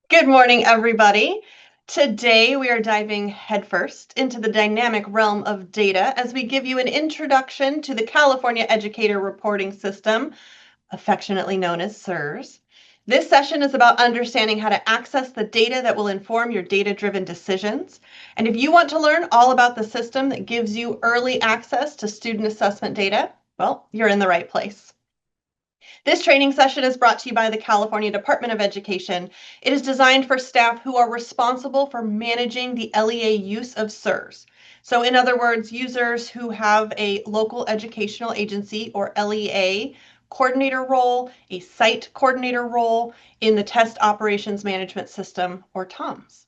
Good morning, everybody. Today, we are diving headfirst into the dynamic realm of data as we give you an introduction to the California Educator Reporting System, affectionately known as CERS. This session is about understanding how to access the data that will inform your data-driven decisions. And if you want to learn all about the system that gives you early access to student assessment data, well, you're in the right place. This training session is brought to you by the California Department of Education. It is designed for staff who are responsible for managing the LEA use of CERS. So in other words, users who have a local educational agency or LEA coordinator role, a site coordinator role in the Test Operations Management System or TOMS.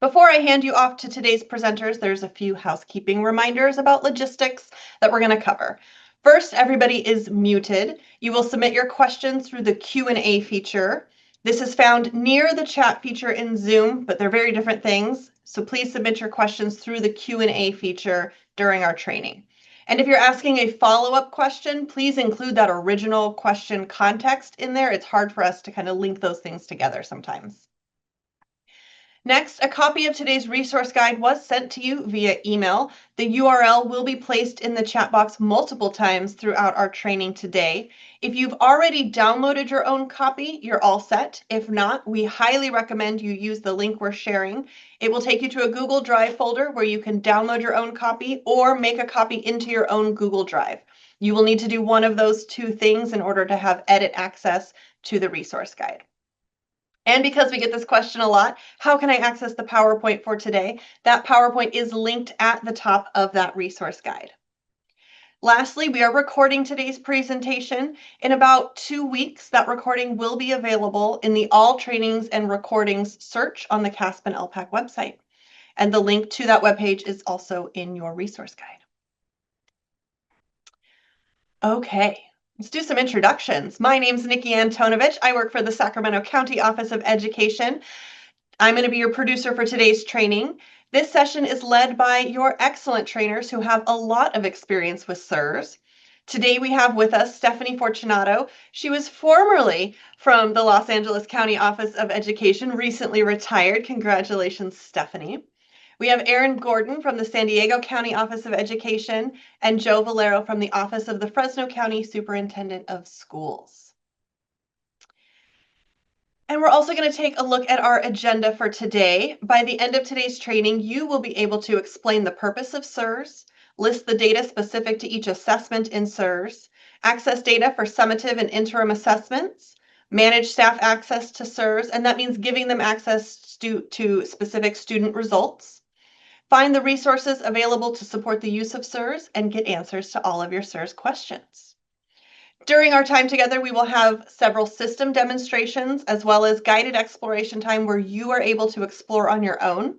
Before I hand you off to today's presenters, there's a few housekeeping reminders about logistics that we're going to cover. First, everybody is muted. You will submit your questions through the Q&A feature. This is found near the chat feature in Zoom, but they're very different things. So please submit your questions through the Q&A feature during our training. And if you're asking a follow-up question, please include that original question context in there. It's hard for us to kind of link those things together sometimes. Next, a copy of today's resource guide was sent to you via email. The URL will be placed in the chat box multiple times throughout our training today. If you've already downloaded your own copy, you're all set. If not, we highly recommend you use the link we're sharing. It will take you to a Google Drive folder where you can download your own copy or make a copy into your own Google Drive. You will need to do one of those two things in order to have edit access to the resource guide. And because we get this question a lot, how can I access the PowerPoint for today? That PowerPoint is linked at the top of that resource guide. Lastly, we are recording today's presentation. In about 2 weeks, that recording will be available in the All Trainings and Recordings search on the CAASPP and ELPAC website. And the link to that webpage is also in your resource guide. Okay. Let's do some introductions. My name's Nikki Antonovich. I work for the Sacramento County Office of Education. I'm going to be your producer for today's training. This session is led by your excellent trainers who have a lot of experience with CERS. Today we have with us Stephanie Fortunato. She was formerly from the Los Angeles County Office of Education, recently retired. Congratulations, Stephanie. We have Erin Gordon from the San Diego County Office of Education and Joe Valero from the Office of the Fresno County Superintendent of Schools. And we're also going to take a look at our agenda for today. By the end of today's training, you will be able to explain the purpose of CERS, list the data specific to each assessment in CERS, access data for summative and interim assessments, manage staff access to CERS, and that means giving them access to specific student results, find the resources available to support the use of CERS, and get answers to all of your CERS questions. During our time together, we will have several system demonstrations as well as guided exploration time where you are able to explore on your own.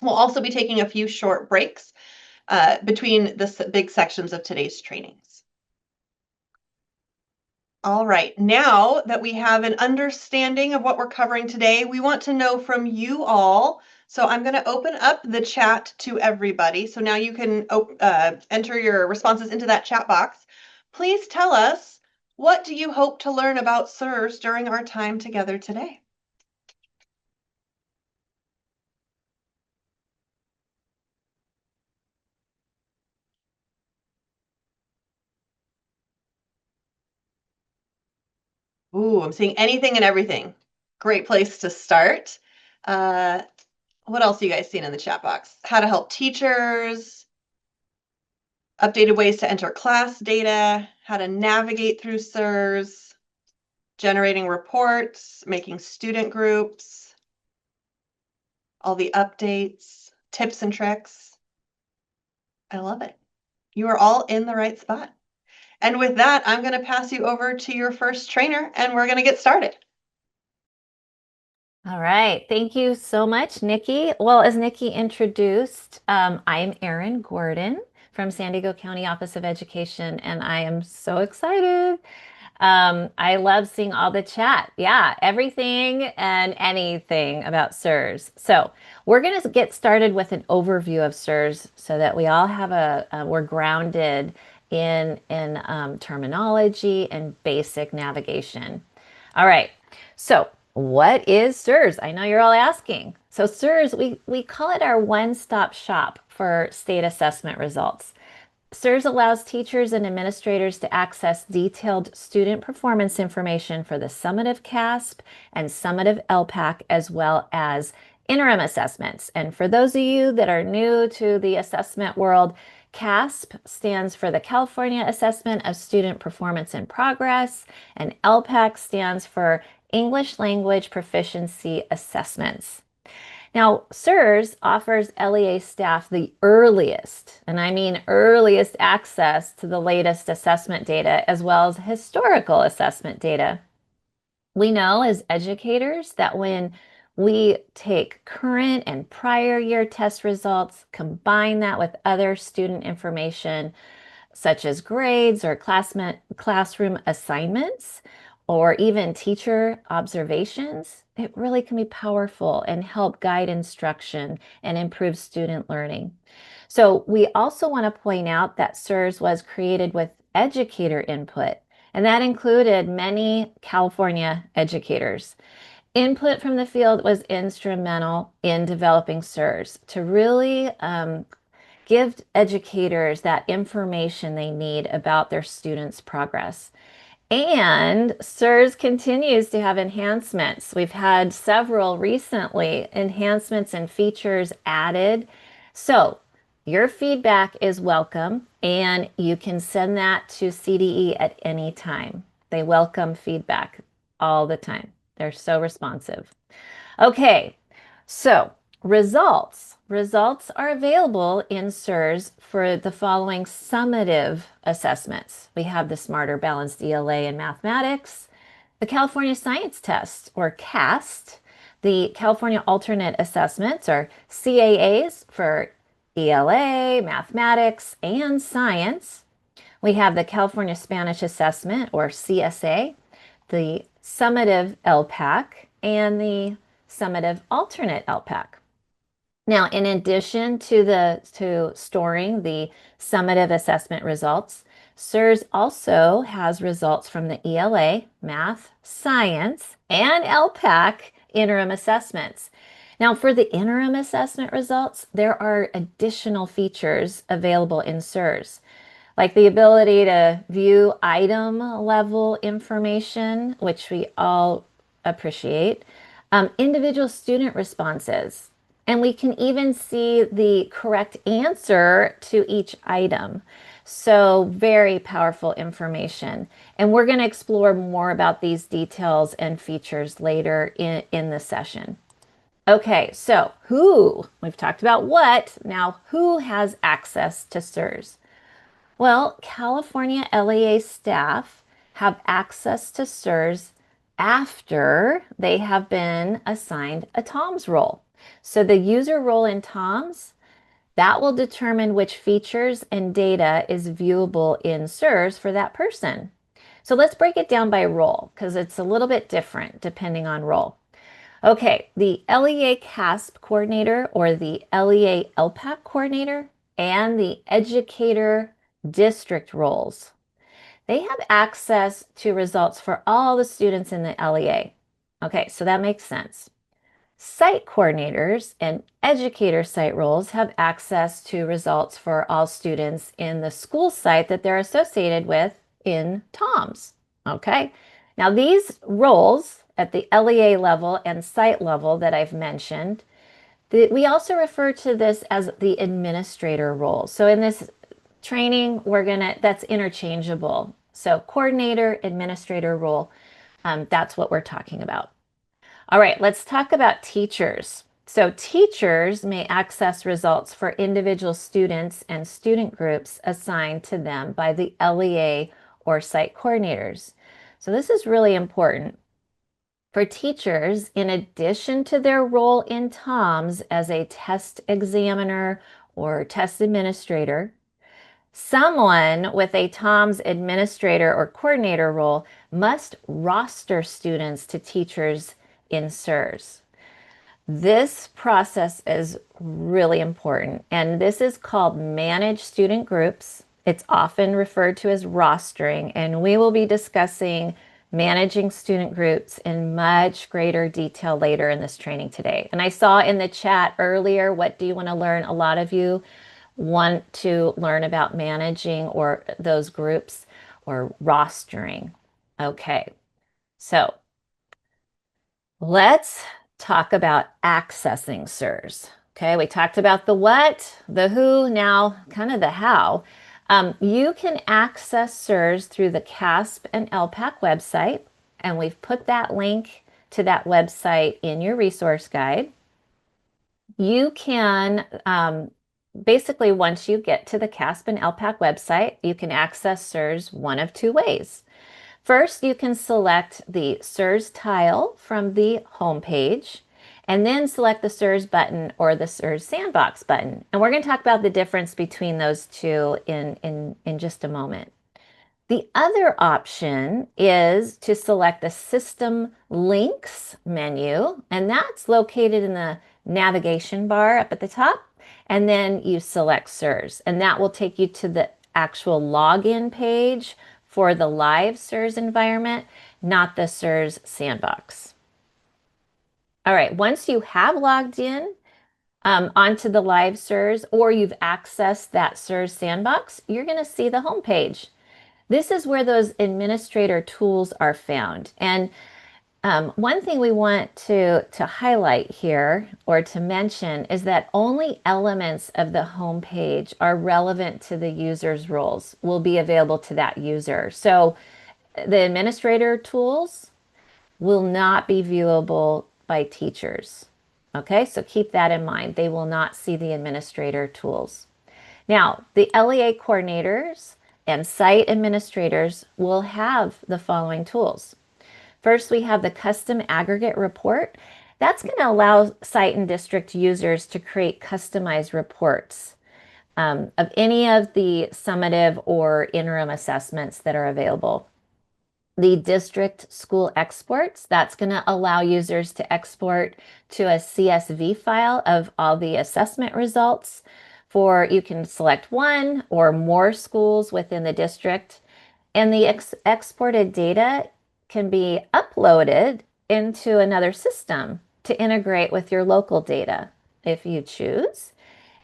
We'll also be taking a few short breaks between the big sections of today's trainings. All right, now that we have an understanding of what we're covering today, we want to know from you all. So I'm going to open up the chat to everybody. So now you can enter your responses into that chat box. Please tell us, what do you hope to learn about CERS during our time together today? Ooh, I'm seeing anything and everything. Great place to start. What else are you guys seeing in the chat box? How to help teachers, updated ways to enter class data, how to navigate through CERS, generating reports, making student groups, all the updates, tips and tricks. I love it. You are all in the right spot. And with that, I'm going to pass you over to your first trainer, and we're going to get started. All right. Thank you so much, Nikki. Well, as Nikki introduced, I'm Erin Gordon from San Diego County Office of Education, and I am so excited. I love seeing all the chat. Yeah, everything and anything about CERS. So we're going to get started with an overview of CERS so that we all have we're grounded in terminology and basic navigation. All right. So What is CERS? I know you're all asking. So CERS, we call it our one-stop shop for state assessment results. CERS allows teachers and administrators to access detailed student performance information for the summative CAASPP and summative ELPAC, as well as interim assessments. And for those of you that are new to the assessment world, CAASPP stands for the California Assessment of Student Performance in Progress, and ELPAC stands for English Language Proficiency Assessments. Now, CERS offers LEA staff the earliest, and I mean earliest access to the latest assessment data as well as historical assessment data. We know as educators that when we take current and prior year test results, combine that with other student information, such as grades or classroom assignments or even teacher observations, it really can be powerful and help guide instruction and improve student learning. So we also want to point out that CERS was created with educator input, and that included many California educators. Input from the field was instrumental in developing CERS to really give educators that information they need about their students' progress. And CERS continues to have enhancements. We've had several recently, enhancements and features added. So your feedback is welcome, and you can send that to CDE at any time. They welcome feedback all the time. They're so responsive. Okay, so results. Results are available in CERS for the following summative assessments. We have the Smarter Balanced ELA in mathematics, the California Science Test, or CAST, the California Alternate Assessments, or CAAs, for ELA, mathematics, and science. We have the California Spanish Assessment, or CSA, the summative LPAC, and the summative alternate LPAC. Now, in addition to storing the summative assessment results, CERS also has results from the ELA, math, science, and LPAC interim assessments. Now, for the interim assessment results, there are additional features available in CERS, like the ability to view item level information, which we all appreciate, individual student responses, and we can even see the correct answer to each item. So very powerful information. And we're going to explore more about these details and features later in the session. Okay, so we've talked about what, now who has access to CERS? Well, California LEA staff have access to CERS after they have been assigned a TOMS role. So the user role in TOMS, that will determine which features and data is viewable in CERS for that person. So let's break it down by role because it's a little bit different depending on role. Okay, the LEA CAASPP coordinator or the LEA LPAC coordinator and the educator district roles. They have access to results for all the students in the LEA. Okay, so that makes sense. Site coordinators and educator site roles have access to results for all students in the school site that they're associated with in TOMS. Okay, now these roles at the LEA level and site level that I've mentioned, we also refer to this as the administrator role. So in this training, that's interchangeable. So coordinator, administrator role, that's what we're talking about. All right, let's talk about teachers. So teachers may access results for individual students and student groups assigned to them by the LEA or site coordinators. So this is really important. For teachers, in addition to their role in TOMS as a test examiner or test administrator, someone with a TOMS administrator or coordinator role must roster students to teachers in CERS. This process is really important, and this is called managed student groups. It's often referred to as rostering, and we will be discussing managing student groups in much greater detail later in this training today. And I saw in the chat earlier, what do you want to learn? A lot of you want to learn about managing or those groups or rostering. Okay, so let's talk about accessing CERS. Okay, we talked about the what, the who, now kind of the how. You can access CERS through the CAASPP and ELPAC website, and we've put that link to that website in your resource guide. You can basically, once you get to the CAASPP and ELPAC website, you can access CERS one of two ways. First, you can select the CERS tile from the home page, and then select the CERS button or the CERS sandbox button. And we're going to talk about the difference between those two in just a moment. The other option is to select the System Links menu, and that's located in the navigation bar up at the top. And then you select CERS, and that will take you to the actual login page for the live CERS environment, not the CERS sandbox. All right, once you have logged in onto the live CERS, or you've accessed that CERS sandbox, you're going to see the home page. This is where those administrator tools are found. And one thing we want to highlight here or to mention is that only elements of the home page are relevant to the user's roles will be available to that user. So the administrator tools will not be viewable by teachers. Okay, so keep that in mind. They will not see the administrator tools. Now, the LEA coordinators and site administrators will have the following tools. First, we have the custom aggregate report. That's going to allow site and district users to create customized reports of any of the summative or interim assessments that are available. The district school exports, that's going to allow users to export to a CSV file of all the assessment results for, you can select one or more schools within the district. And the exported data can be uploaded into another system to integrate with your local data if you choose.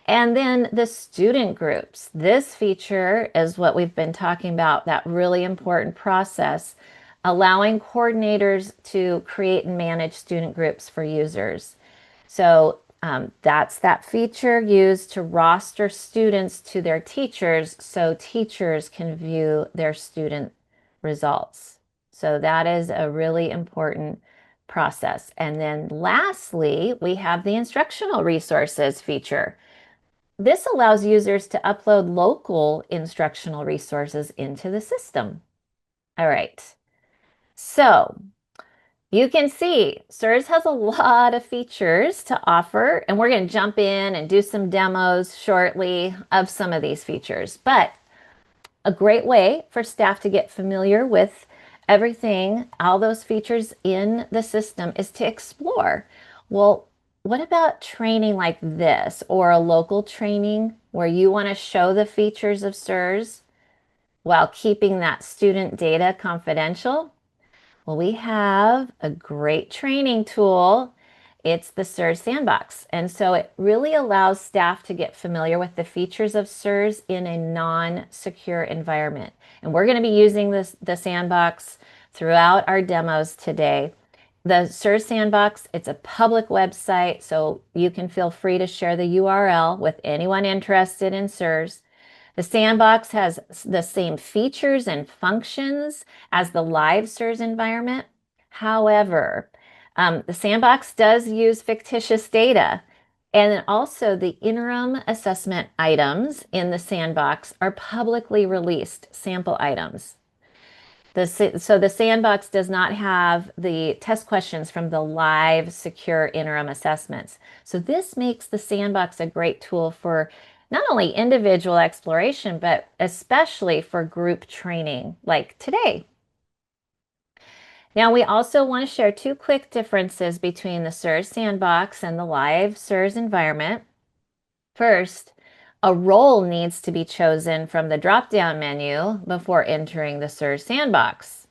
And then the student groups. This feature is what we've been talking about, that really important process, allowing coordinators to create and manage student groups for users. So that's that feature used to roster students to their teachers so teachers can view their student results. So that is a really important process. And then lastly, we have the instructional resources feature. This allows users to upload local instructional resources into the system. All right, so you can see CERS has a lot of features to offer, and we're going to jump in and do some demos shortly of some of these features. But a great way for staff to get familiar with everything, all those features in the system, is to explore. Well, what about training like this, or a local training where you want to show the features of CERS while keeping that student data confidential? Well, we have a great training tool. It's the CERS Sandbox. And so it really allows staff to get familiar with the features of CERS in a non-secure environment. And we're going to be using the Sandbox throughout our demos today. The CERS Sandbox, it's a public website, so you can feel free to share the URL with anyone interested in CERS. The Sandbox has the same features and functions as the live CERS environment. However, the Sandbox does use fictitious data. And also the interim assessment items in the Sandbox are publicly released sample items. So the Sandbox does not have the test questions from the live secure interim assessments. So this makes the Sandbox a great tool for not only individual exploration, but especially for group training like today. Now, we also want to share two quick differences between the CERS Sandbox and the live CERS environment. First, a role needs to be chosen from the drop-down menu before entering the CERS Sandbox.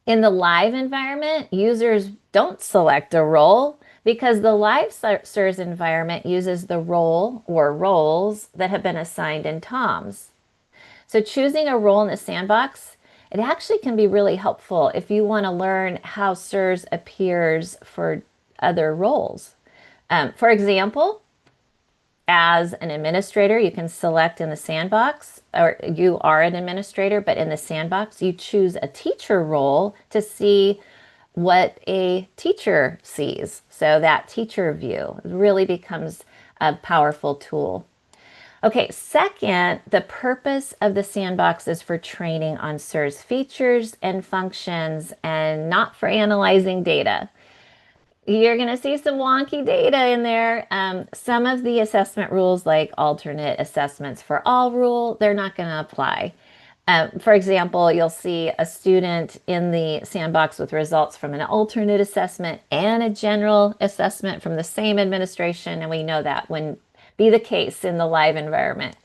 In the live environment, users don't select a role because the live CERS environment uses the role or roles that have been assigned in TOMS. So choosing a role in the sandbox, it actually can be really helpful if you want to learn how CERS appears for other roles. For example, as an administrator, you can select in the sandbox, or you are an administrator, but in the sandbox, you choose a teacher role to see what a teacher sees. So that teacher view really becomes a powerful tool. Okay, second, the purpose of the sandbox is for training on CERS features and functions and not for analyzing data. You're going to see some wonky data in there. Some of the assessment rules, like alternate assessments for all rule, they're not going to apply. For example, you'll see a student in the sandbox with results from an alternate assessment and a general assessment from the same administration, and we know that wouldn't be the case in the live environment.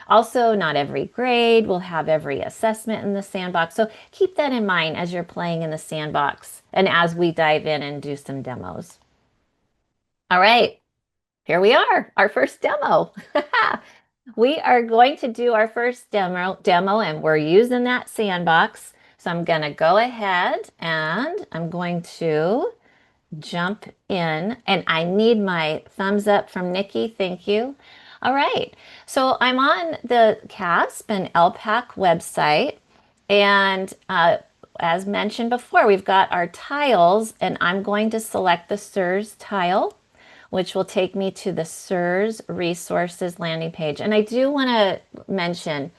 Also, not every grade will have every assessment in the sandbox. So keep that in mind as you're playing in the sandbox and as we dive in and do some demos. All right, here we are, our first demo. We are going to do our first demo and we're using that sandbox. So I'm going to go ahead and I'm going to jump in, and I need my thumbs up from Nikki. Thank you. All right. So I'm on the CAASPP and ELPAC website. And as mentioned before, we've got our tiles, and I'm going to select the CERS tile, which will take me to the CERS resources landing page. And I do want to mention,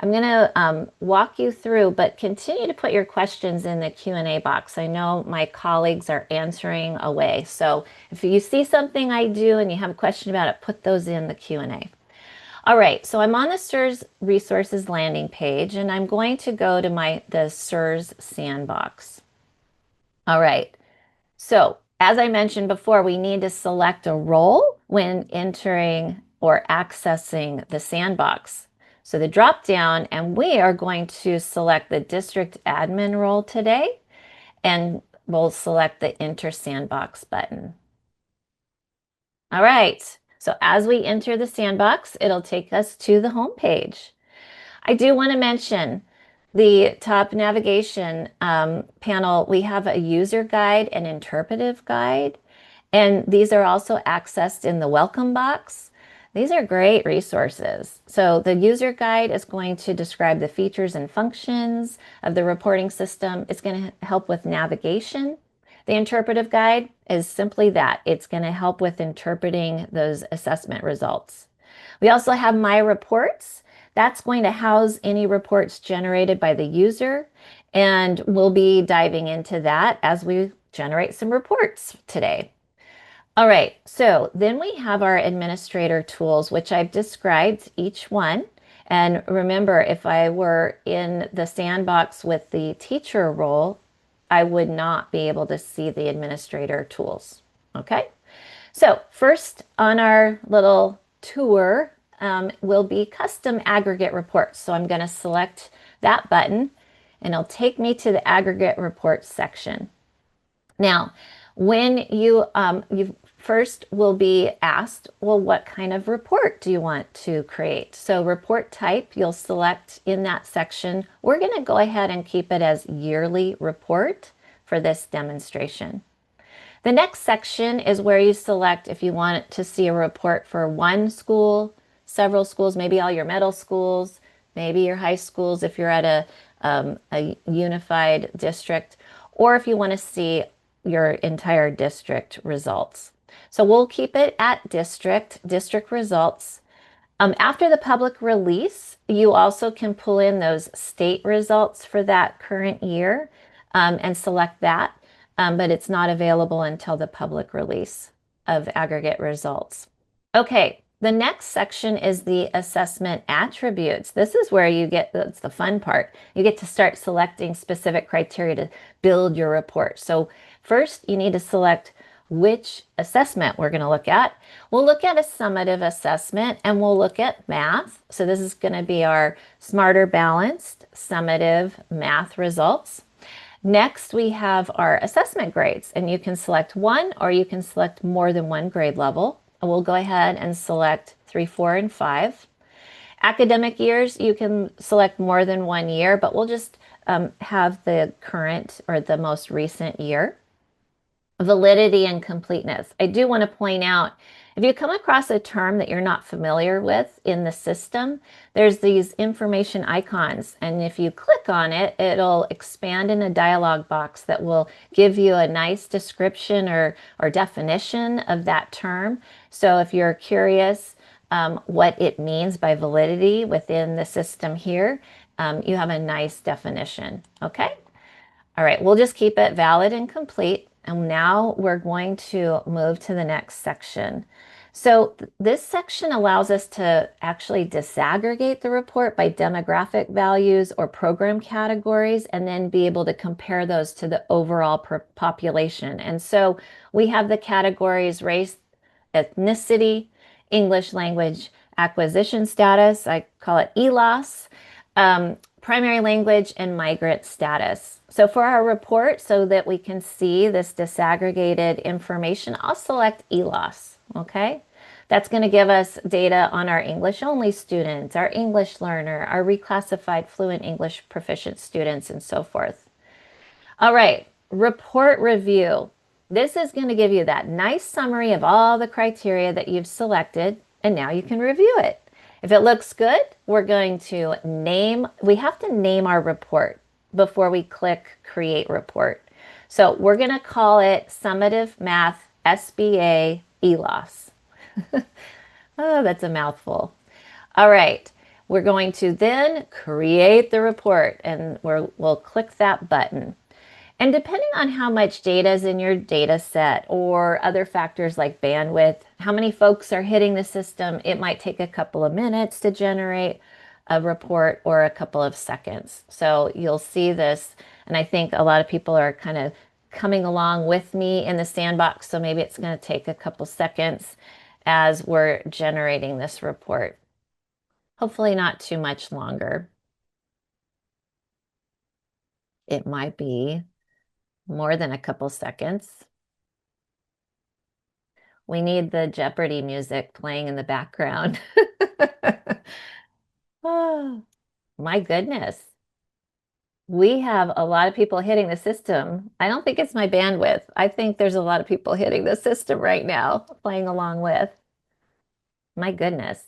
I'm going to walk you through, but continue to put your questions in the Q&A box. I know my colleagues are answering away. So if you see something I do and you have a question about it, put those in the Q&A. All right, so I'm on the CERS resources landing page, and I'm going to go to the CERS sandbox. All right, so as I mentioned before, we need to select a role when entering or accessing the sandbox. So the drop down, and we are going to select the district admin role today, and we'll select the enter sandbox button. All right, so as we enter the sandbox, it'll take us to the home page. I do want to mention the top navigation panel, we have a user guide and interpretive guide, and these are also accessed in the welcome box. These are great resources. So the user guide is going to describe the features and functions of the reporting system. It's going to help with navigation. The interpretive guide is simply that. It's going to help with interpreting those assessment results. We also have My Reports. That's going to house any reports generated by the user, and we'll be diving into that as we generate some reports today. All right, so then we have our administrator tools, which I've described each one. And remember, if I were in the sandbox with the teacher role, I would not be able to see the administrator tools. Okay, so first on our little tour will be custom aggregate reports. So I'm going to select that button and it'll take me to the aggregate reports section. Now, when you first will be asked, well, what kind of report do you want to create? So report type, you'll select in that section. We're going to go ahead and keep it as yearly report for this demonstration. The next section is where you select if you want to see a report for one school, several schools, maybe all your middle schools, maybe your high schools if you're at a unified district, or if you want to see your entire district results. So we'll keep it at district results. After the public release, you also can pull in those state results for that current year and select that, but it's not available until the public release of aggregate results. Okay, the next section is the assessment attributes. This is where you get, that's the fun part. You get to start selecting specific criteria to build your report. So first you need to select which assessment we're going to look at. We'll look at a summative assessment and we'll look at math. So this is going to be our smarter balanced summative math results. Next, we have our assessment grades, and you can select one or you can select more than one grade level. We'll go ahead and select 3, 4, and 5. Academic years, you can select more than 1 year, but we'll just have the current or the most recent year. Validity and completeness. I do want to point out, if you come across a term that you're not familiar with in the system, there's these information icons. And if you click on it, it'll expand in a dialog box that will give you a nice description or definition of that term. So if you're curious what it means by validity within the system here, you have a nice definition. Okay? All right, we'll just keep it valid and complete. And now we're going to move to the next section. So this section allows us to actually disaggregate the report by demographic values or program categories, and then be able to compare those to the overall population. And so we have the categories race, ethnicity, English language acquisition status, I call it ELAS, primary language, and migrant status. So for our report, so that we can see this disaggregated information, I'll select ELAS, okay? That's going to give us data on our English only students, our English learner, our reclassified fluent English proficient students, and so forth. All right, report review. This is going to give you that nice summary of all the criteria that you've selected, and now you can review it. If it looks good, we're going to we have to name our report before we click Create Report. So we're going to call it Summative Math SBA ELAS. Oh, that's a mouthful. All right, we're going to then create the report, and we'll click that button. And depending on how much data is in your data set or other factors like bandwidth, how many folks are hitting the system, it might take a couple of minutes to generate a report or a couple of seconds. So you'll see this, and I think a lot of people are kind of coming along with me in the sandbox, so maybe it's going to take a couple seconds as we're generating this report. Hopefully not too much longer. It might be more than a couple seconds. We need the Jeopardy music playing in the background. Oh, my goodness. We have a lot of people hitting the system. I don't think it's my bandwidth. I think there's a lot of people hitting the system right now, playing along with. My goodness.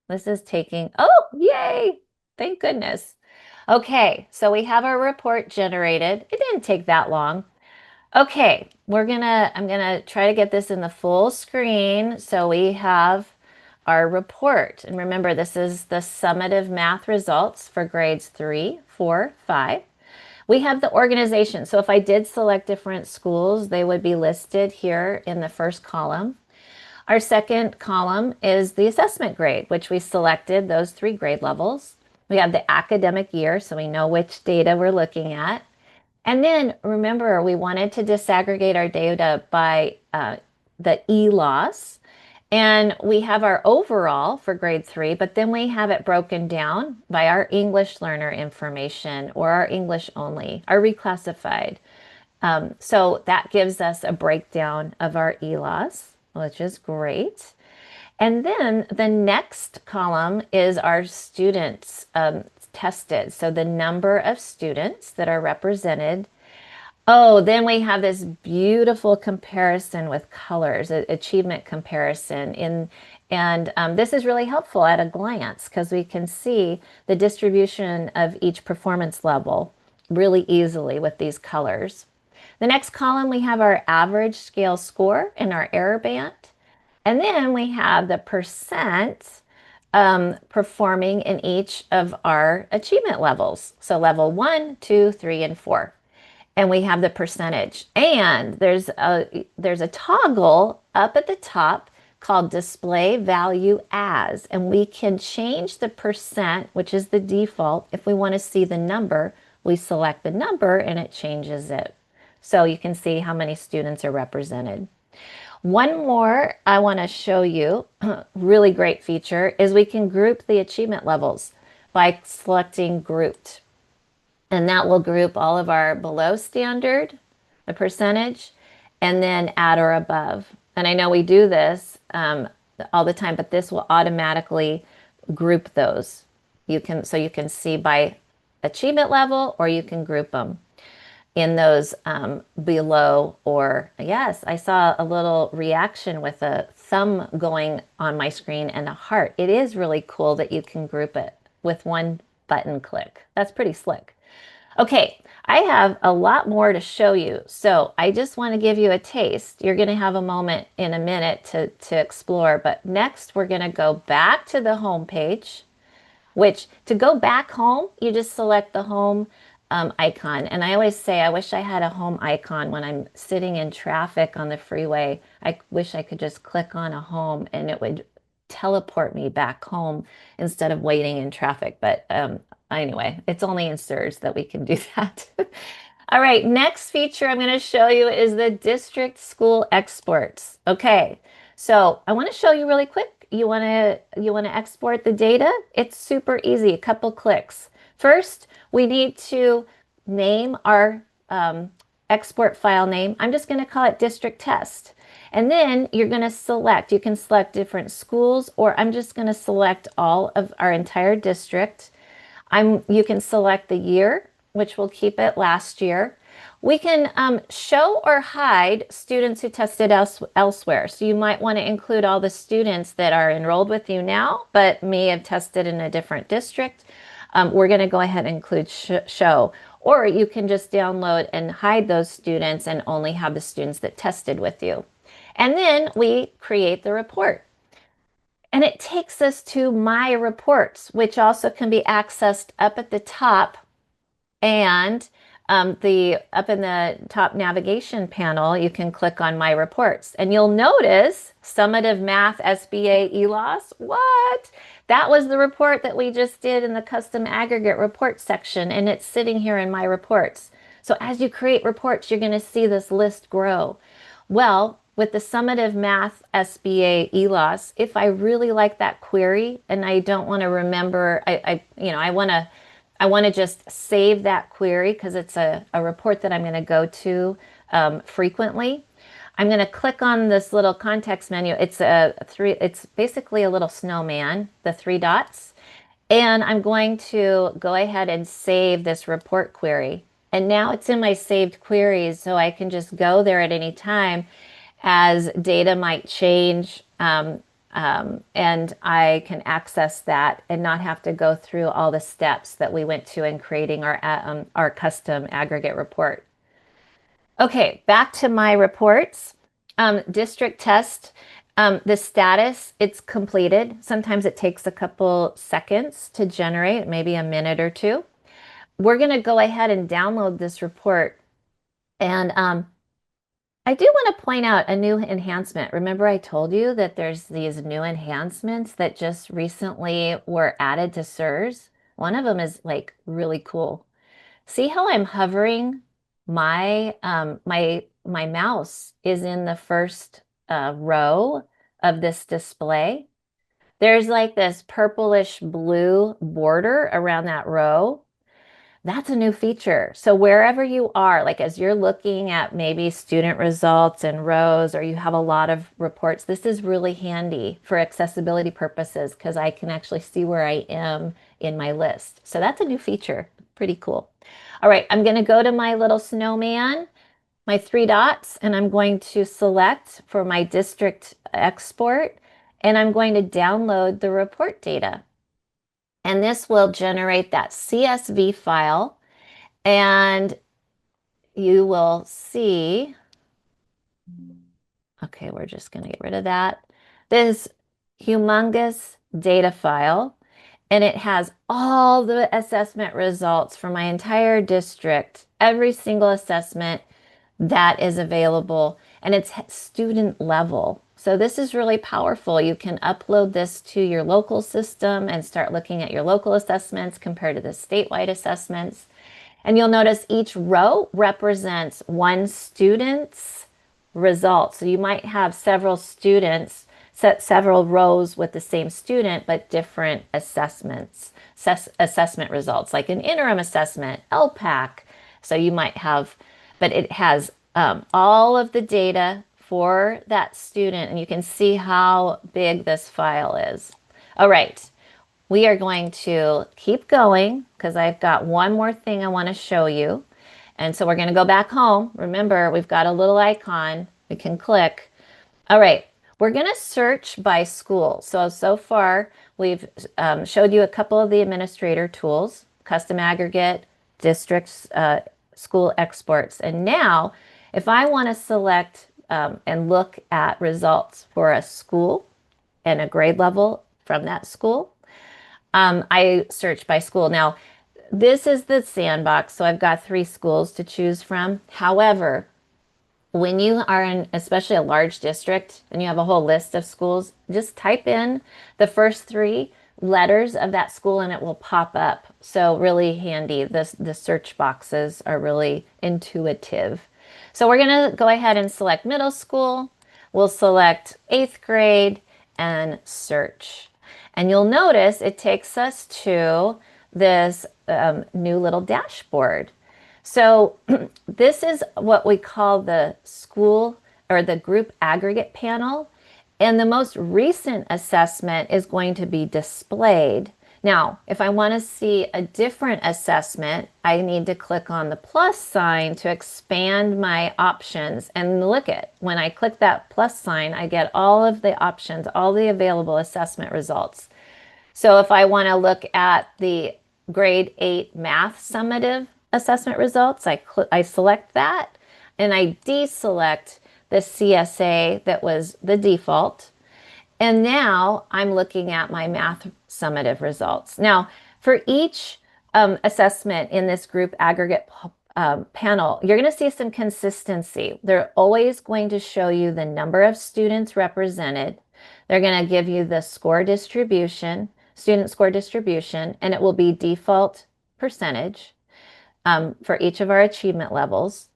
This is taking, oh, yay. Thank goodness. Okay, so we have our report generated. It didn't take that long. Okay, I'm gonna try to get this in the full screen. So we have our report. And remember, this is the summative math results for grades 3, 4, 5. We have the organization. So if I did select different schools, they would be listed here in the first column. Our second column is the assessment grade, which we selected those 3 grade levels. We have the academic year, so we know which data we're looking at. And then remember, we wanted to disaggregate our data by the ELAS. And we have our overall for grade 3, but then we have it broken down by our English learner information or our English only, our reclassified. So that gives us a breakdown of our ELAS, which is great. And then the next column is our students tested. So the number of students that are represented. Oh, then we have this beautiful comparison with colors, achievement comparison. And this is really helpful at a glance because we can see the distribution of each performance level really easily with these colors. The next column, we have our average scale score and our error band. And then we have the percent performing in each of our achievement levels. So level 1, 2, 3, and 4. And we have the percentage. And there's a toggle up at the top called display value as. And we can change the percent, which is the default. If we want to see the number, we select the number and it changes it. So you can see how many students are represented. One more I want to show you, really great feature, is we can group the achievement levels by selecting grouped. And that will group all of our below standard, the percentage, and then at or above. And I know we do this all the time, but this will automatically group those. You can see by achievement level, or you can group them in those below. Or yes, I saw a little reaction with a thumb going on my screen and a heart. It is really cool that you can group it with one button click. That's pretty slick. Okay, I have a lot more to show you, so I just want to give you a taste. You're going to have a moment in a minute to explore, but next we're going to go back to the home page, which to go back home, you just select the home icon. And I always say, I wish I had a home icon when I'm sitting in traffic on the freeway. I wish I could just click on a home and it would teleport me back home instead of waiting in traffic. But anyway, it's only in CERS that we can do that. All right, next feature I'm going to show you is the district school exports. Okay, so I want to show you really quick. You want to export the data? It's super easy, a couple clicks. First, we need to name our export file name. I'm just going to call it district test. And then you're going to select, you can select different schools, or I'm just going to select all of our entire district. You can select the year, which will keep it last year. We can show or hide students who tested elsewhere. So you might want to include all the students that are enrolled with you now, but may have tested in a different district. We're going to go ahead and include show. Or you can just download and hide those students and only have the students that tested with you. And then we create the report. And it takes us to My Reports, which also can be accessed up at the top. And up in the top navigation panel, you can click on My Reports. And you'll notice Summative Math SBA ELOS. What? That was the report that we just did in the custom aggregate report section, and it's sitting here in My Reports. So as you create reports, you're going to see this list grow. Well, with the Summative Math SBA ELOS, if I really like that query and I don't want to remember, I want to just save that query because it's a report that I'm going to go to frequently. I'm going to click on this little context menu. It's basically a little snowman, the three dots. And I'm going to go ahead and save this report query. And now it's in my saved queries, so I can just go there at any time as data might change. And I can access that and not have to go through all the steps that we went to in creating our custom aggregate report. Okay, back to my reports. District test, the status, it's completed. Sometimes it takes a couple seconds to generate, maybe a minute or two. We're going to go ahead and download this report. And I do want to point out a new enhancement. Remember I told you that there's these new enhancements that just recently were added to CERS? One of them is like really cool. See how I'm hovering? My mouse is in the first row of this display. There's like this purplish blue border around that row. That's a new feature. So wherever you are, like as you're looking at maybe student results and rows, or you have a lot of reports, this is really handy for accessibility purposes because I can actually see where I am in my list. So that's a new feature. Pretty cool. All right, I'm going to go to my little snowman, my three dots, and I'm going to select for my district export, and I'm going to download the report data. And this will generate that CSV file, and you will see, okay, we're just going to get rid of that, this humongous data file, and it has all the assessment results for my entire district, every single assessment that is available, and it's student level. So this is really powerful. You can upload this to your local system and start looking at your local assessments compared to the statewide assessments. And you'll notice each row represents one student's result. So you might have several students several rows with the same student, but different assessment results, like an interim assessment, ELPAC. So you might have, but it has all of the data for that student, and you can see how big this file is. All right, we are going to keep going because I've got one more thing I want to show you. And so we're going to go back home. Remember, we've got a little icon we can click. All right, we're going to search by school. So far, we've showed you a couple of the administrator tools, custom aggregate, districts, school exports. And now, if I want to select and look at results for a school and a grade level from that school, I search by school. Now, this is the sandbox, so I've got 3 schools to choose from. However, when you are in especially a large district and you have a whole list of schools, just type in the first 3 letters of that school and it will pop up. So really handy. The search boxes are really intuitive. So we're going to go ahead and select middle school. We'll select 8th grade and search. And you'll notice it takes us to this new little dashboard. So this is what we call the school or the group aggregate panel. And the most recent assessment is going to be displayed. Now, if I want to see a different assessment, I need to click on the plus sign to expand my options. And look at, when I click that plus sign, I get all of the options, all the available assessment results. So if I want to look at the grade 8 math summative assessment results, I select that and I deselect the CSA that was the default. And now I'm looking at my math summative results. Now, for each assessment in this group aggregate panel, you're going to see some consistency. They're always going to show you the number of students represented. They're going to give you the score distribution, student score distribution, and it will be default percentage for each of our achievement levels.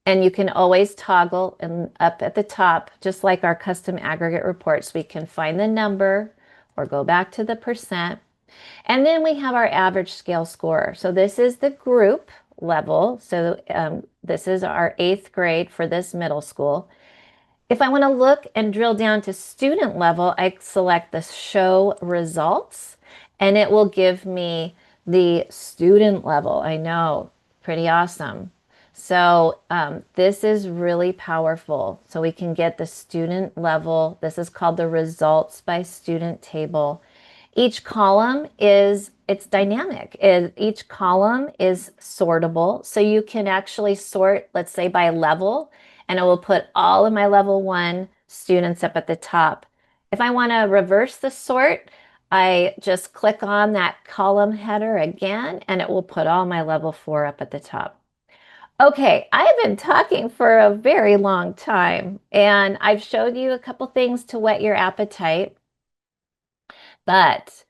And you can always toggle and up at the top, just like our custom aggregate reports, we can find the number or go back to the percent. And then we have our average scale score. So this is the group level. So this is our 8th grade for this middle school. If I want to look and drill down to student level, I select the show results and it will give me the student level. I know, pretty awesome. So this is really powerful. So we can get the student level. This is called the results by student table. Each column it's dynamic. Each column is sortable. So you can actually sort, let's say by level, and it will put all of my level 1 students up at the top. If I want to reverse the sort, I just click on that column header again, and it will put all my level 4 up at the top. Okay, I've been talking for a very long time, and I've showed you a couple things to whet your appetite, but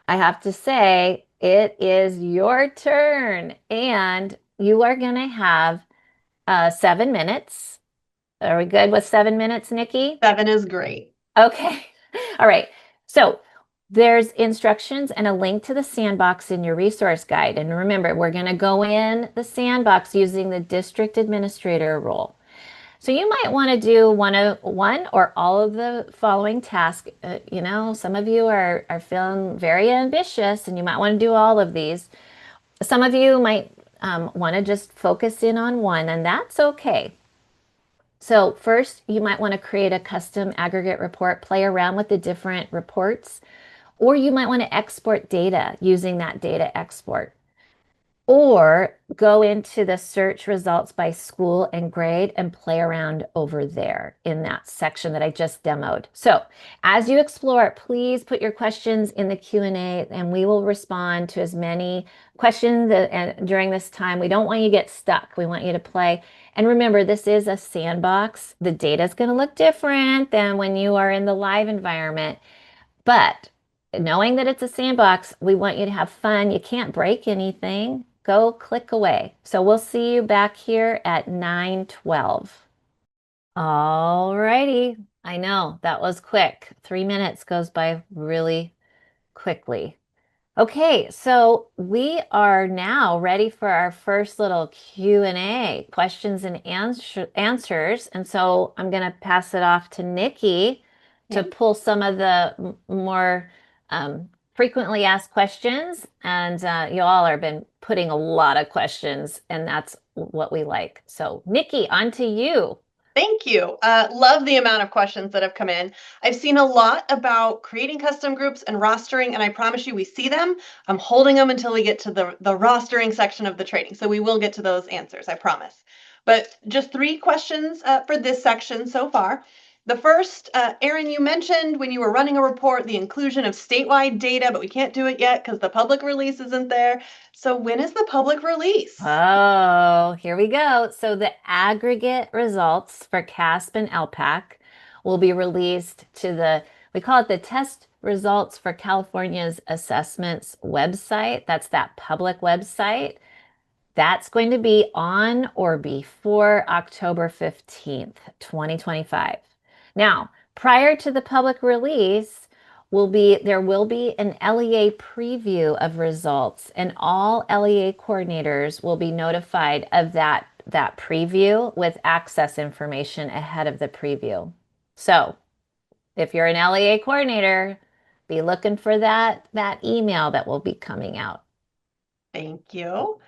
I have to say, it is your turn, and you are going to have 7 minutes. Are we good with 7 minutes, Nikki? 7 is great. Okay. All right. So there's instructions and a link to the sandbox in your resource guide. And remember, we're going to go in the sandbox using the district administrator role. So you might want to do one or all of the following tasks. Some of you are feeling very ambitious and you might want to do all of these. Some of you might want to just focus in on one, and that's okay. So first, you might want to create a custom aggregate report, play around with the different reports, or you might want to export data using that data export. Or go into the search results by school and grade and play around over there in that section that I just demoed. So as you explore, please put your questions in the Q&A and we will respond to as many questions during this time. We don't want you to get stuck. We want you to play. And remember, this is a sandbox. The data is going to look different than when you are in the live environment. But knowing that it's a sandbox, we want you to have fun. You can't break anything. Go click away. So we'll see you back here at 9:12. All righty. I know that was quick. 3 minutes goes by really quickly. Okay, so we are now ready for our first little Q&A, questions and answers. And so I'm going to pass it off to Nikki to Yeah. pull some of the more frequently asked questions. And you all have been putting a lot of questions, and that's what we like. So, Nikki, on to you. Thank you. Love the amount of questions that have come in. I've seen a lot about creating custom groups and rostering, and I promise you we see them. I'm holding them until we get to the rostering section of the training. So we will get to those answers, I promise. But just 3 questions for this section so far. The first, Erin, you mentioned when you were running a report the inclusion of statewide data, but we can't do it yet because the public release isn't there. So when is the public release? Oh, here we go. So the aggregate results for CAASPP and ELPAC will be released to we call it the test results for California's assessments website. That's that public website. That's going to be on or before October 15th, 2025. Now, prior to the public release, there will be an LEA preview of results, and all LEA coordinators will be notified of that preview with access information ahead of the preview. So, if you're an LEA coordinator, be looking for that email that will be coming out. Thank you.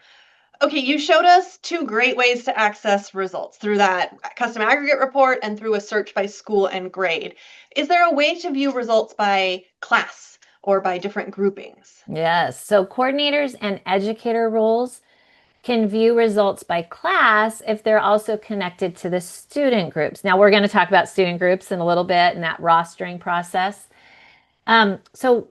Okay, you showed us 2 great ways to access results through that custom aggregate report and through a search by school and grade. Is there a way to view results by class or by different groupings? Yes. So coordinators and educator roles can view results by class if they're also connected to the student groups. Now, we're going to talk about student groups in a little bit and that rostering process. So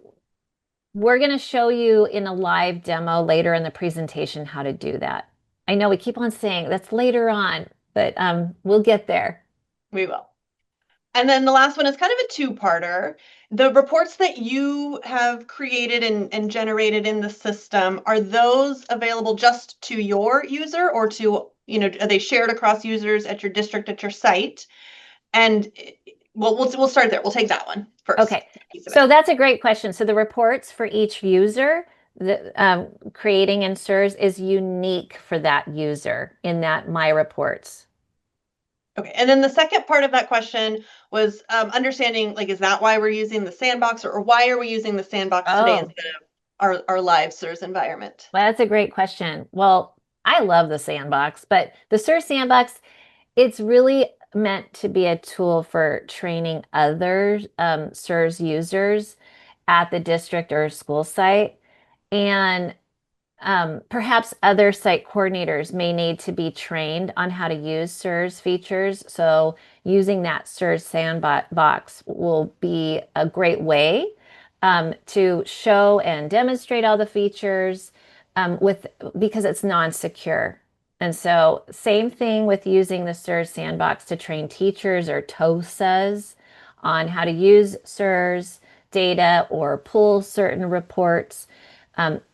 we're going to show you in a live demo later in the presentation how to do that. I know we keep on saying that's later on, but we'll get there. We will. And then the last one is kind of a two-parter. The reports that you have created and generated in the system, are those available just to your user or to, are they shared across users at your district, at your site? And well, we'll start there. We'll take that one first. Okay, so that's a great question. So the reports for each user, creating in CERS is unique for that user in that My Reports. Okay, and then the second part of that question was understanding, like, is that why we're using the sandbox, or why are we using the sandbox today Oh, instead of our live CERS environment? well, that's a great question. Well, I love the sandbox, but the CERS sandbox, it's really meant to be a tool for training other CERS users at the district or school site. And perhaps other site coordinators may need to be trained on how to use CERS features. So using that CERS sandbox will be a great way to show and demonstrate all the features because it's non-secure. And so same thing with using the CERS sandbox to train teachers or TOSAs on how to use CERS data or pull certain reports.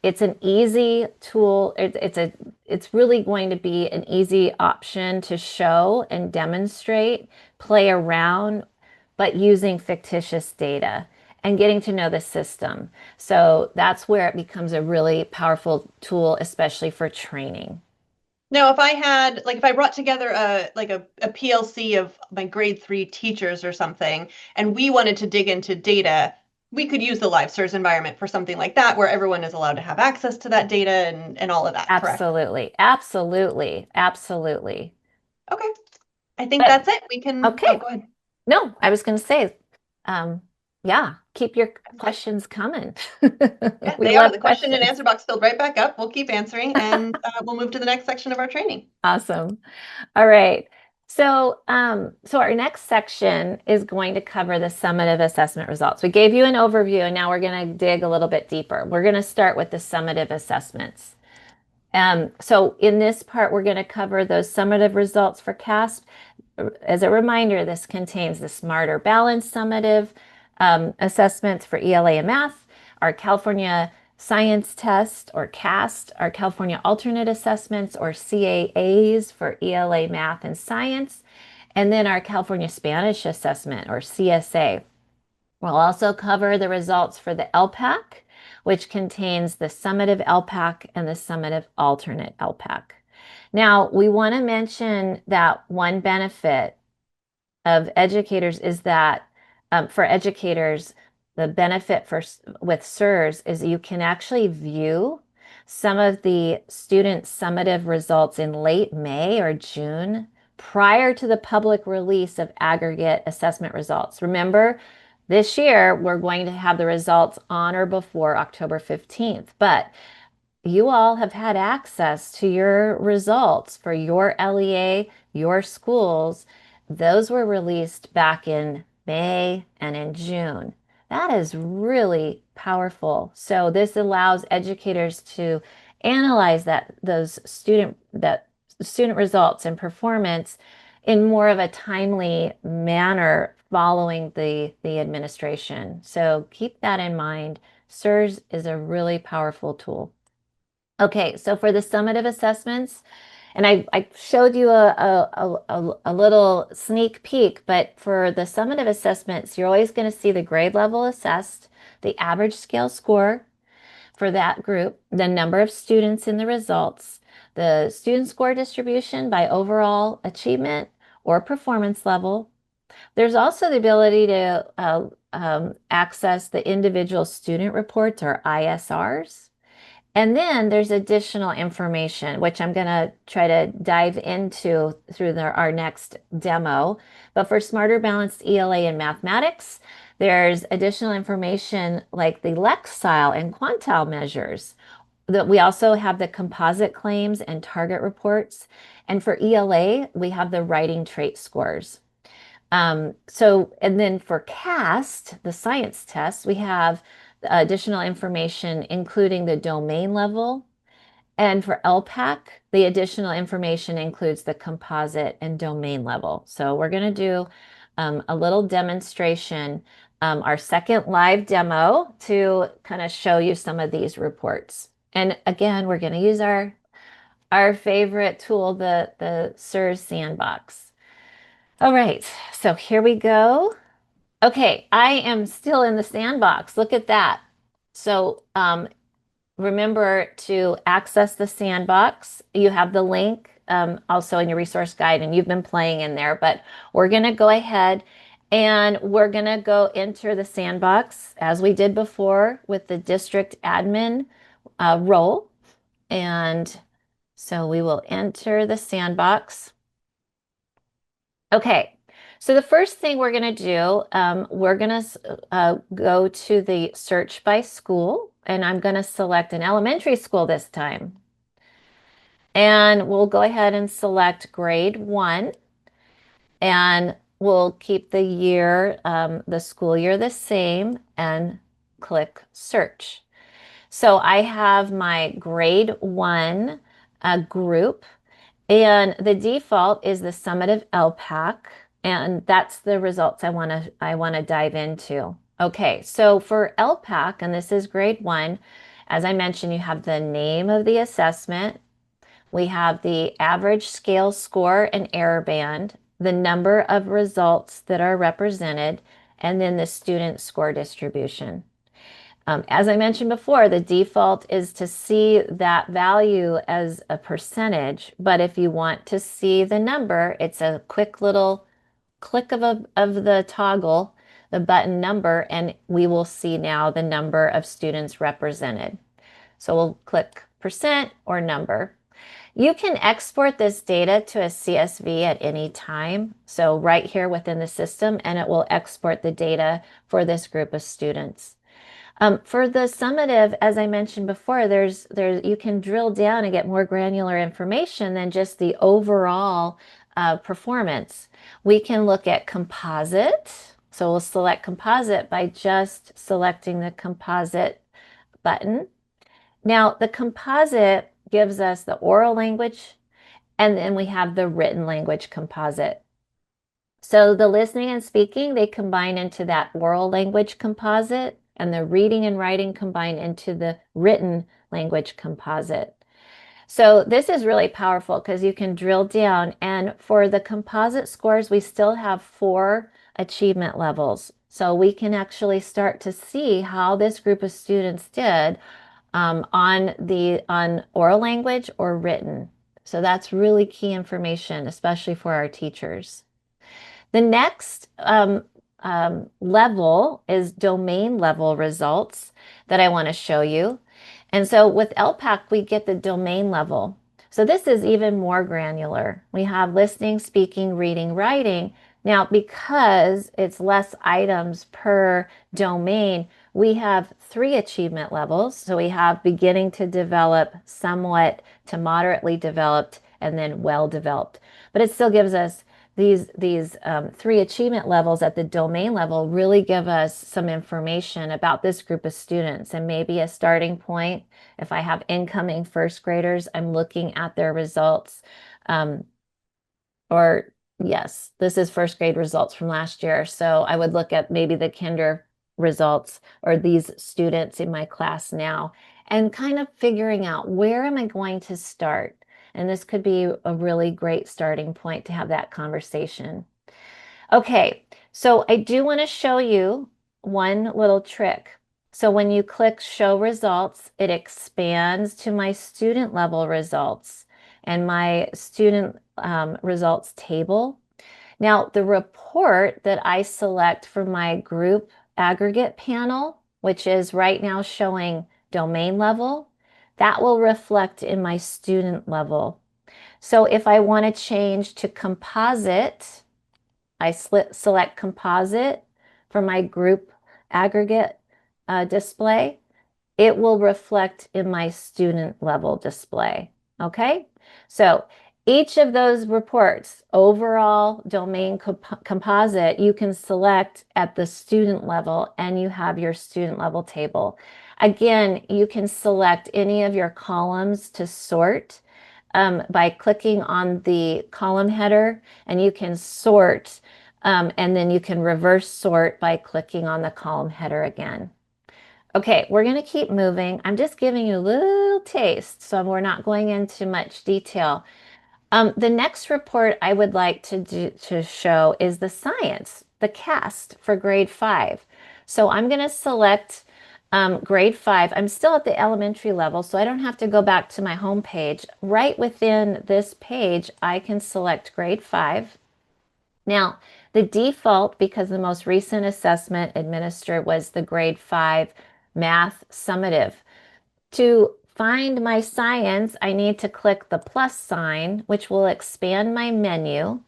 It's an easy tool. It's really going to be an easy option to show and demonstrate, play around, but using fictitious data and getting to know the system. So that's where it becomes a really powerful tool, especially for training. Now, if I brought together a PLC of my grade 3 teachers or something, and we wanted to dig into data, we could use the live CERS environment for something like that, where everyone is allowed to have access to that data and all of that, correct? Absolutely, absolutely, absolutely. Okay, I think But that's it. We can, oh, okay, go ahead. no, I was going to say, yeah, keep your That's it. questions coming. Yeah, We they are. love The question and questions. answer box filled right back up. We'll keep answering, and we'll move to the next section of our training. Awesome. All right. So our next section is going to cover the summative assessment results. We gave you an overview, and now we're going to dig a little bit deeper. We're going to start with the summative assessments. So in this part, we're going to cover those summative results for CAASPP. As a reminder, this contains the Smarter Balanced summative assessments for ELA and math, our California Science Test or CAST, our California Alternate Assessments or CAAs for ELA, math, and science, And then our California Spanish Assessment, or CSA. We'll also cover the results for the ELPAC, which contains the summative ELPAC and the summative alternate ELPAC. Now, we want to mention that one benefit of educators is that for educators, the benefit with CERS is you can actually view some of the student summative results in late May or June prior to the public release of aggregate assessment results. Remember, this year we're going to have the results on or before October 15th, but you all have had access to your results for your LEA, your schools. Those were released back in May and in June. That is really powerful. So this allows educators to analyze those student results and performance in more of a timely manner following the administration. So keep that in mind. CERS is a really powerful tool. Okay, so for the summative assessments, and I showed you a little sneak peek, but for the summative assessments, you're always going to see the grade level assessed, the average scale score for that group, the number of students in the results, the student score distribution by overall achievement or performance level. There's also the ability to access the individual student reports, or ISRs. And then there's additional information, which I'm going to try to dive into through our next demo. But for Smarter Balanced ELA in mathematics, there's additional information like the Lexile and quantile measures. We also have the composite claims and target reports. And for ELA, we have the writing trait scores. And then for CAST, the science test, we have additional information, including the domain level. And for ELPAC, the additional information includes the composite and domain level. So we're going to do a little demonstration, our second live demo, to kind of show you some of these reports. And again, we're going to use our favorite tool, the CERS sandbox. All right, so here we go. Okay, I am still in the sandbox. Look at that. So remember to access the sandbox. You have the link also in your resource guide, and you've been playing in there, but we're going to go ahead and we're going to go enter the sandbox as we did before with the district admin role. And so we will enter the sandbox. Okay, so the first thing we're going to do, we're going to go to the search by school, and I'm going to select an elementary school this time. And we'll go ahead and select grade 1, and we'll keep the year, the school year the same, and click search. So I have my grade 1 group. And the default is the summative ELPAC, and that's the results I want to dive into. Okay, so for ELPAC, and this is grade 1, as I mentioned, you have the name of the assessment. We have the average scale score and error band, the number of results that are represented, and then the student score distribution. As I mentioned before, the default is to see that value as a percentage, but if you want to see the number, it's a quick little click of the toggle, the button number, and we will see now the number of students represented. So we'll click percent or number. You can export this data to a CSV at any time, so right here within the system, and it will export the data for this group of students. For the summative, as I mentioned before, you can drill down and get more granular information than just the overall performance. We can look at composite. So we'll select composite by just selecting the composite button. Now, the composite gives us the oral language, and then we have the written language composite. So the listening and speaking, they combine into that oral language composite, and the reading and writing combine into the written language composite. So this is really powerful because you can drill down. And for the composite scores, we still have 4 achievement levels. So we can actually start to see how this group of students did on oral language or written. So that's really key information, especially for our teachers. The next level is domain level results that I want to show you. And so with ELPAC, we get the domain level. So this is even more granular. We have listening, speaking, reading, writing. Now, because it's less items per domain, we have 3 achievement levels. So we have beginning to develop, somewhat to moderately developed, and then well developed. But it still gives us these 3 achievement levels at the domain level really give us some information about this group of students and maybe a starting point. If I have incoming first graders, I'm looking at their results. Um, or yes, this is first grade results from last year. So I would look at maybe the kinder results or these students in my class now and kind of figuring out where am I going to start? And this could be a really great starting point to have that conversation. Okay, so I do want to show you one little trick. So when you click show results, it expands to my student level results and my student results table. Now, the report that I select for my group aggregate panel, which is right now showing domain level, that will reflect in my student level. So if I want to change to composite, I select composite for my group aggregate display. It will reflect in my student level display. Okay, so each of those reports, overall domain composite, you can select at the student level and you have your student level table. Again, you can select any of your columns to sort by clicking on the column header, and you can sort, and then you can reverse sort by clicking on the column header again. Okay, we're going to keep moving. I'm just giving you a little taste, so we're not going into much detail. The next report I would like to show is the science, the CAST for grade 5. So I'm going to select grade 5. I'm still at the elementary level, so I don't have to go back to my home page. Right within this page, I can select grade 5. Now, the default, because the most recent assessment administered was the grade 5 math summative. To find my science, I need to click the plus sign, which will expand my menu.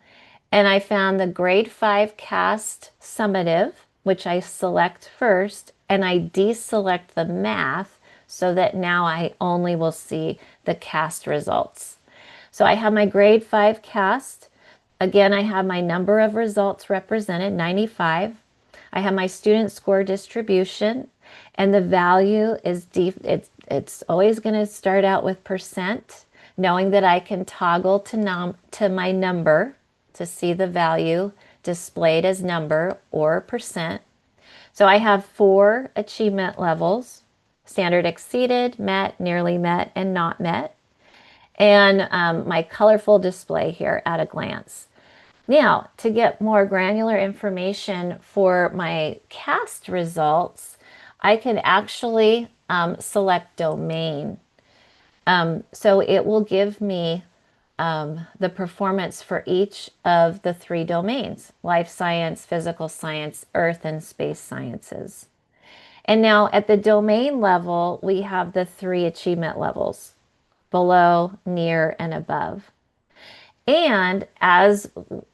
And I found the grade 5 cast summative, which I select first, and I deselect the math so that now I only will see the cast results. So I have my grade 5 cast. Again, I have my number of results represented, 95. I have my student score distribution, and the value is it's always going to start out with percent, knowing that I can toggle to my number to see the value displayed as number or percent. So I have 4 achievement levels: standard exceeded, met, nearly met, and not met, and my colorful display here at a glance. Now, to get more granular information for my cast results, I can actually select domain. So it will give me the performance for each of the 3 domains: life science, physical science, earth and space sciences. And now at the domain level, we have the 3 achievement levels: below, near, and above. And as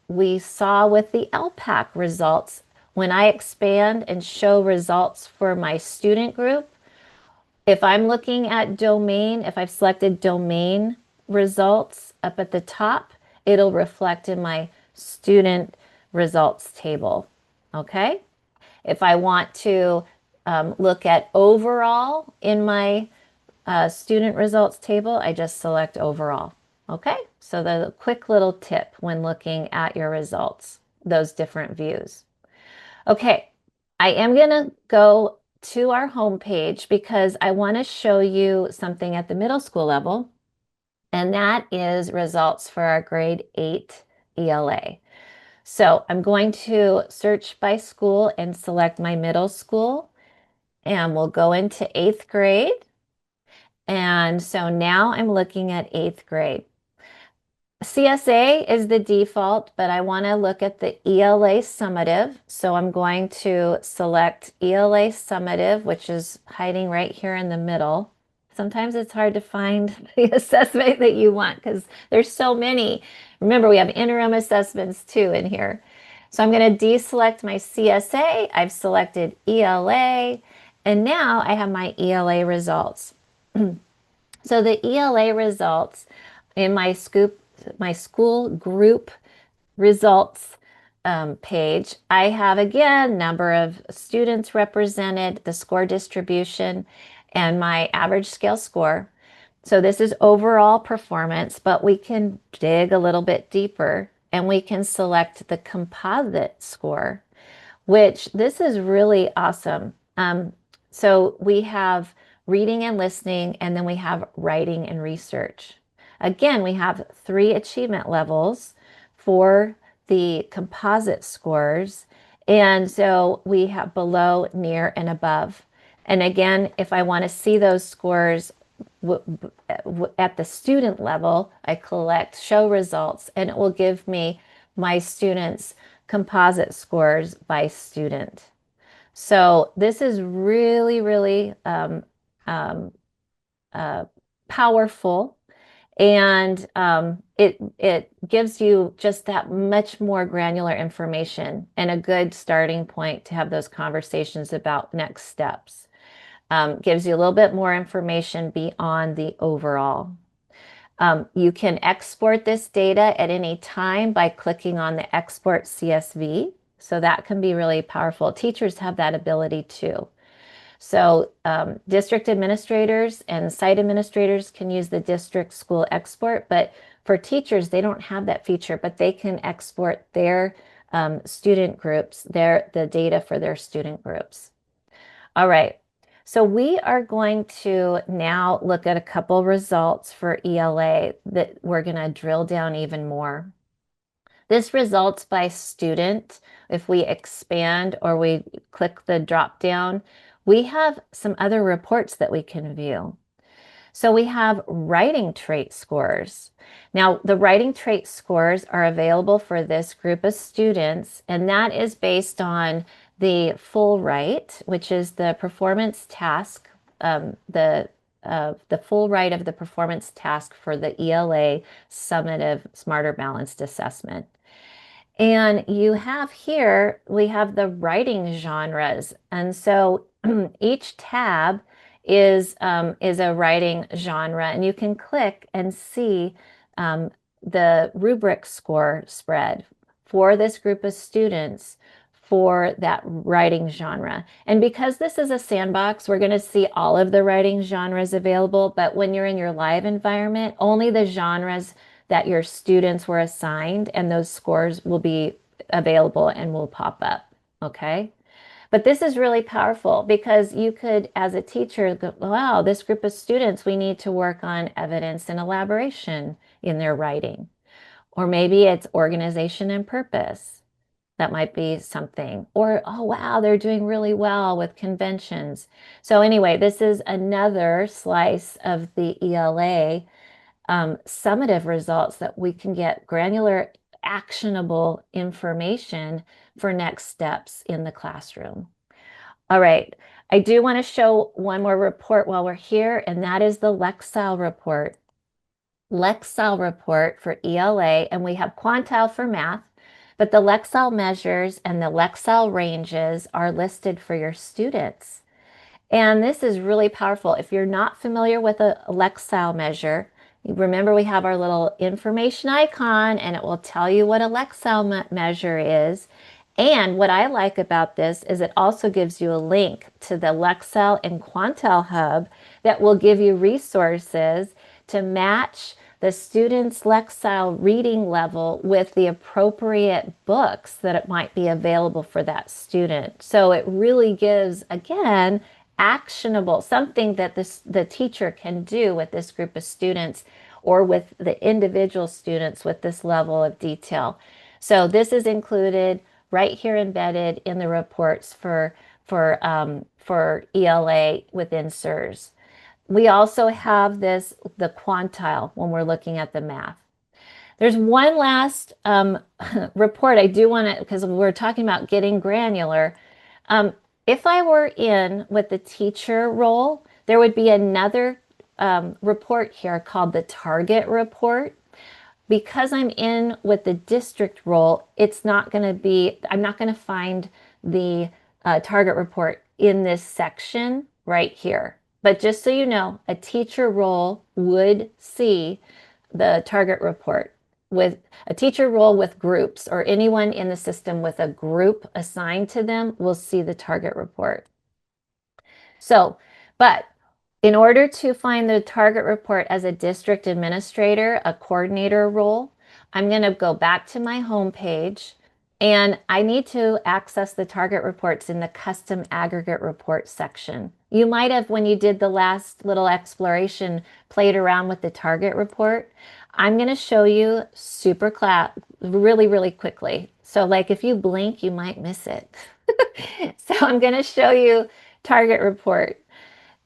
we saw with the ELPAC results, when I expand and show results for my student group, if I'm looking at domain, if I've selected domain results up at the top, it'll reflect in my student results table. Okay. If I want to look at overall in my student results table, I just select overall. Okay, so the quick little tip when looking at your results, those different views. Okay, I am going to go to our home page because I want to show you something at the middle school level. and that is results for our grade 8 ELA. So I'm going to search by school and select my middle school, and we'll go into 8th grade. And so now I'm looking at 8th grade. CSA is the default, but I want to look at the ELA summative. So I'm going to select ELA summative, which is hiding right here in the middle. Sometimes it's hard to find the assessment that you want because there's so many. Remember, we have interim assessments too in here. So I'm going to deselect my CSA. I've selected ELA, and now I have my ELA results. So the ELA results in my school group results page, I have again number of students represented, the score distribution, and my average scale score. So this is overall performance, but we can dig a little bit deeper and we can select the composite score, which this is really awesome. So we have reading and listening, and then we have writing and research. Again, we have 3 achievement levels for the composite scores. And so we have below, near, and above. And again, if I want to see those scores at the student level, I collect show results, and it will give me my students' composite scores by student. So this is really, really um, uh, powerful, and it gives you just that much more granular information and a good starting point to have those conversations about next steps. Gives you a little bit more information beyond the overall. You can export this data at any time by clicking on the Export CSV. So that can be really powerful. Teachers have that ability too. So district administrators and site administrators can use the district school export, but for teachers, they don't have that feature, but they can export their student groups, the data for their student groups. All right. So we are going to now look at a couple results for ELA that we're going to drill down even more. This results by student. If we expand or we click the drop down, we have some other reports that we can view. So we have writing trait scores. Now, the writing trait scores are available for this group of students, and that is based on the full write, which is the performance task, the full write of the performance task for the ELA summative Smarter Balanced Assessment. And you have here, we have the writing genres. And so each tab is a writing genre, and you can click and see the rubric score spread for this group of students for that writing genre. And because this is a sandbox, we're going to see all of the writing genres available, but when you're in your live environment, only the genres that your students were assigned and those scores will be available and will pop up, okay? But this is really powerful because you could, as a teacher, go, wow, this group of students, we need to work on evidence and elaboration in their writing. Or maybe it's organization and purpose. That might be something. Or, oh, wow, they're doing really well with conventions. So anyway, this is another slice of the ELA summative results that we can get granular, actionable information for next steps in the classroom. All right, I do want to show one more report while we're here, and that is the Lexile report. Lexile report for ELA, and we have quantile for math, but the Lexile measures and the Lexile ranges are listed for your students. And this is really powerful. If you're not familiar with a Lexile measure, remember we have our little information icon and it will tell you what a Lexile measure is. And what I like about this is it also gives you a link to the Lexile and Quantile Hub that will give you resources to match the student's Lexile reading level with the appropriate books that it might be available for that student. So it really gives, again, actionable, something that the teacher can do with this group of students or with the individual students with this level of detail. So this is included right here embedded in the reports for ELA within CERS. We also have the quantile when we're looking at the math. There's one last report I do want to, because we're talking about getting granular. Um, if I were in with the teacher role, there would be another report here called the target report. Because I'm in with the district role, it's not going to be, I'm not going to find the target report in this section right here. But just so you know, a teacher role would see the target report. With a teacher role with groups or anyone in the system with a group assigned to them will see the target report. So, but in order to find the target report as a district administrator, a coordinator role, I'm going to go back to my home page and I need to access the target reports in the custom aggregate report section. You might have, when you did the last little exploration, played around with the target report. I'm going to show you super really, really quickly. So like if you blink, you might miss it. So I'm going to show you target report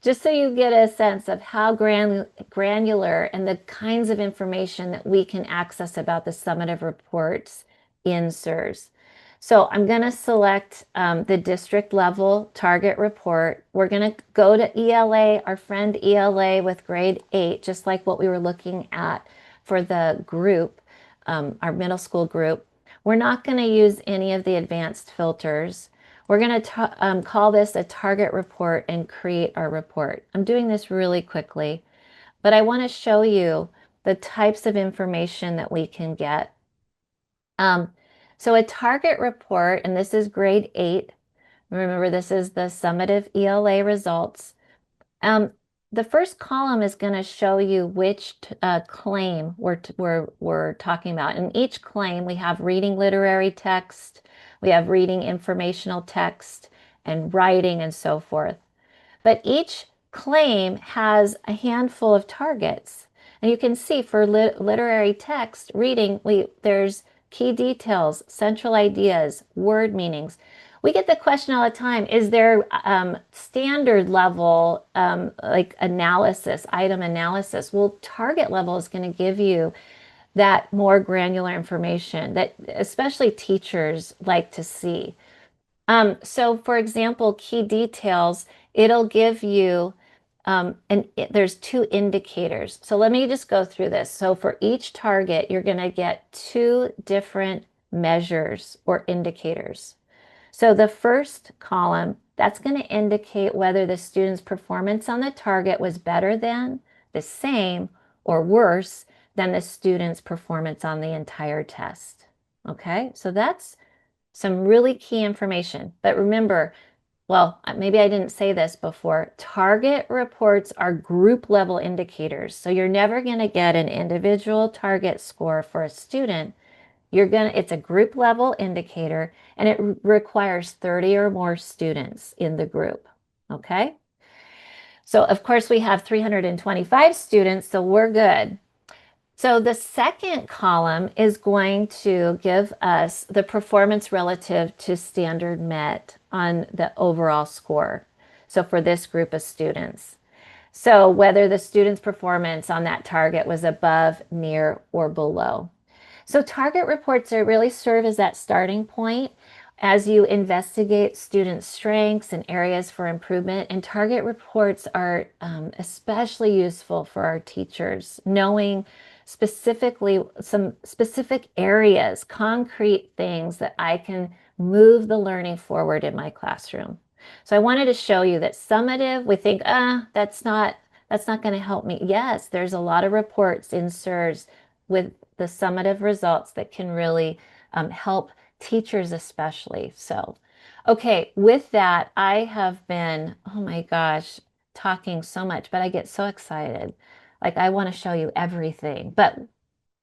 just so you get a sense of how granular and the kinds of information that we can access about the summative reports in CERS. So I'm going to select the district level target report. We're going to go to ELA, our friend ELA with grade 8, just like what we were looking at for the group, our middle school group. We're not going to use any of the advanced filters. We're going to call this a target report and create our report. I'm doing this really quickly, but I want to show you the types of information that we can get. So a target report, and this is grade 8. Remember, this is the summative ELA results. The first column is going to show you which claim we're talking about. In each claim, we have reading literary text, we have reading informational text, and writing, and so forth. But each claim has a handful of targets. And you can see for literary text reading, there's key details, central ideas, word meanings. We get the question all the time, is there standard level like analysis, item analysis? Well, target level is going to give you that more granular information that especially teachers like to see. So for example, key details, it'll give you, there's 2 indicators. So let me just go through this. So for each target, you're going to get 2 different measures or indicators. So the first column, that's going to indicate whether the student's performance on the target was better than, the same, or worse than the student's performance on the entire test. Okay, so that's some really key information. But remember, well, maybe I didn't say this before, target reports are group level indicators. So you're never going to get an individual target score for a student. It's a group level indicator and it requires 30 or more students in the group. Okay. So of course we have 325 students, so we're good. So the second column is going to give us the performance relative to standard met on the overall score. So for this group of students. So whether the student's performance on that target was above, near, or below. So target reports really serve as that starting point as you investigate student strengths and areas for improvement. And target reports are especially useful for our teachers, knowing specifically some specific areas, concrete things that I can move the learning forward in my classroom. So I wanted to show you that summative, we think, that's not going to help me. Yes, there's a lot of reports in CERS with the summative results that can really help teachers especially. So, okay, with that, I have been, oh my gosh, talking so much, but I get so excited. Like I want to show you everything, but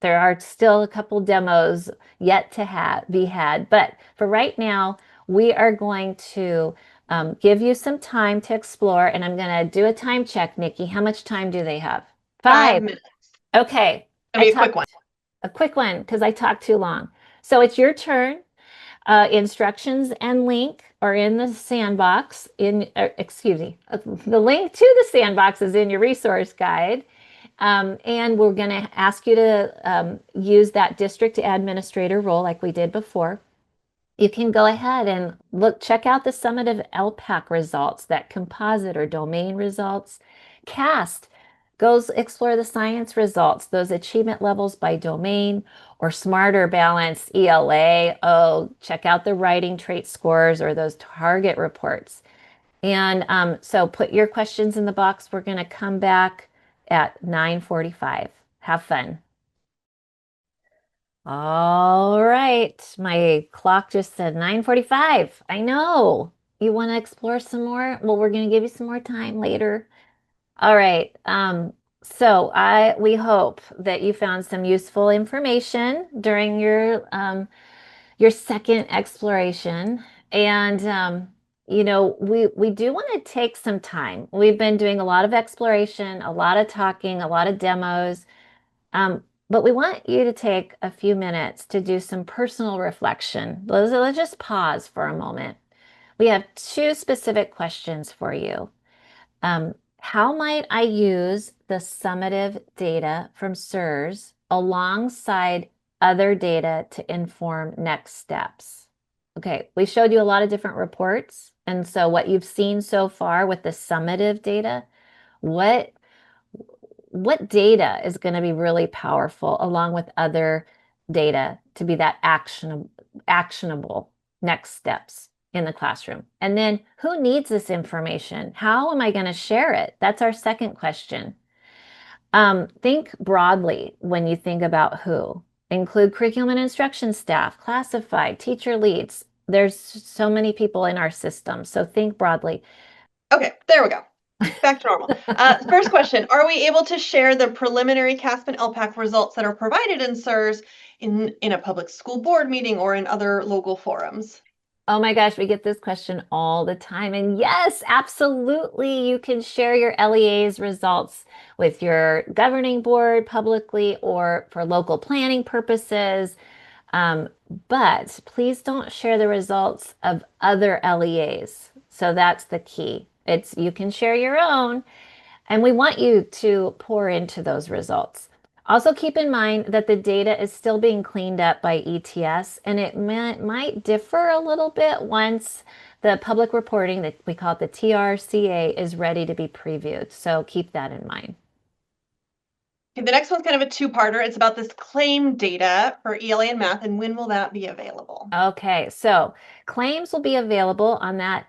there are still a couple demos yet to be had. But for right now, we are going to give you some time to explore, and I'm going to do a time check, Nikki. How much time do they have? 5 5. minutes. Okay, It'll be a quick one. a quick one because I talked too long. So it's your turn. Instructions and link are in the sandbox. Excuse me, the link to the sandbox is in your resource guide. And we're going to ask you to use that district administrator role like we did before. You can go ahead and check out the summative ELPAC results, that composite or domain results. CAST goes explore the science results, those achievement levels by domain, or smarter balance ELA. Oh, check out the writing trait scores or those target reports. And so put your questions in the box. We're going to come back at 9:45. Have fun. All right. My clock just said 9:45. I know. You want to explore some more? Well, we're going to give you some more time later. All right. So we hope that you found some useful information during your second exploration. And we do want to take some time. We've been doing a lot of exploration, a lot of talking, a lot of demos. But we want you to take a few minutes to do some personal reflection. Let's just pause for a moment. We have two specific questions for you. How might I use the summative data from CERS alongside other data to inform next steps? Okay, we showed you a lot of different reports. And so what you've seen so far with the summative data, what what data is going to be really powerful along with other data to be that actionable next steps in the classroom? And then who needs this information? How am I going to share it? That's our second question. Think broadly when you think about who. Include curriculum and instruction staff, classified, teacher leads. There's so many people in our system, so think broadly. Okay, there we go. Back to normal. First question, are we able to share the preliminary CAASPP and ELPAC results that are provided in CERS in a public school board meeting or in other local forums? Oh my gosh, we get this question all the time. And yes, absolutely. You can share your LEA's results with your governing board publicly or for local planning purposes. Um, but please don't share the results of other LEAs. So that's the key. You can share your own, and we want you to pour into those results. Also, keep in mind that the data is still being cleaned up by ETS, and it might differ a little bit once the public reporting, that we call it the TRCA, is ready to be previewed. So keep that in mind. Okay, the next one's kind of a two-parter. It's about this claim data for ELA and math, and when will that be available? Okay, so claims will be available on that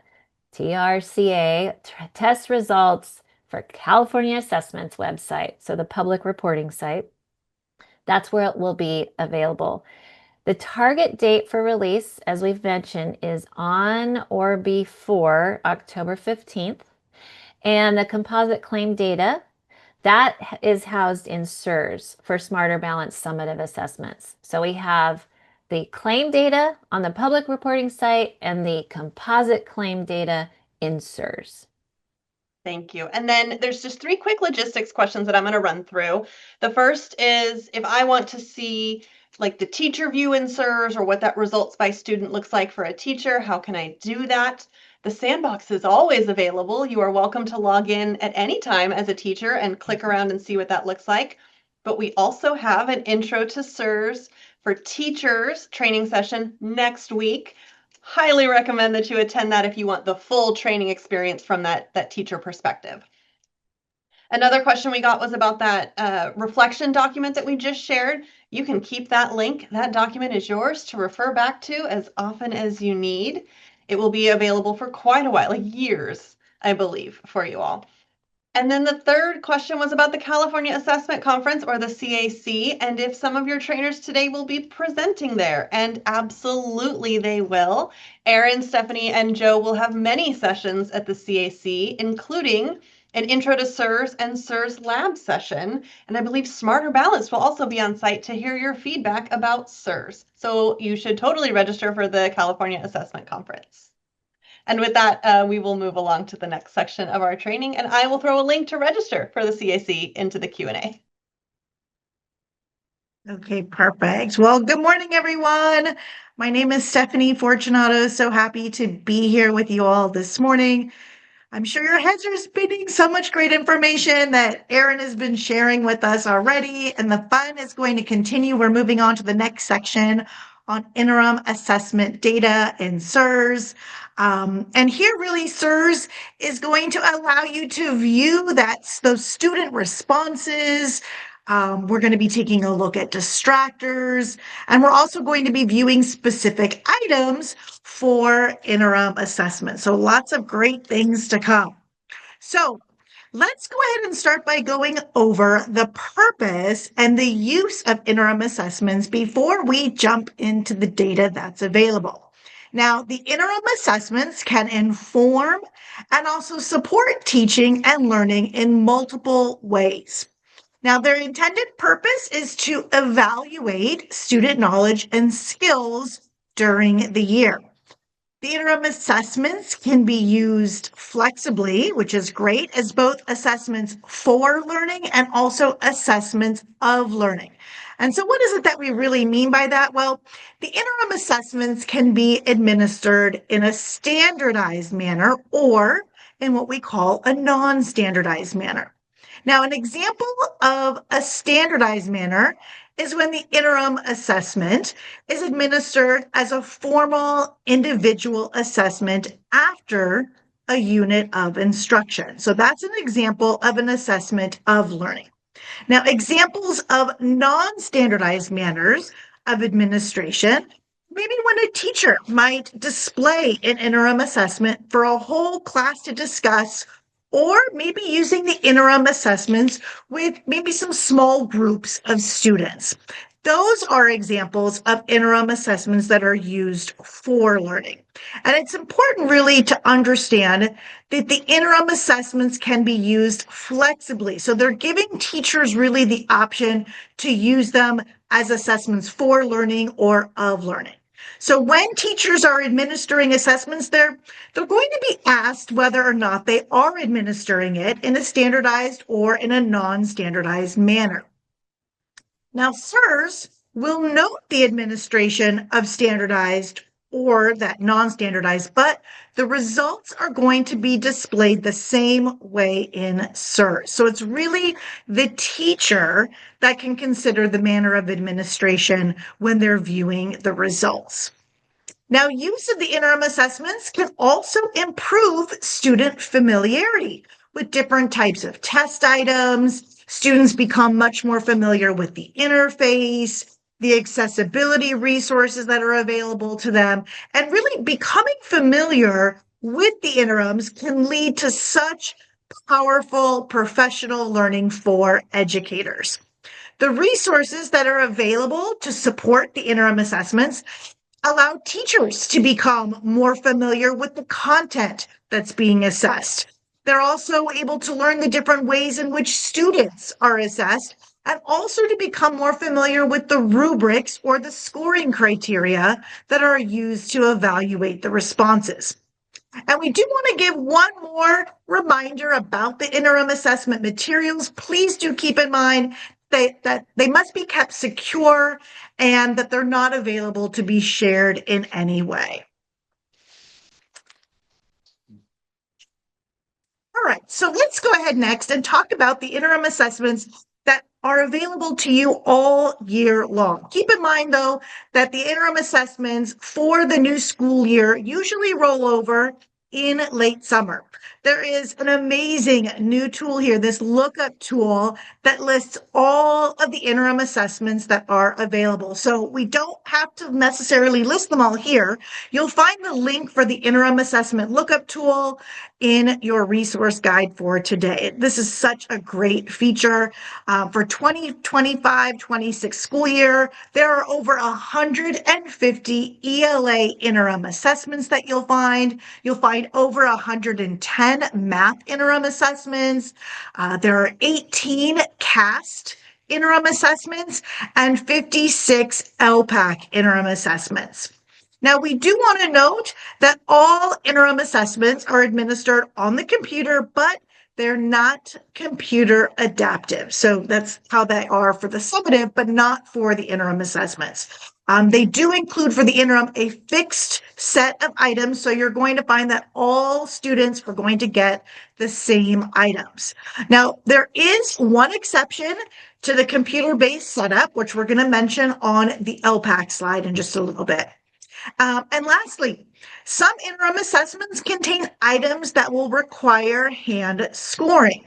TRCA test results for California Assessments website, so the public reporting site. That's where it will be available. The target date for release, as we've mentioned, is on or before October 15th. And the composite claim data, that is housed in CERS for Smarter Balanced Summative Assessments. So we have the claim data on the public reporting site and the composite claim data in CERS. Thank you. And then there's just three quick logistics questions that I'm going to run through. The first is if I want to see like the teacher view in CERS or what that results by student looks like for a teacher, how can I do that? The sandbox is always available. You are welcome to log in at any time as a teacher and click around and see what that looks like. But we also have an Intro to CERS for Teachers training session next week. Highly recommend that you attend that if you want the full training experience from that teacher perspective. Another question we got was about that reflection document that we just shared. You can keep that link. That document is yours to refer back to as often as you need. It will be available for quite a while, like years, I believe, for you all. And then the third question was about the California Assessment Conference, or the CAC, and if some of your trainers today will be presenting there. And absolutely they will. Erin, Stephanie, and Joe will have many sessions at the CAC, including an Intro to CERS and CERS Lab session. And I believe Smarter Balance will also be on site to hear your feedback about CERS. So you should totally register for the California Assessment Conference. And with that, we will move along to the next section of our training, and I will throw a link to register for the CAC into the Q&A. Okay, perfect. Well, good morning, everyone. My name is Stephanie Fortunato. So happy to be here with you all this morning. I'm sure your heads are spinning so much great information that Erin has been sharing with us already, and the fun is going to continue. We're moving on to the next section on interim assessment data in CERS. And here, really, CERS is going to allow you to view those student responses. We're going to be taking a look at distractors, and we're also going to be viewing specific items for interim assessment. So lots of great things to come. So let's go ahead and start by going over the purpose and the use of interim assessments before we jump into the data that's available. Now, the interim assessments can inform and also support teaching and learning in multiple ways. Now, their intended purpose is to evaluate student knowledge and skills during the year. The interim assessments can be used flexibly, which is great, as both assessments for learning and also assessments of learning. And so, what is it that we really mean by that? Well, the interim assessments can be administered in a standardized manner or in what we call a non standardized manner. Now, an example of a standardized manner is when the interim assessment is administered as a formal individual assessment after a unit of instruction. So that's an example of an assessment of learning. Now, examples of non-standardized manners of administration, maybe when a teacher might display an interim assessment for a whole class to discuss, or maybe using the interim assessments with maybe some small groups of students. Those are examples of interim assessments that are used for learning. And it's important really to understand that the interim assessments can be used flexibly. So they're giving teachers really the option to use them as assessments for learning or of learning. So when teachers are administering assessments, they're going to be asked whether or not they are administering it in a standardized or in a non-standardized manner. Now, CERS will note the administration of standardized or that non-standardized, but the results are going to be displayed the same way in CERS. So it's really the teacher that can consider the manner of administration when they're viewing the results. Now, use of the interim assessments can also improve student familiarity with different types of test items. Students become much more familiar with the interface, the accessibility resources that are available to them, and really becoming familiar with the interims can lead to such powerful professional learning for educators. The resources that are available to support the interim assessments allow teachers to become more familiar with the content that's being assessed. They're also able to learn the different ways in which students are assessed and also to become more familiar with the rubrics or the scoring criteria that are used to evaluate the responses. And we do want to give one more reminder about the interim assessment materials. Please do keep in mind that they must be kept secure and that they're not available to be shared in any way. All right, so let's go ahead next and talk about the interim assessments that are available to you all year long. Keep in mind, though, that the interim assessments for the new school year usually roll over in late summer. There is an amazing new tool here, this lookup tool that lists all of the interim assessments that are available. So we don't have to necessarily list them all here. You'll find the link for the interim assessment lookup tool in your resource guide for today. This is such a great feature. For 2025-26 school year, there are over 150 ELA interim assessments that you'll find. You'll find over 110 math interim assessments. There are 18 CAST interim assessments and 56 ELPAC interim assessments. Now, we do want to note that all interim assessments are administered on the computer, but They're not computer adaptive. So that's how they are for the summative, but not for the interim assessments. They do include for the interim a fixed set of items. So you're going to find that all students are going to get the same items. Now, there is one exception to the computer-based setup, which we're going to mention on the ELPAC slide in just a little bit. And lastly, some interim assessments contain items that will require hand scoring.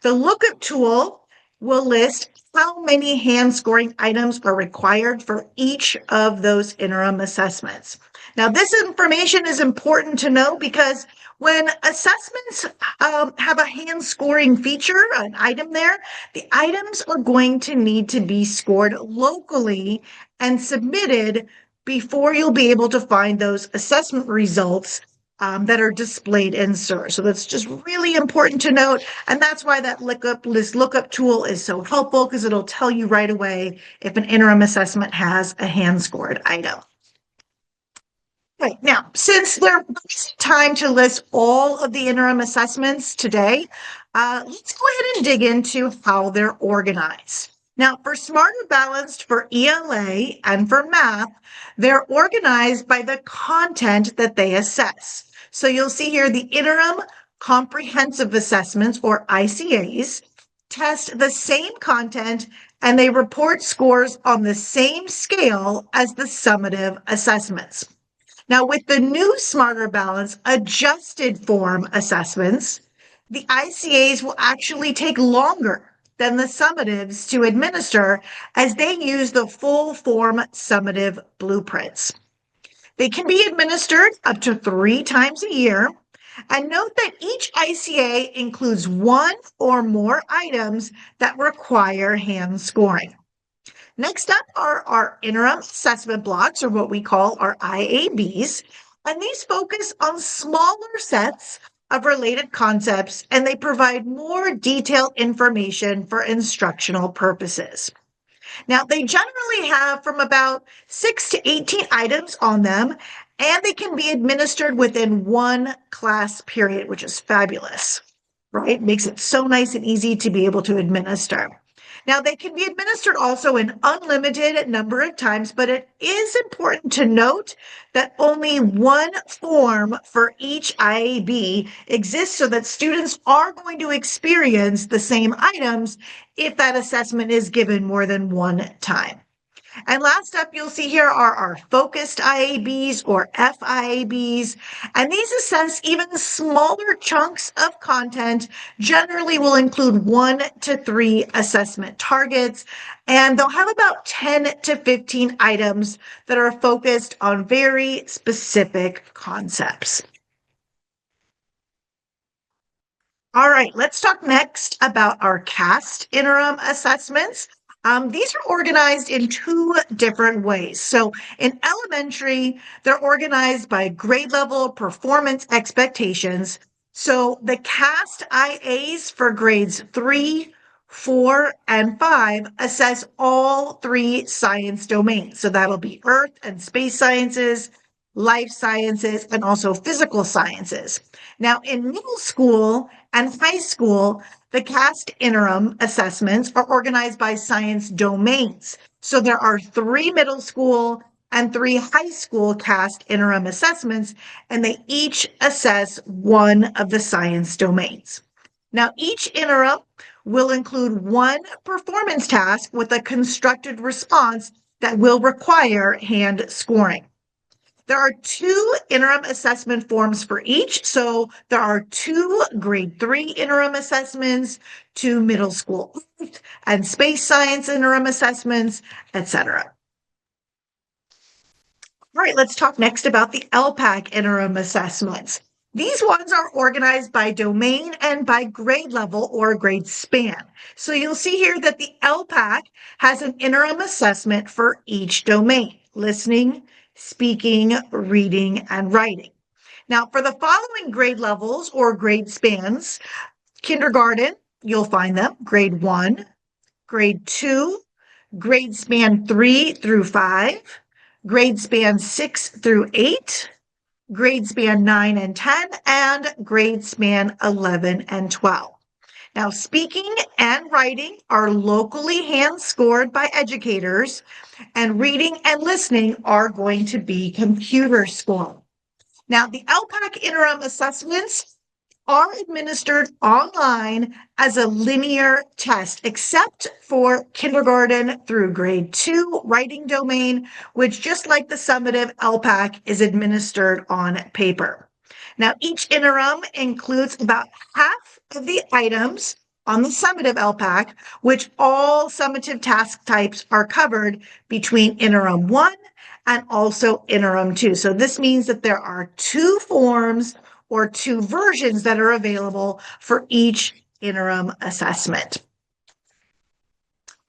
The lookup tool will list how many hand scoring items are required for each of those interim assessments. Now, this information is important to know because when assessments have a hand scoring feature, an item there, the items are going to need to be scored locally and submitted before you'll be able to find those assessment results that are displayed in CERS. So that's just really important to note. And that's why that lookup tool is so helpful, because it'll tell you right away if an interim assessment has a hand scored item. Right, now, since there is time to list all of the interim assessments today, let's go ahead and dig into how they're organized. Now, for Smarter Balanced for ELA and for math, they're organized by the content that they assess. So you'll see here the interim comprehensive assessments, or ICAs, test the same content and they report scores on the same scale as the summative assessments. Now, with the new Smarter Balance adjusted form assessments, the ICAs will actually take longer than the summatives to administer as they use the full form summative blueprints. They can be administered up to 3 times a year. And note that each ICA includes 1 or more items that require hand scoring. Next up are our interim assessment blocks, or what we call our IABs, and these focus on smaller sets of related concepts, and they provide more detailed information for instructional purposes. Now, they generally have from about 6 to 18 items on them, and they can be administered within 1 class period, which is fabulous, right? Makes it so nice and easy to be able to administer. Now, they can be administered also an unlimited number of times, but it is important to note that only 1 form for each IAB exists so that students are going to experience the same items if that assessment is given more than 1 time. And last up, you'll see here are our focused IABs, or FIABs, and these assess even smaller chunks of content, generally will include 1 to 3 assessment targets, and they'll have about 10 to 15 items that are focused on very specific concepts. All right, let's talk next about our CAASPP interim assessments. These are organized in 2 different ways. So in elementary, they're organized by grade level performance expectations. So the CAASPP IAs for grades 3, 4, and 5 assess all 3 science domains. So that'll be earth and space sciences, life sciences, and also physical sciences. Now, in middle school and high school, the CAASPP interim assessments are organized by science domains. So there are 3 middle school and 3 high school CAASPP interim assessments, and they each assess 1 of the science domains. Now, each interim will include 1 performance task with a constructed response that will require hand scoring. There are 2 interim assessment forms for each. So there are 2 grade 3 interim assessments, 2 middle school and space science interim assessments, etc. All right, let's talk next about the ELPAC interim assessments. These ones are organized by domain and by grade level or grade span. So you'll see here that the ELPAC has an interim assessment for each domain: listening, speaking, reading, and writing. Now, for the following grade levels or grade spans: kindergarten, you'll find them, grade 1, grade 2, grade span 3 through 5, grade span 6 through 8, grade span 9 and 10, and grade span 11 and 12. Now, speaking and writing are locally hand scored by educators, and reading and listening are going to be computer scored. Now, the ELPAC interim assessments are administered online as a linear test, except for kindergarten through grade 2 writing domain, which, just like the summative ELPAC, is administered on paper. Now, each interim includes about half of the items on the summative ELPAC, which all summative task types are covered between interim 1 and also interim 2. So this means that there are 2 forms or 2 versions that are available for each interim assessment.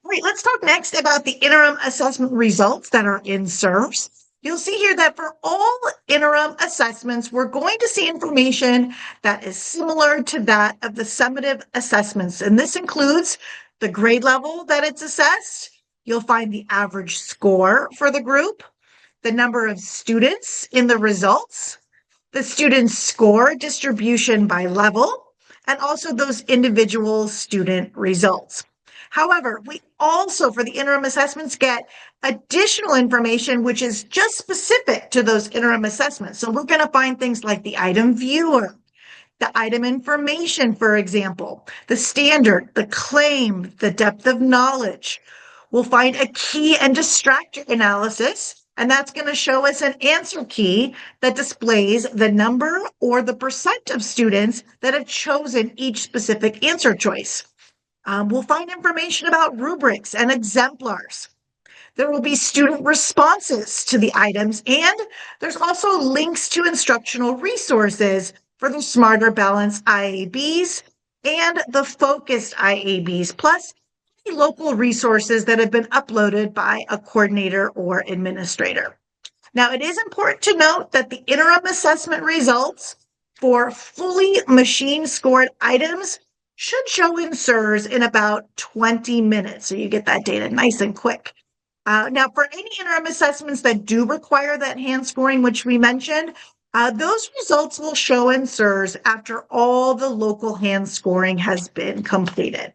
All right, let's talk next about the interim assessment results that are in CERS. You'll see here that for all interim assessments, we're going to see information that is similar to that of the summative assessments. And this includes the grade level that it's assessed. You'll find the average score for the group, the number of students in the results, the students' score distribution by level, and also those individual student results. However, we also, for the interim assessments, get additional information which is just specific to those interim assessments. So we're going to find things like the item viewer, the item information, for example, the standard, the claim, the depth of knowledge. We'll find a key and distractor analysis, and that's going to show us an answer key that displays the number or the percent of students that have chosen each specific answer choice. We'll find information about rubrics and exemplars. There will be student responses to the items, and there's also links to instructional resources for the Smarter Balance IABs and the focused IABs, plus local resources that have been uploaded by a coordinator or administrator. Now, it is important to note that the interim assessment results for fully machine scored items should show in CERS in about 20 minutes. So you get that data nice and quick. Now, for any interim assessments that do require that hand scoring, which we mentioned, those results will show in CERS after all the local hand scoring has been completed.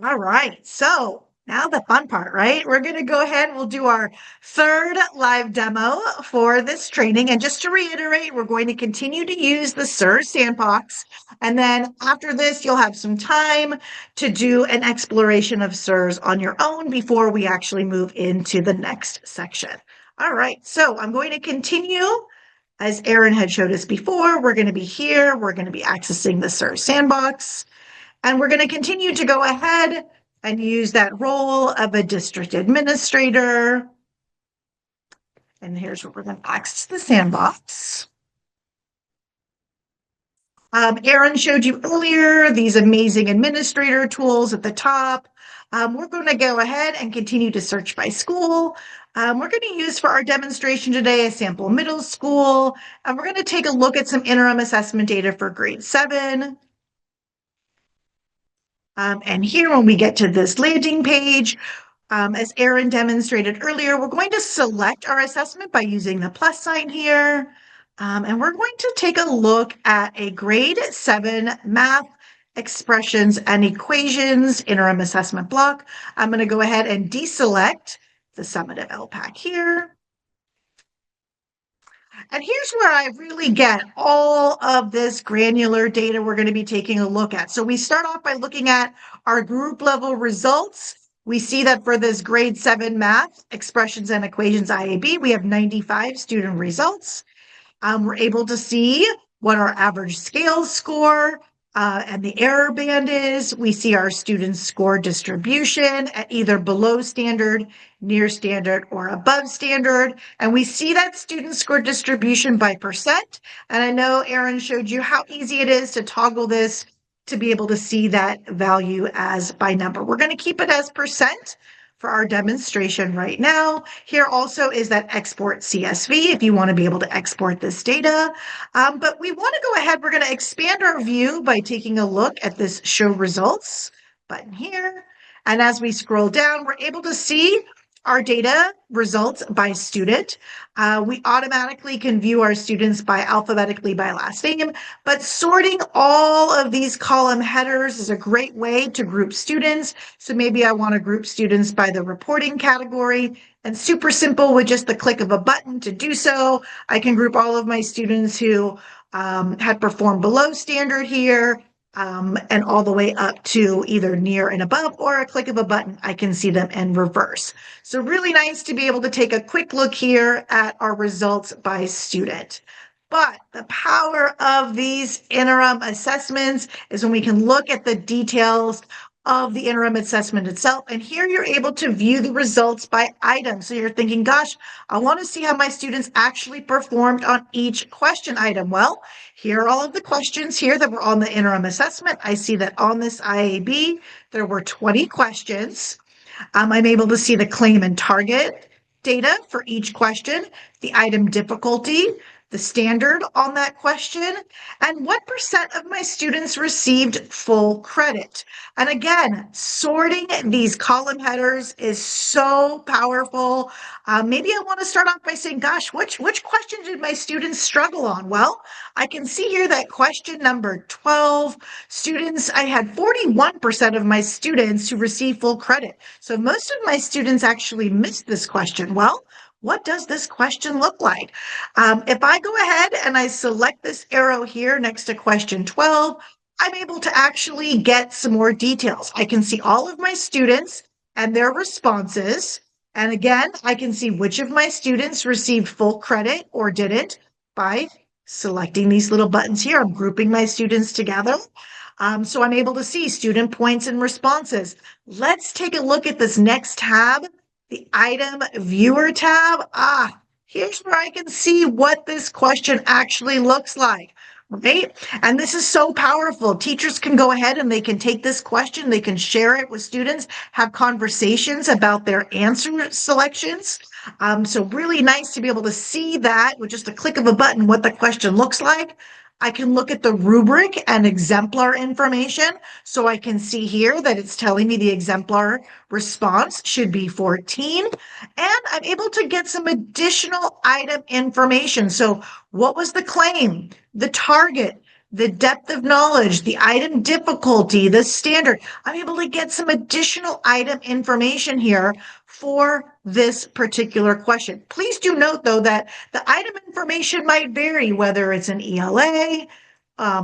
All right, so now the fun part, right? We're going to go ahead and we'll do our third live demo for this training. And just to reiterate, we're going to continue to use the CERS sandbox. And then after this, you'll have some time to do an exploration of CERS on your own before we actually move into the next section. All right, so I'm going to continue. As Erin had showed us before, we're going to be here. We're going to be accessing the CERS sandbox. And we're going to continue to go ahead and use that role of a district administrator. And here's where we're going to access the sandbox. Erin showed you earlier these amazing administrator tools at the top. We're going to go ahead and continue to search by school. We're going to use for our demonstration today a sample middle school. And we're going to take a look at some interim assessment data for grade 7. And here, when we get to this landing page, as Erin demonstrated earlier, we're going to select our assessment by using the plus sign here. And we're going to take a look at a grade 7 math expressions and equations interim assessment block. I'm going to go ahead and deselect the summative ELPAC here. And here's where I really get all of this granular data we're going to be taking a look at. So we start off by looking at our group level results. We see that for this grade 7 math expressions and equations IAB, we have 95 student results. We're able to see what our average scales score and the error band is. We see our students' score distribution at either below standard, near standard, or above standard. And we see that student score distribution by percent. And I know Erin showed you how easy it is to toggle this to be able to see that value as by number. We're going to keep it as percent for our demonstration right now. Here also is that export CSV if you want to be able to export this data. But we want to go ahead, we're going to expand our view by taking a look at this show results button here. And as we scroll down, we're able to see our data results by student. We automatically can view our students by alphabetically by last name, but sorting all of these column headers is a great way to group students. So maybe I want to group students by the reporting category, and super simple with just the click of a button to do so. I can group all of my students who had performed below standard here, and all the way up to either near and above, or a click of a button, I can see them in reverse. So really nice to be able to take a quick look here at our results by student. But the power of these interim assessments is when we can look at the details of the interim assessment itself. And here you're able to view the results by item. So you're thinking, gosh, I want to see how my students actually performed on each question item. Well, here are all of the questions here that were on the interim assessment. I see that on this IAB, there were 20 questions. I'm able to see the claim and target data for each question, the item difficulty, the standard on that question, and what percent of my students received full credit. And again, sorting these column headers is so powerful. Maybe I want to start off by saying, gosh, which question did my students struggle on? Well, I can see here that question number 12, students, I had 41% of my students who received full credit. So most of my students actually missed this question. Well, what does this question look like? If I go ahead and I select this arrow here next to question 12, I'm able to actually get some more details. I can see all of my students and their responses. And again, I can see which of my students received full credit or didn't by selecting these little buttons here. I'm grouping my students together. So I'm able to see student points and responses. Let's take a look at this next tab, the item viewer tab. Here's where I can see what this question actually looks like, right? And this is so powerful. Teachers can go ahead and they can take this question, they can share it with students, have conversations about their answer selections. So really nice to be able to see that with just a click of a button, what the question looks like. I can look at the rubric and exemplar information. So I can see here that it's telling me the exemplar response should be 14. And I'm able to get some additional item information. So what was the claim, the target, the depth of knowledge, the item difficulty, the standard? I'm able to get some additional item information here for this particular question. Please do note, though, that the item information might vary, whether it's an ELA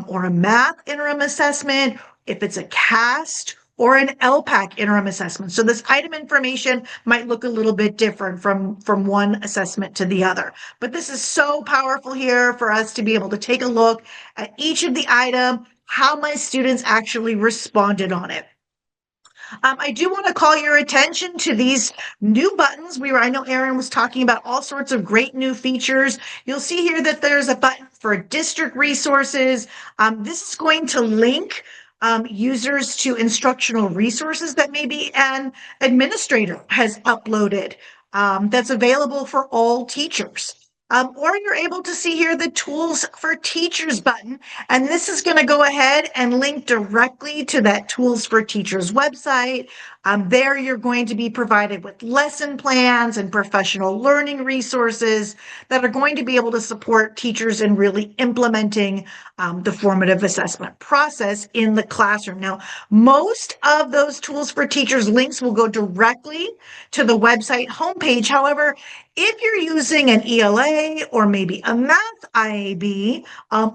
or a math interim assessment, if it's a CAST or an ELPAC interim assessment. So this item information might look a little bit different from one assessment to the other. But this is so powerful here for us to be able to take a look at each of the item, how my students actually responded on it. I do want to call your attention to these new buttons. I know Erin was talking about all sorts of great new features. You'll see here that there's a button for district resources. This is going to link users to instructional resources that maybe an administrator has uploaded, that's available for all teachers. Or you're able to see here the Tools for Teachers button, and this is going to go ahead and link directly to that Tools for Teachers website. There you're going to be provided with lesson plans and professional learning resources that are going to be able to support teachers in really implementing the formative assessment process in the classroom. Now, most of those Tools for Teachers links will go directly to the website homepage. However, if you're using an ELA or maybe a math IAB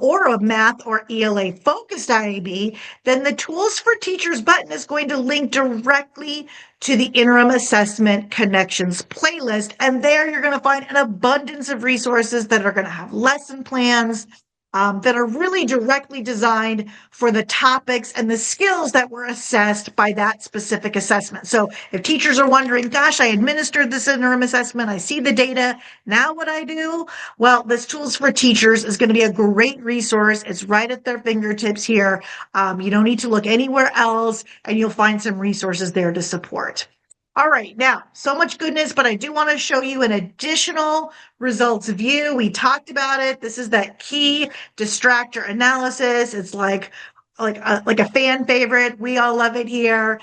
or a math or ELA focused IAB, then the Tools for Teachers button is going to link directly to the Interim Assessment Connections playlist. And there you're going to find an abundance of resources that are going to have lesson plans, that are really directly designed for the topics and the skills that were assessed by that specific assessment. So if teachers are wondering, gosh, I administered this interim assessment, I see the data, now what I do? Well, this Tools for Teachers is going to be a great resource. It's right at their fingertips here. You don't need to look anywhere else, and you'll find some resources there to support. All right, now, so much goodness, but I do want to show you an additional results view. We talked about it. This is that key distractor analysis. It's like like a fan favorite. We all love it here.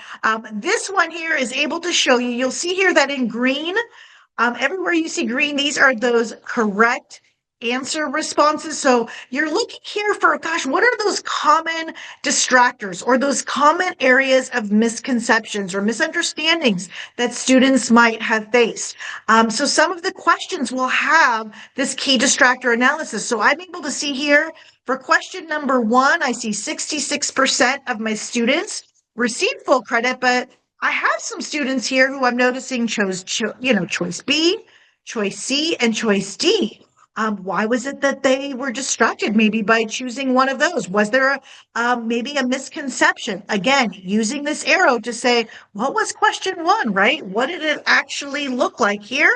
This one here is able to show you, you'll see here that in green, everywhere you see green, these are those correct answer responses. So you're looking here for, gosh, what are those common distractors or those common areas of misconceptions or misunderstandings that students might have faced? So some of the questions will have this key distractor analysis. So I'm able to see here for question number 1, I see 66% of my students received full credit, but I have some students here who I'm noticing chose choice B, choice C, and choice D. Why was it that they were distracted maybe by choosing one of those? Was there maybe a misconception? Again, using this arrow to say, what was question 1, right? What did it actually look like here?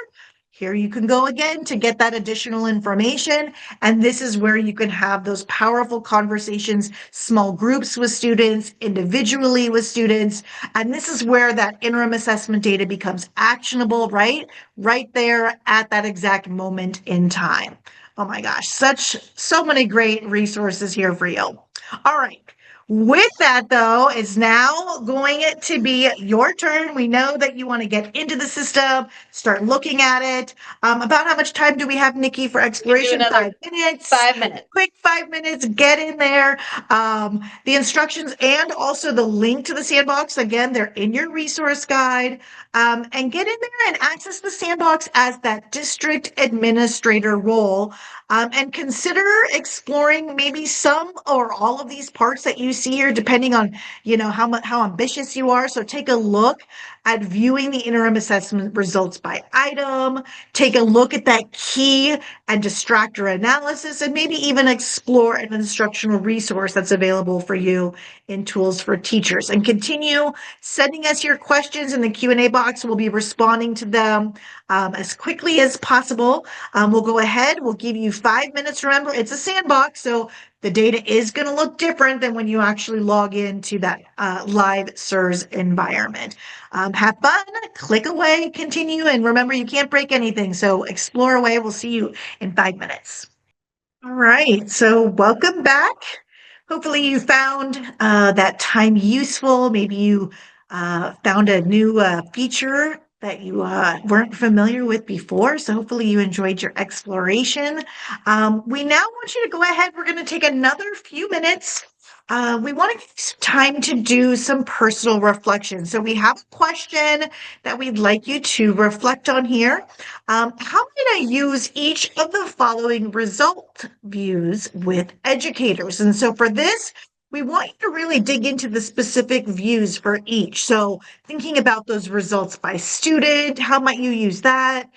Here you can go again to get that additional information. And this is where you can have those powerful conversations, small groups with students, individually with students. And this is where that interim assessment data becomes actionable, right? Right there at that exact moment in time. Oh my gosh, so many great resources here for you. All right. With that, though, it's now going to be your turn. We know that you want to get into the system, start looking at it. About how much time do we have, Nikki, for exploration? 5 minutes. 5 minutes. Quick 5 minutes, get in there. The instructions and also the link to the sandbox, again, they're in your resource guide. And get in there and access the sandbox as that district administrator role. And consider exploring maybe some or all of these parts that you see here, depending on, how ambitious you are. So take a look at viewing the interim assessment results by item, take a look at that key and distractor analysis, and maybe even explore an instructional resource that's available for you in Tools for Teachers. And continue sending us your questions in the Q&A box. We'll be responding to them as quickly as possible. We'll go ahead. We'll give you 5 minutes. Remember, it's a sandbox, so the data is going to look different than when you actually log into that live CERS environment. Have fun, click away, continue, and remember, you can't break anything, so explore away. We'll see you in 5 minutes. All right, so welcome back. Hopefully you found that time useful. Maybe you found a new feature that you weren't familiar with before. So hopefully you enjoyed your exploration. We now want you to go ahead. We're going to take another few minutes. We want to give you some time to do some personal reflection. So we have a question that we'd like you to reflect on here. How can I use each of the following result views with educators? And so for this, we want you to really dig into the specific views for each. So thinking about those results by student, how might you use that?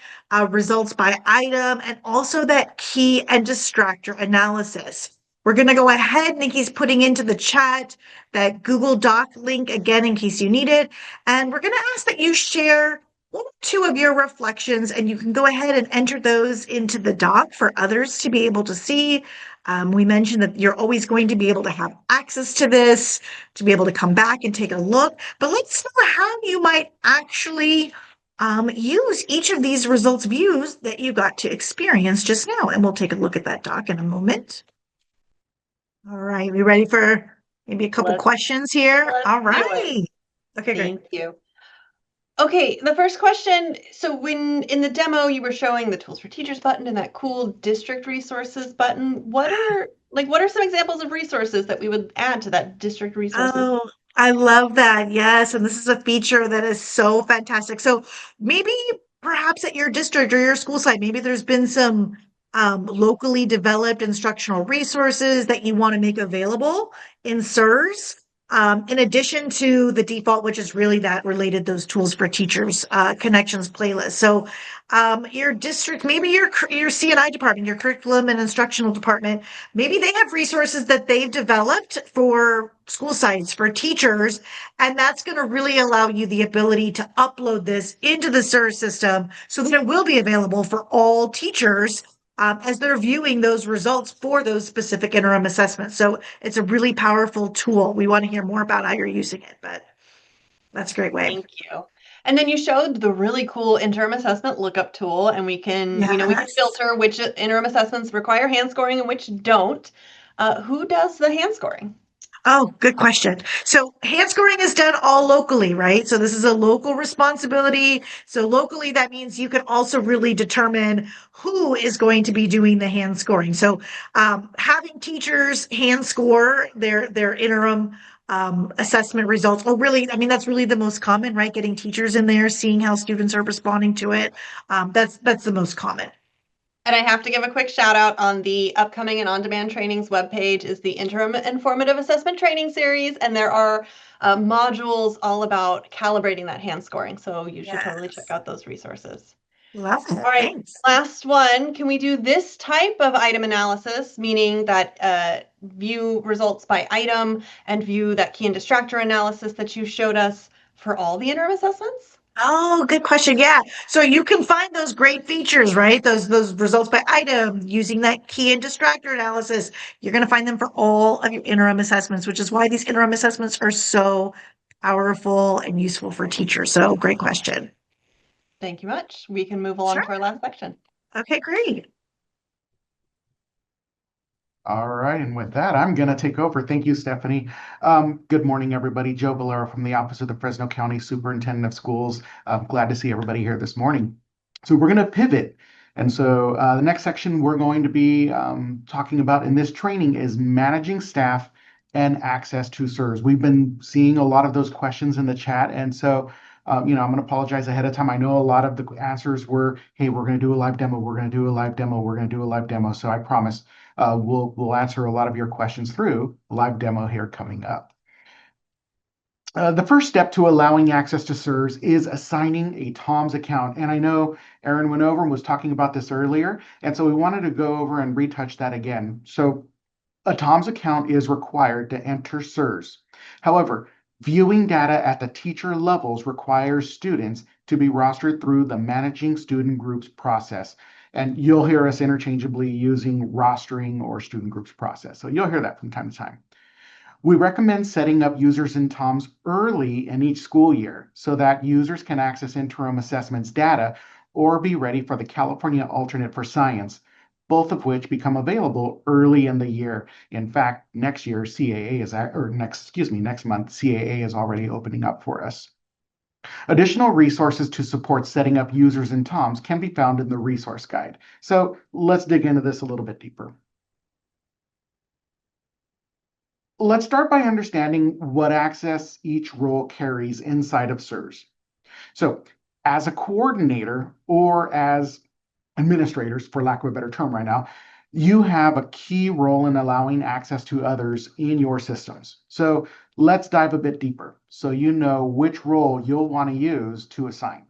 Results by item, and also that key and distractor analysis. We're going to go ahead. Nikki's putting into the chat that Google Doc link again in case you need it. And we're going to ask that you share 1 or 2 of your reflections, and you can go ahead and enter those into the doc for others to be able to see. We mentioned that you're always going to be able to have access to this, to be able to come back and take a look. But let's know how you might actually use each of these results views that you got to experience just now. And we'll take a look at that doc in a moment. All right, we ready for maybe a couple questions here? All right. Okay, great. Thank you. Okay, the first question. So when in the demo you were showing the Tools for Teachers button and that cool district resources button, what are some examples of resources that we would add to that district resources? Oh, I love that. Yes, and this is a feature that is so fantastic. So maybe perhaps at your district or your school site, maybe there's been some locally developed instructional resources that you want to make available in CERS. In addition to the default, which is really that related those Tools for Teachers connections playlist. So your district, maybe your C&I department, your curriculum and instructional department, maybe they have resources that they've developed for school sites, for teachers, and that's going to really allow you the ability to upload this into the CERS system so that it will be available for all teachers as they're viewing those results for those specific interim assessments. So it's a really powerful tool. We want to hear more about how you're using it, but that's a great way. Thank you. And then you showed the really cool interim assessment lookup tool, and we can, we can Yes. filter which interim assessments require hand scoring and which don't. Who does the hand scoring? Oh, good question. So hand scoring is done all locally, right? So this is a local responsibility. So locally, that means you can also really determine who is going to be doing the hand scoring. So having teachers hand score their interim assessment results, or really, I mean, that's really the most common, right? Getting teachers in there, seeing how students are responding to it. That's the most common. And I have to give a quick shout out on the upcoming and on-demand trainings webpage is the Interim Informative Assessment Training Series, and there are modules all about calibrating that hand scoring. So you should totally check out those resources. Love it. All right, Thanks. last one. Can we do this type of item analysis, meaning that view results by item and view that key and distractor analysis that you showed us for all the interim assessments? Oh, good question. Yeah. So you can find those great features, right? Those results by item using that key and distractor analysis. You're going to find them for all of your interim assessments, which is why these interim assessments are so powerful and useful for teachers. So great question. Thank you much. We can move along Sure. to our last section. Okay, great. All right, and with that, I'm going to take over. Thank you, Stephanie. Good morning, everybody. Joe Valero from the Office of the Fresno County Superintendent of Schools. I'm glad to see everybody here this morning. So we're going to pivot. And so the next section we're going to be talking about in this training is managing staff and access to CERS. We've been seeing a lot of those questions in the chat. And so, I'm going to apologize ahead of time. I know a lot of the answers were, hey, we're going to do a live demo. We're going to do a live demo. We're going to do a live demo. So I promise we'll answer a lot of your questions through a live demo here coming up. The first step to allowing access to CERS is assigning a TOMS account. And I know Aaron went over and was talking about this earlier. And so we wanted to go over and retouch that again. So a TOMS account is required to enter CERS. However, viewing data at the teacher levels requires students to be rostered through the Managing Student Groups process. And you'll hear us interchangeably using rostering or student groups process. So you'll hear that from time to time. We recommend setting up users in TOMS early in each school year so that users can access interim assessments data or be ready for the California Alternate for Science, both of which become available early in the year. In fact, next year CAA is, or next month, CAA is already opening up for us. Additional resources to support setting up users in TOMS can be found in the resource guide. So let's dig into this a little bit deeper. Let's start by understanding what access each role carries inside of CERS. So as a coordinator or as administrators, for lack of a better term right now, you have a key role in allowing access to others in your systems. So let's dive a bit deeper so you know which role you'll want to use to assign.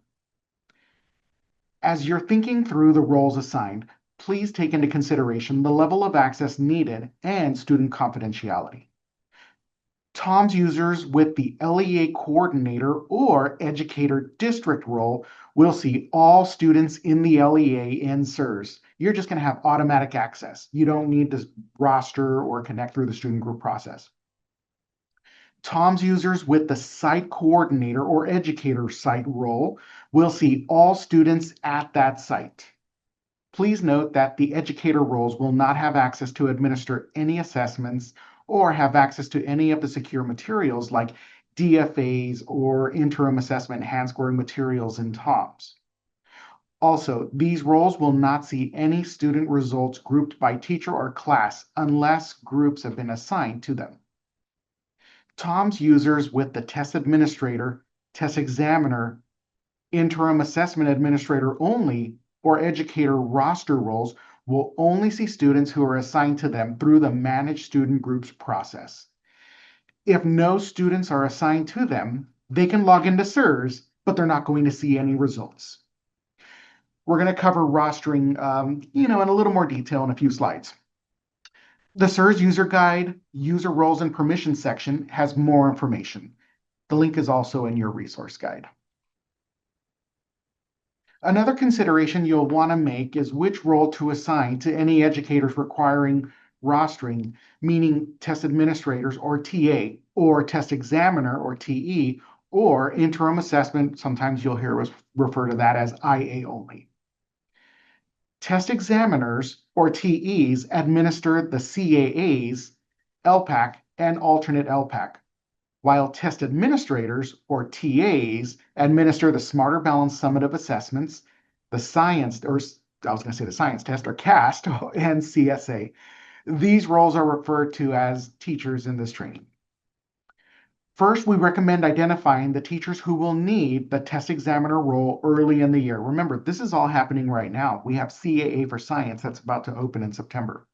As you're thinking through the roles assigned, please take into consideration the level of access needed and student confidentiality. TOMS users with the LEA coordinator or educator district role will see all students in the LEA in CERS. You're just going to have automatic access. You don't need to roster or connect through the student group process. TOMS users with the site coordinator or educator site role will see all students at that site. Please note that the educator roles will not have access to administer any assessments or have access to any of the secure materials like DFAs or interim assessment hand scoring materials in TOMS. Also, these roles will not see any student results grouped by teacher or class unless groups have been assigned to them. TOMS users with the test administrator, test examiner, interim assessment administrator only, or educator roster roles will only see students who are assigned to them through the Managed Student Groups process. If no students are assigned to them, they can log into CERS, but they're not going to see any results. We're going to cover rostering, in a little more detail in a few slides. The CERS user guide, user roles and permissions section has more information. The link is also in your resource guide. Another consideration you'll want to make is which role to assign to any educators requiring rostering, meaning test administrators or TA, or test examiner or TE, or interim assessment. Sometimes you'll hear us refer to that as IA only. Test examiners or TEs administer the CAAs, ELPAC, and alternate ELPAC, while test administrators, or TAs, administer the Smarter Balanced Summative Assessments, the science, or I was going to say the science test, or CAST, and CSA. These roles are referred to as teachers in this training. First, we recommend identifying the teachers who will need the test examiner role early in the year. Remember, this is all happening right now. We have CAA for Science that's about to open in September.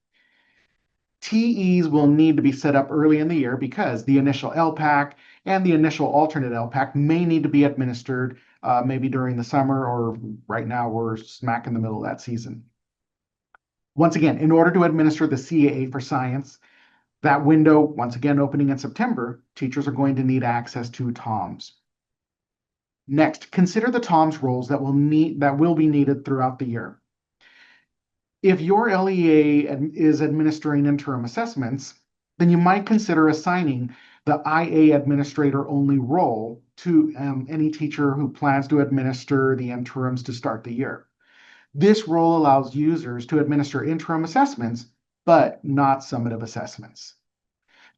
TEs will need to be set up early in the year because the initial ELPAC and the initial alternate ELPAC may need to be administered maybe during the summer, or right now we're smack in the middle of that season. Once again, in order to administer the CAA for Science, that window, once again opening in September, teachers are going to need access to TOMS. Next, consider the TOMS roles that will be needed throughout the year. If your LEA is administering interim assessments, then you might consider assigning the IA administrator only role to any teacher who plans to administer the interims to start the year. This role allows users to administer interim assessments, but not summative assessments.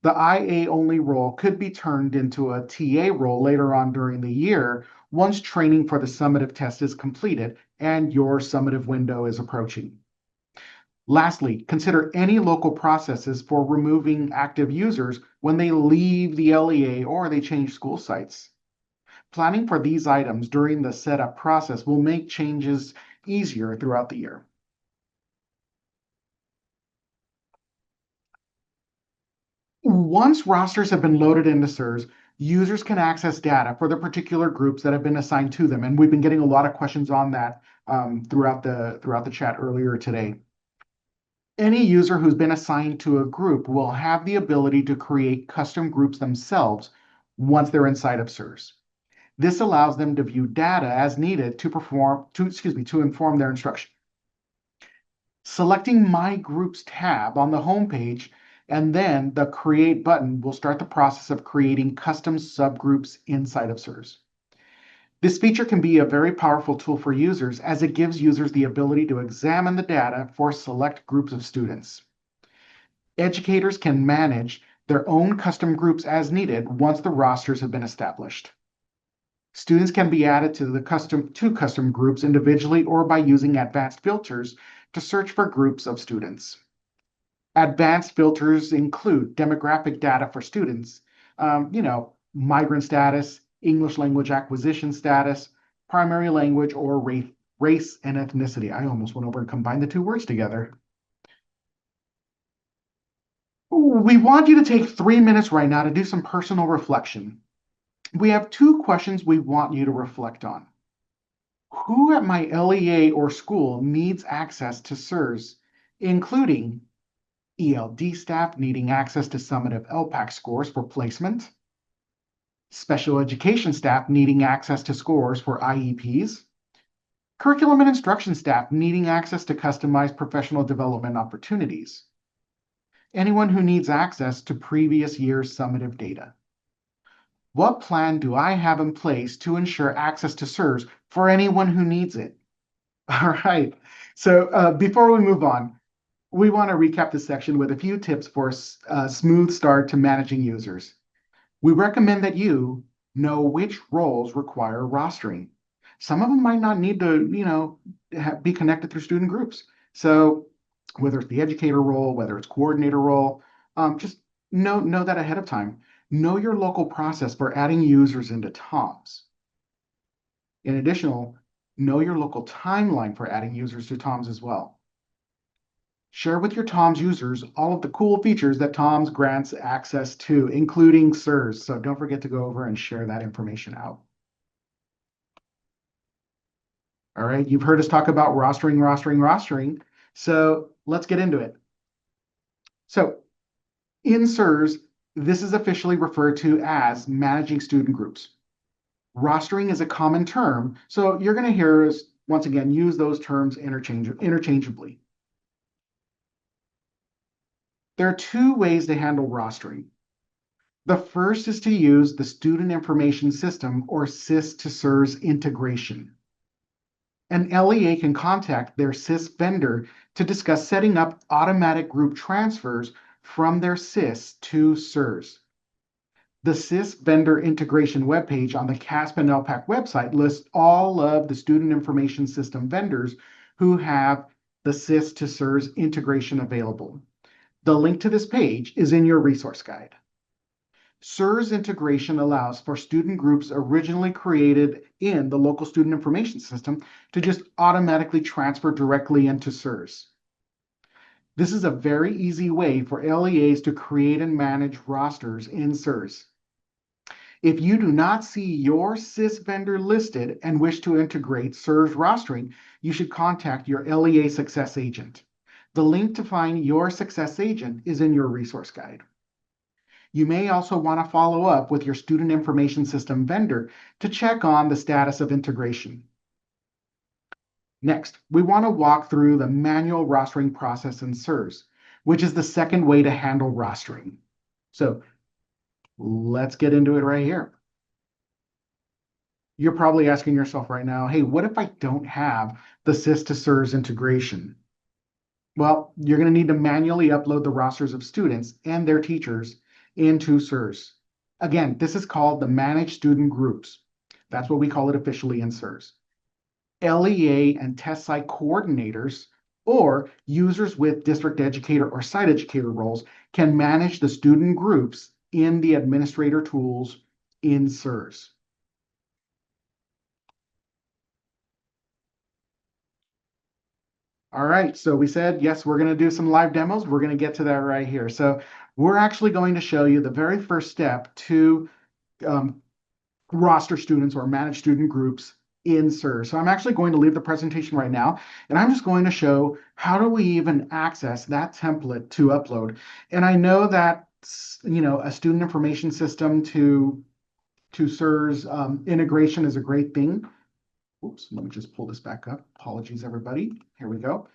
The IA only role could be turned into a TA role later on during the year once training for the summative test is completed and your summative window is approaching. Lastly, consider any local processes for removing active users when they leave the LEA or they change school sites. Planning for these items during the setup process will make changes easier throughout the year. Once rosters have been loaded into CERS, users can access data for the particular groups that have been assigned to them. And we've been getting a lot of questions on that throughout the chat earlier today. Any user who's been assigned to a group will have the ability to create custom groups themselves once they're inside of CERS. This allows them to view data as needed to inform their instruction. Selecting My Groups tab on the home page and then the Create button will start the process of creating custom subgroups inside of CERS. This feature can be a very powerful tool for users as it gives users the ability to examine the data for select groups of students. Educators can manage their own custom groups as needed once the rosters have been established. Students can be added to custom groups individually or by using advanced filters to search for groups of students. Advanced filters include demographic data for students, migrant status, English language acquisition status, primary language, or race and ethnicity. I almost went over and combined the two words together. We want you to take 3 minutes right now to do some personal reflection. We have 2 questions we want you to reflect on. Who at my LEA or school needs access to CERS, including ELD staff needing access to summative ELPAC scores for placement, special education staff needing access to scores for IEPs, curriculum and instruction staff needing access to customized professional development opportunities, anyone who needs access to previous year's summative data. What plan do I have in place to ensure access to CERS for anyone who needs it? All right, so before we move on, we want to recap this section with a few tips for a smooth start to managing users. We recommend that you know which roles require rostering. Some of them might not need to, be connected through student groups. So whether it's the educator role, whether it's coordinator role, just know that ahead of time. Know your local process for adding users into TOMS. In addition, know your local timeline for adding users to TOMS as well. Share with your TOMS users all of the cool features that TOMS grants access to, including CERS. So don't forget to go over and share that information out. All right, you've heard us talk about rostering. So let's get into it. So in CERS, this is officially referred to as managing student groups. Rostering is a common term, so you're going to hear us, once again, use those terms interchangeably. There are 2 ways to handle rostering. The first is to use the Student Information System, or SIS to CERS integration. An LEA can contact their SIS vendor to discuss setting up automatic group transfers from their CIS to CERS. The CIS vendor integration webpage on the CAASPP and ELPAC website lists all of the student information system vendors who have the CIS to CERS integration available. The link to this page is in your resource guide. CERS integration allows for student groups originally created in the local student information system to just automatically transfer directly into CERS. This is a very easy way for LEAs to create and manage rosters in CERS. If you do not see your CIS vendor listed and wish to integrate CERS rostering, you should contact your LEA Success Agent. The link to find your Success Agent is in your resource guide. You may also want to follow up with your student information system vendor to check on the status of integration. Next, we want to walk through the manual rostering process in CERS, which is the second way to handle rostering. So let's get into it right here. You're probably asking yourself right now, hey, what if I don't have the CIS to CERS integration? Well, you're going to need to manually upload the rosters of students and their teachers into CERS. Again, this is called the Managed Student Groups. That's what we call it officially in CERS. LEA and test site coordinators or users with district educator or site educator roles can manage the student groups in the administrator tools in CERS. All right, so we said, yes, we're going to do some live demos. We're going to get to that right here. So we're actually going to show you the very first step to roster students or manage student groups in CERS. So I'm actually going to leave the presentation right now, and I'm just going to show how do we even access that template to upload. And I know that, a student information system to CERS integration is a great thing. Oops, let me just pull this back up. Apologies, everybody. Here we go.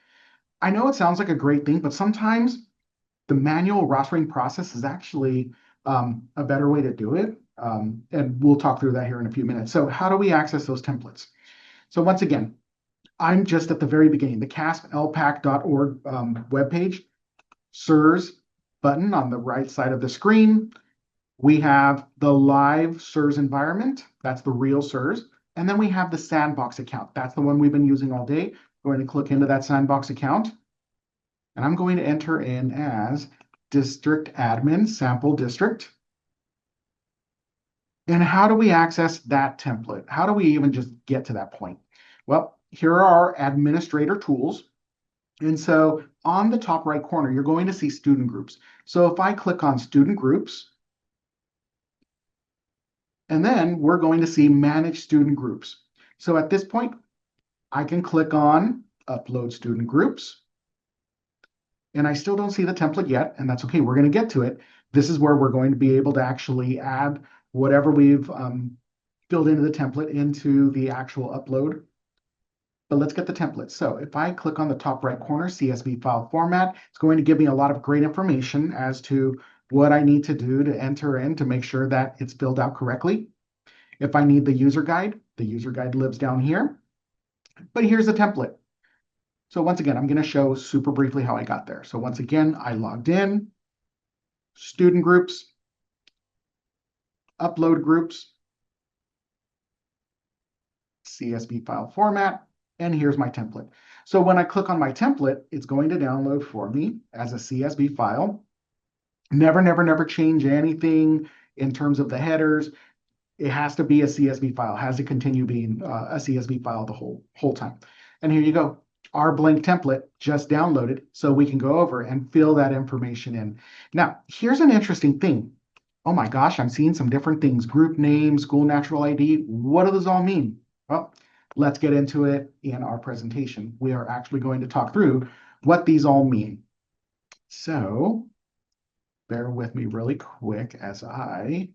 I know it sounds like a great thing, but sometimes the manual rostering process is actually a better way to do it. And we'll talk through that here in a few minutes. So how do we access those templates? So once again, I'm just at the very beginning, the CAASPPLPAC.org webpage, CERS button on the right side of the screen. We have the live CERS environment. That's the real CERS. And then we have the sandbox account. That's the one we've been using all day. I'm going to click into that sandbox account. And I'm going to enter in as district admin sample district. And how do we access that template? How do we even just get to that point? Well, here are our administrator tools. And so on the top right corner, you're going to see student groups. So if I click on student groups, and then we're going to see manage student groups. So at this point, I can click on upload student groups. And I still don't see the template yet, and that's okay. We're going to get to it. This is where we're going to be able to actually add whatever we've filled into the template into the actual upload. But let's get the template. So if I click on the top right corner, CSV file format, it's going to give me a lot of great information as to what I need to do to enter in to make sure that it's filled out correctly. If I need the user guide lives down here. But here's the template. So once again, I'm going to show super briefly how I got there. So once again, I logged in, student groups, upload groups, CSV file format, and here's my template. So when I click on my template, it's going to download for me as a CSV file. Never change anything in terms of the headers. It has to be a CSV file, has to continue being a CSV file the whole time. And here you go. Our blank template just downloaded, so we can go over and fill that information in. Now, here's an interesting thing. Oh my gosh, I'm seeing some different things. Group name, school natural ID. What do those all mean? Well, let's get into it in our presentation. We are actually going to talk through what these all mean. So bear with me really quick as I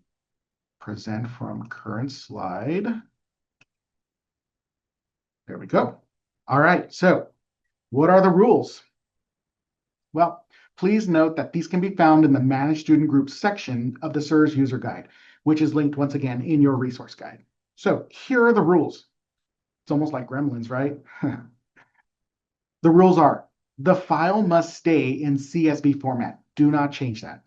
present from current slide. There we go. All right, so what are the rules? Well, please note that these can be found in the Manage Student Groups section of the CERS user guide, which is linked once again in your resource guide. So here are the rules. It's almost like Gremlins, right? The rules are, the file must stay in CSV format. Do not change that.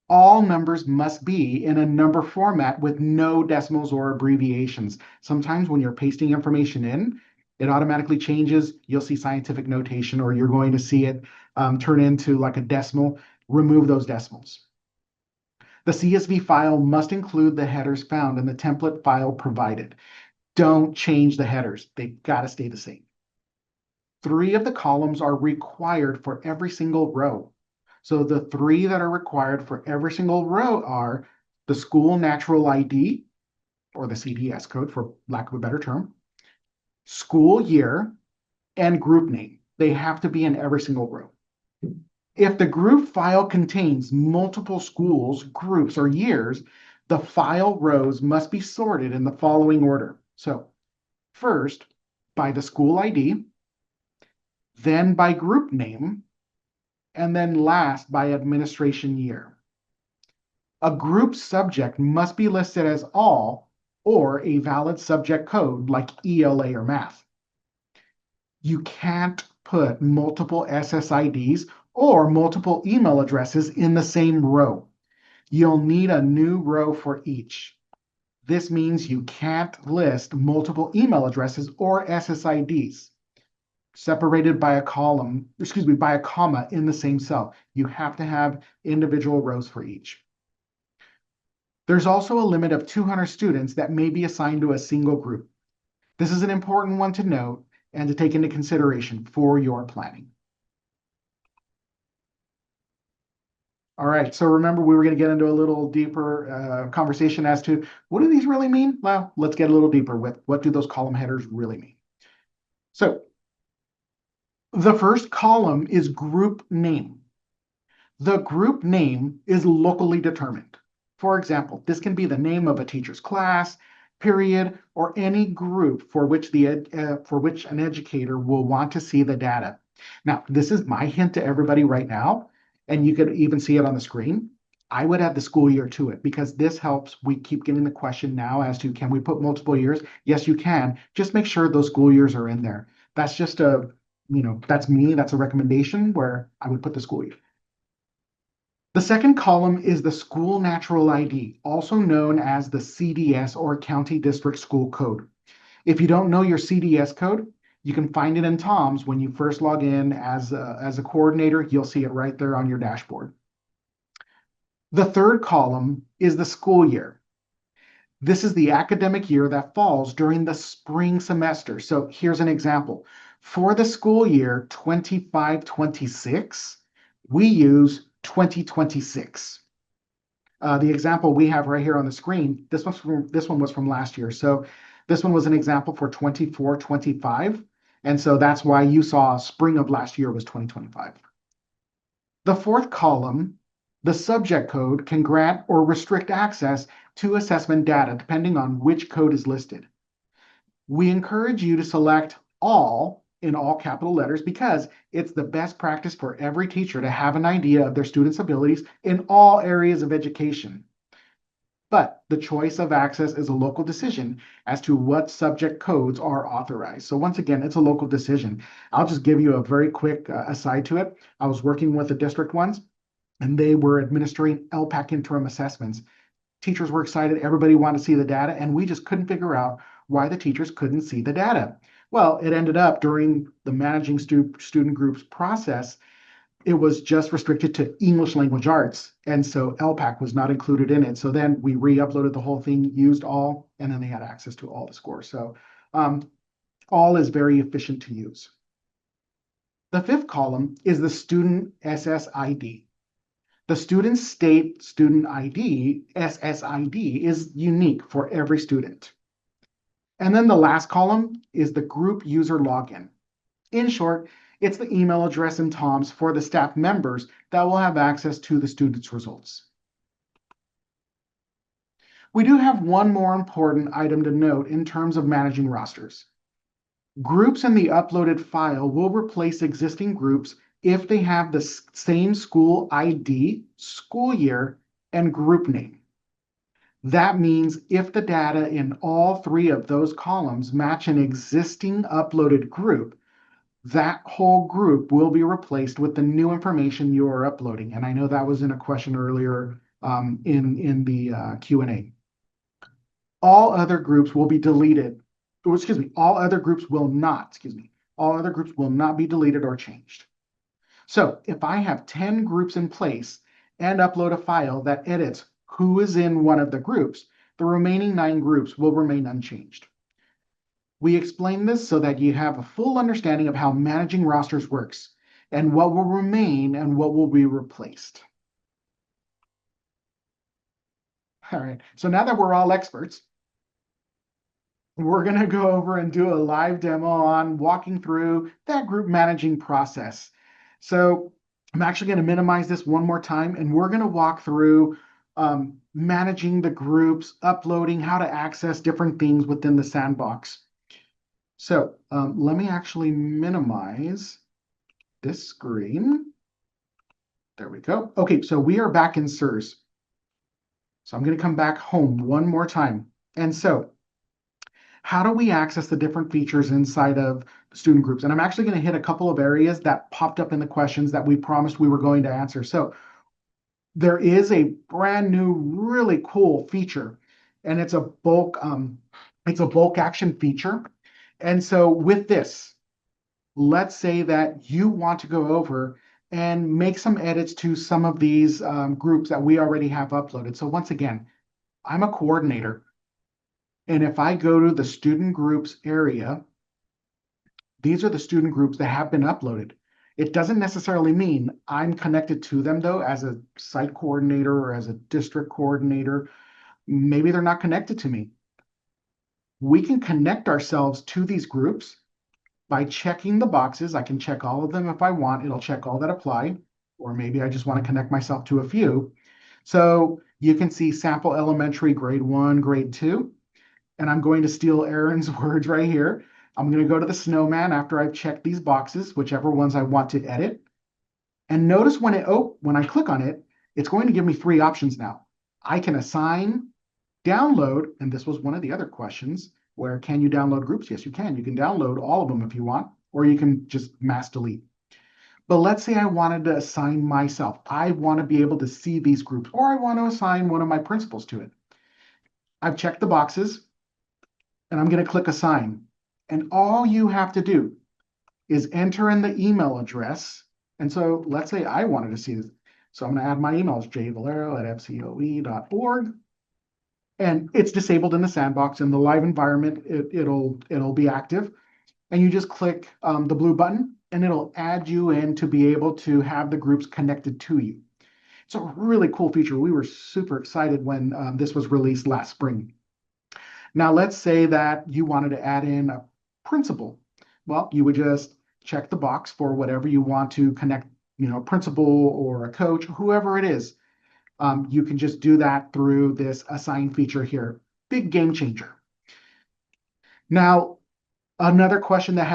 All numbers must be in a number format with no decimals or abbreviations. Sometimes when you're pasting information in, it automatically changes. You'll see scientific notation, or you're going to see it turn into like a decimal. Remove those decimals. The CSV file must include the headers found in the template file provided. Don't change the headers. They've got to stay the same. 3 of the columns are required for every single row. So the 3 that are required for every single row are the school natural ID, or the CDS code for lack of a better term, school year, and group name. They have to be in every single row. If the group file contains multiple schools, groups, or years, the file rows must be sorted in the following order. So first, by the school ID, then by group name, and then last by administration year. A group subject must be listed as all or a valid subject code like ELA or math. You can't put multiple SSIDs or multiple email addresses in the same row. You'll need a new row for each. This means you can't list multiple email addresses or SSIDs separated by a column, by a comma in the same cell. You have to have individual rows for each. There's also a limit of 200 students that may be assigned to a single group. This is an important one to note and to take into consideration for your planning. All right, so remember we were going to get into a little deeper conversation as to what do these really mean? Well, let's get a little deeper with what do those column headers really mean. So the first column is group name. The group name is locally determined. For example, this can be the name of a teacher's class, period, or any group for which an educator will want to see the data. Now, this is my hint to everybody right now, and you could even see it on the screen. I would add the school year to it because this helps. We keep getting the question now as to can we put multiple years? Yes, you can. Just make sure those school years are in there. That's just that's me. That's a recommendation where I would put the school year. The second column is the school natural ID, also known as the CDS or County District School Code. If you don't know your CDS code, you can find it in TOMS when you first log in as a coordinator. You'll see it right there on your dashboard. The third column is the school year. This is the academic year that falls during the spring semester. So here's an example. For the school year 25-26, we use 2026. The example we have right here on the screen, this one was from last year. So this one was an example for 24-25. And so that's why you saw spring of last year was 2025. The fourth column, the subject code, can grant or restrict access to assessment data depending on which code is listed. We encourage you to select all in all capital letters because it's the best practice for every teacher to have an idea of their students' abilities in all areas of education. But the choice of access is a local decision as to what subject codes are authorized. So once again, it's a local decision. I'll just give you a very quick aside to it. I was working with the district once, and they were administering ELPAC interim assessments. Teachers were excited. Everybody wanted to see the data, and we just couldn't figure out why the teachers couldn't see the data. Well, it ended up during the managing student groups process, it was just restricted to English language arts. And so ELPAC was not included in it. So then we re-uploaded the whole thing, used all, and then they had access to all the scores. So all is very efficient to use. The fifth column is the student SSID. The student state student ID, SSID, is unique for every student. And then the last column is the group user login. In short, it's the email address in TOMS for the staff members that will have access to the students' results. We do have one more important item to note in terms of managing rosters. Groups in the uploaded file will replace existing groups if they have the same school ID, school year, and group name. That means if the data in all 3 of those columns match an existing uploaded group, that whole group will be replaced with the new information you are uploading. And I know that was in a question earlier in the Q&A. All other groups will be deleted. Or excuse me, all other groups will not, all other groups will not be deleted or changed. So if I have 10 groups in place and upload a file that edits who is in one of the groups, the remaining 9 groups will remain unchanged. We explain this so that you have a full understanding of how managing rosters works and what will remain and what will be replaced. All right, so now that we're all experts, we're going to go over and do a live demo on walking through that group managing process. So I'm actually going to minimize this one more time, and we're going to walk through managing the groups, uploading, how to access different things within the sandbox. So let me actually minimize this screen. There we go. Okay, so we are back in CERS. So I'm going to come back home one more time. And so how do we access the different features inside of student groups? And I'm actually going to hit a couple of areas that popped up in the questions that we promised we were going to answer. So there is a brand new, really cool feature, and it's a bulk action feature. And so with this, let's say that you want to go over and make some edits to some of these groups that we already have uploaded. So once again, I'm a coordinator. And if I go to the student groups area, these are the student groups that have been uploaded. It doesn't necessarily mean I'm connected to them, though, as a site coordinator or as a district coordinator. Maybe they're not connected to me. We can connect ourselves to these groups by checking the boxes. I can check all of them if I want. It'll check all that apply, or maybe I just want to connect myself to a few. So you can see sample elementary, grade 1, grade 2. And I'm going to steal Aaron's words right here. I'm going to go to the snowman after I've checked these boxes, whichever ones I want to edit. And notice when I click on it, it's going to give me 3 options now. I can assign, download, and this was one of the other questions, where can you download groups? Yes, you can. You can download all of them if you want, or you can just mass delete. But let's say I wanted to assign myself. I want to be able to see these groups, or I want to assign one of my principals to it. I've checked the boxes, and I'm going to click assign. And all you have to do is enter in the email address. And so let's say I wanted to see this. So I'm going to add my emails, jvalero@fcoe.org. And it's disabled in the sandbox. In the live environment, it'll be active. And you just click the blue button, and it'll add you in to be able to have the groups connected to you. It's a really cool feature. We were super excited when this was released last spring. Now, let's say that you wanted to add in a principal. Well, you would just check the box for whatever you want to connect, a principal or a coach, whoever it is. You can just do that through this assign feature here. Big game changer. Now, another question that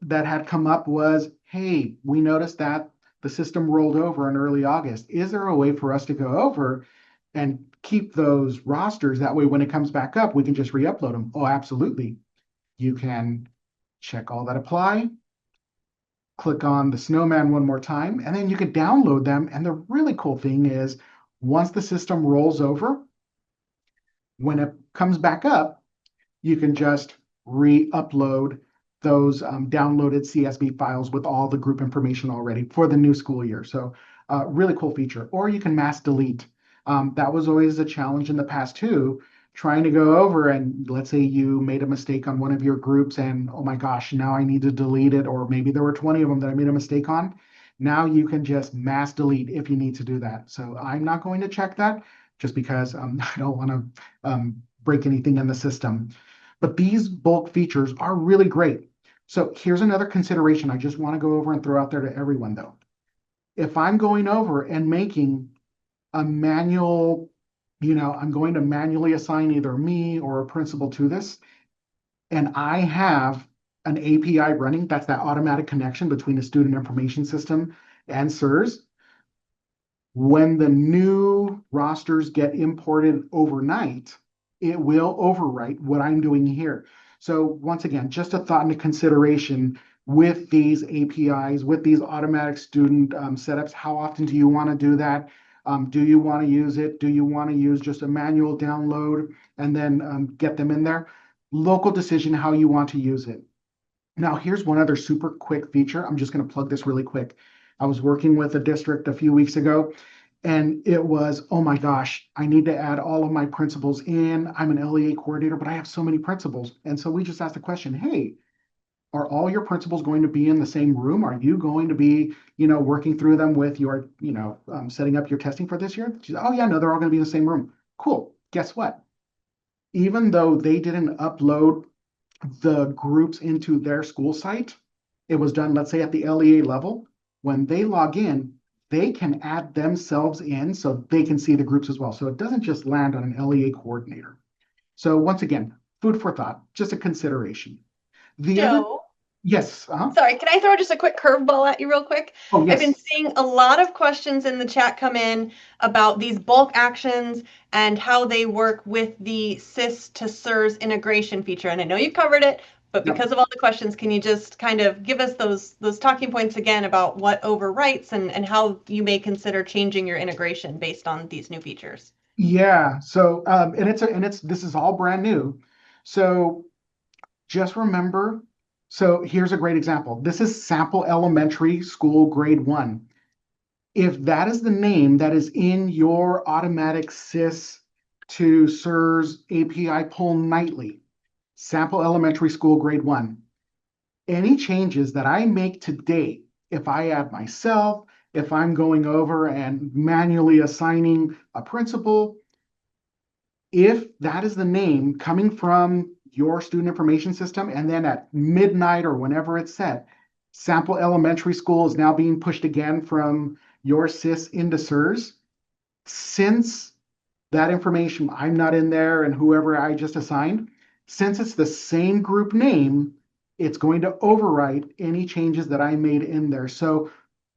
had come up was, hey, we noticed that the system rolled over in early August. Is there a way for us to go over and keep those rosters? That way, when it comes back up, we can just re-upload them. Oh, absolutely. You can check all that apply, click on the snowman one more time, and then you can download them. And the really cool thing is, once the system rolls over, when it comes back up, you can just re-upload those downloaded CSV files with all the group information already for the new school year. So really cool feature. Or you can mass delete. That was always a challenge in the past too, trying to go over and let's say you made a mistake on one of your groups and oh my gosh, now I need to delete it, or maybe there were 20 of them that I made a mistake on. Now you can just mass delete if you need to do that. So I'm not going to check that just because I don't want to break anything in the system. But these bulk features are really great. So here's another consideration I just want to go over and throw out there to everyone though. If I'm going over and making a manual, I'm going to manually assign either me or a principal to this, and I have an API running, that's that automatic connection between the student information system and CERS. When the new rosters get imported overnight, it will overwrite what I'm doing here. So once again, just a thought into consideration with these APIs, with these automatic student setups. How often do you want to do that? Do you want to use it? Do you want to use just a manual download and then get them in there? Local decision how you want to use it. Now, here's one other super quick feature. I'm just going to plug this really quick. I was working with a district a few weeks ago, and it was, oh my gosh, I need to add all of my principals in. I'm an LEA coordinator, but I have so many principals. And so we just asked the question, hey, are all your principals going to be in the same room? Are you going to be, working through them with your, setting up your testing for this year? She said, oh yeah, no, they're all going to be in the same room. Cool. Guess what? Even though they didn't upload the groups into their school site, it was done, let's say at the LEA level. When they log in, they can add themselves in so they can see the groups as well. So it doesn't just land on an LEA coordinator. So once again, food for thought, just a consideration. The other, Joe, yes, sorry, can I throw just a quick curveball at you real quick? oh I've been yes, seeing a lot of questions in the chat come in about these bulk actions and how they work with the CIS to CERS integration feature. And I know you covered it, but yep. because of all the questions, can you just kind of give us those talking points again about what overwrites and how you may consider changing your integration based on these new features? Yeah. So this is all brand new. So just remember, so here's a great example. This is sample elementary school grade 1. If that is the name that is in your automatic CIS to CERS API pull nightly, sample elementary school grade 1, any changes that I make today, if I add myself, if I'm going over and manually assigning a principal, if that is the name coming from your student information system, and then at midnight or whenever it's set, sample elementary school is now being pushed again from your CIS into CERS, since that information, I'm not in there and whoever I just assigned, since it's the same group name, it's going to overwrite any changes that I made in there. So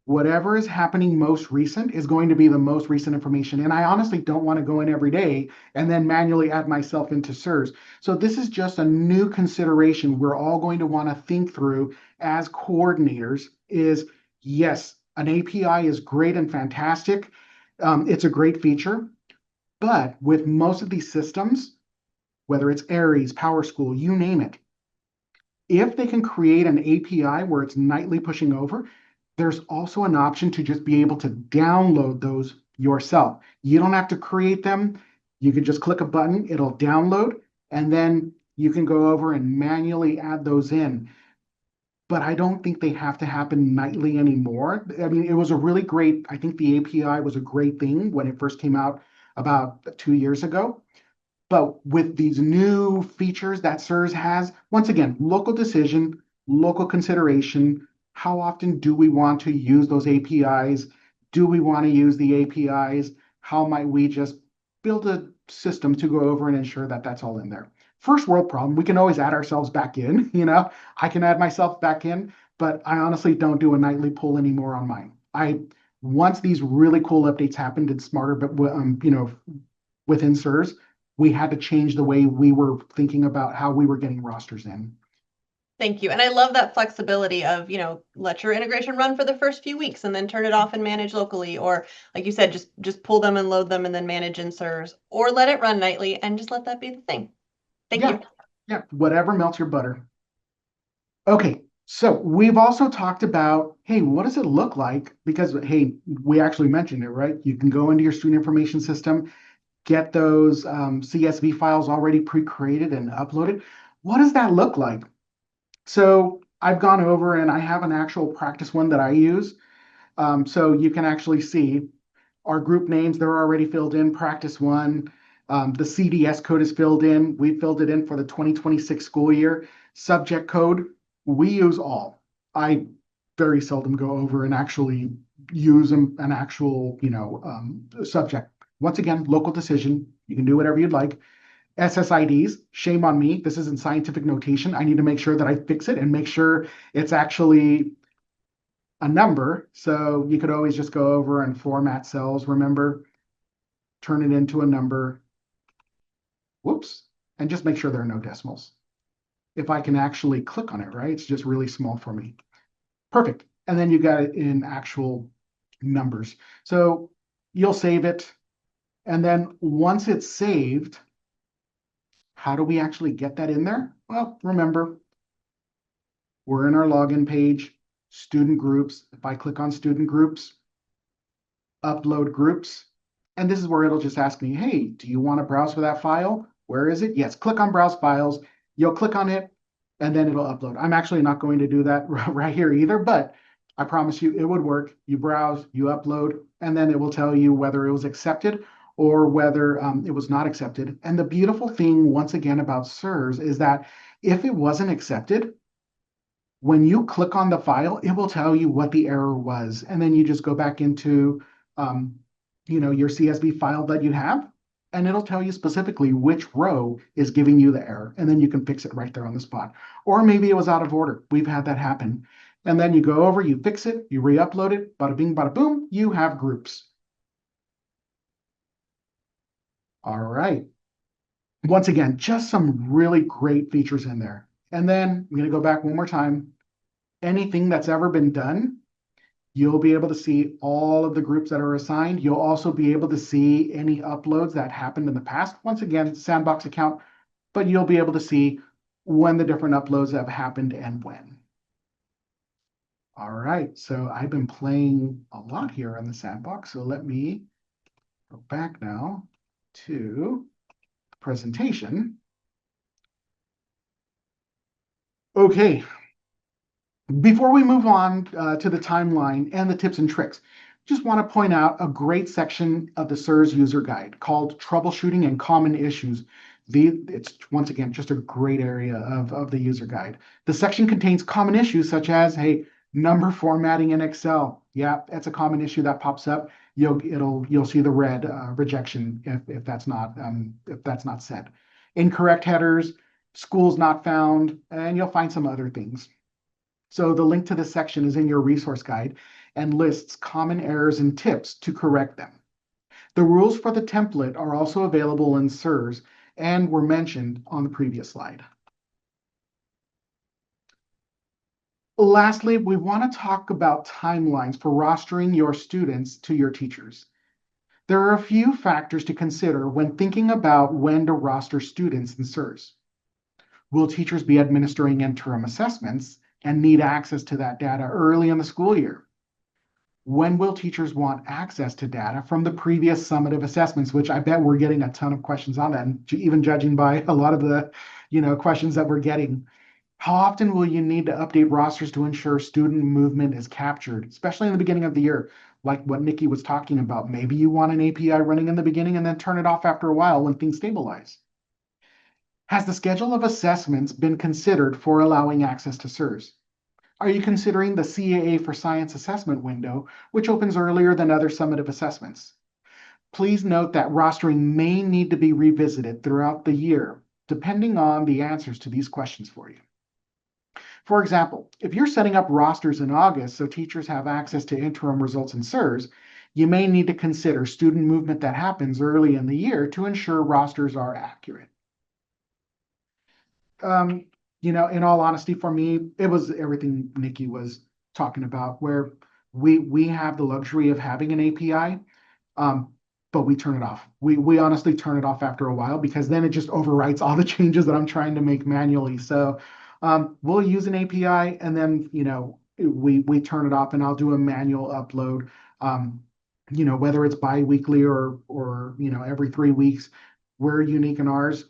whatever is happening most recent is going to be the most recent information. And I honestly don't want to go in every day and then manually add myself into CERS. So this is just a new consideration we're all going to want to think through as coordinators is, yes, an API is great and fantastic. It's a great feature, but with most of these systems, whether it's Aries, PowerSchool, you name it, if they can create an API where it's nightly pushing over, there's also an option to just be able to download those yourself. You don't have to create them. You can just click a button, it'll download, and then you can go over and manually add those in. But I don't think they have to happen nightly anymore. I mean, it was a really great, I think the API was a great thing when it first came out about 2 years ago. But with these new features that CERS has, once again, local decision, local consideration. How often do we want to use those APIs? Do we want to use the APIs? How might we just build a system to go over and ensure that that's all in there? First world problem, we can always add ourselves back in, I can add myself back in, but I honestly don't do a nightly pull anymore on mine. Once these really cool updates happened and smarter, but within CERS, we had to change the way we were thinking about how we were getting rosters in. Thank you. And I love that flexibility of, let your integration run for the first few weeks and then turn it off and manage locally. Or like you said, just pull them and load them and then manage in CERS, or let it run nightly and just let that be the thing. Thank Yeah, you. yeah, whatever melts your butter. Okay, so we've also talked about, hey, what does it look like? Because, hey, we actually mentioned it, right? You can go into your student information system, get those CSV files already pre-created and uploaded. What does that look like? So I've gone over and I have an actual practice one that I use. So you can actually see our group names, they're already filled in, practice one. The CDS code is filled in. We filled it in for the 2026 school year. Subject code, we use all. I very seldom go over and actually use an actual, subject. Once again, local decision. You can do whatever you'd like. SSIDs, shame on me. This isn't scientific notation. I need to make sure that I fix it and make sure it's actually a number. So you could always just go over and format cells, remember, turn it into a number, whoops, and just make sure there are no decimals. if I can actually click on it, right? It's just really small for me. Perfect. And then you got it in actual numbers. So you'll save it. And then once it's saved, how do we actually get that in there? Well, remember, we're in our login page, student groups. If I click on student groups, upload groups, and this is where it'll just ask me, hey, do you want to browse for that file? Where is it? Yes, click on browse files. You'll click on it, and then it'll upload. I'm actually not going to do that right here either, but I promise you it would work. You browse, you upload, and then it will tell you whether it was accepted or whether it was not accepted. And the beautiful thing, once again, about CERS is that if it wasn't accepted, when you click on the file, it will tell you what the error was. And then you just go back into your CSV file that you have, and it'll tell you specifically which row is giving you the error. And then you can fix it right there on the spot. Or maybe it was out of order. We've had that happen. And then you go over, you fix it, you re-upload it, bada bing, bada boom, you have groups. All right. Once again, just some really great features in there. And then I'm going to go back one more time. Anything that's ever been done, you'll be able to see all of the groups that are assigned. You'll also be able to see any uploads that happened in the past. Once again, sandbox account, but you'll be able to see when the different uploads have happened and when. All right, so I've been playing a lot here on the sandbox, so let me go back now to the presentation. Okay, before we move on to the timeline and the tips and tricks, just want to point out a great section of the CERS user guide called Troubleshooting and Common Issues. It's, once again, just a great area of the user guide. The section contains common issues such as, hey, number formatting in Excel. Yeah, that's a common issue that pops up. You'll see the red rejection if that's not set. Incorrect headers, schools not found, and you'll find some other things. So the link to this section is in your resource guide and lists common errors and tips to correct them. The rules for the template are also available in CERS and were mentioned on the previous slide. Lastly, we want to talk about timelines for rostering your students to your teachers. There are a few factors to consider when thinking about when to roster students in CERS. Will teachers be administering interim assessments and need access to that data early in the school year? When will teachers want access to data from the previous summative assessments, which I bet we're getting a ton of questions on that, and even judging by a lot of the questions that we're getting. How often will you need to update rosters to ensure student movement is captured, especially in the beginning of the year, like what Nikki was talking about? Maybe you want an API running in the beginning and then turn it off after a while when things stabilize. Has the schedule of assessments been considered for allowing access to CERS? Are you considering the CAA for Science assessment window, which opens earlier than other summative assessments? Please note that rostering may need to be revisited throughout the year, depending on the answers to these questions for you. For example, if you're setting up rosters in August so teachers have access to interim results in CERS, you may need to consider student movement that happens early in the year to ensure rosters are accurate. In all honesty, for me, it was everything Nikki was talking about, where we have the luxury of having an API, but we turn it off. We honestly turn it off after a while because then it just overwrites all the changes that I'm trying to make manually. So we'll use an API and then we turn it off, and I'll do a manual upload. Whether it's bi-weekly or every 3 weeks, we're unique in ours.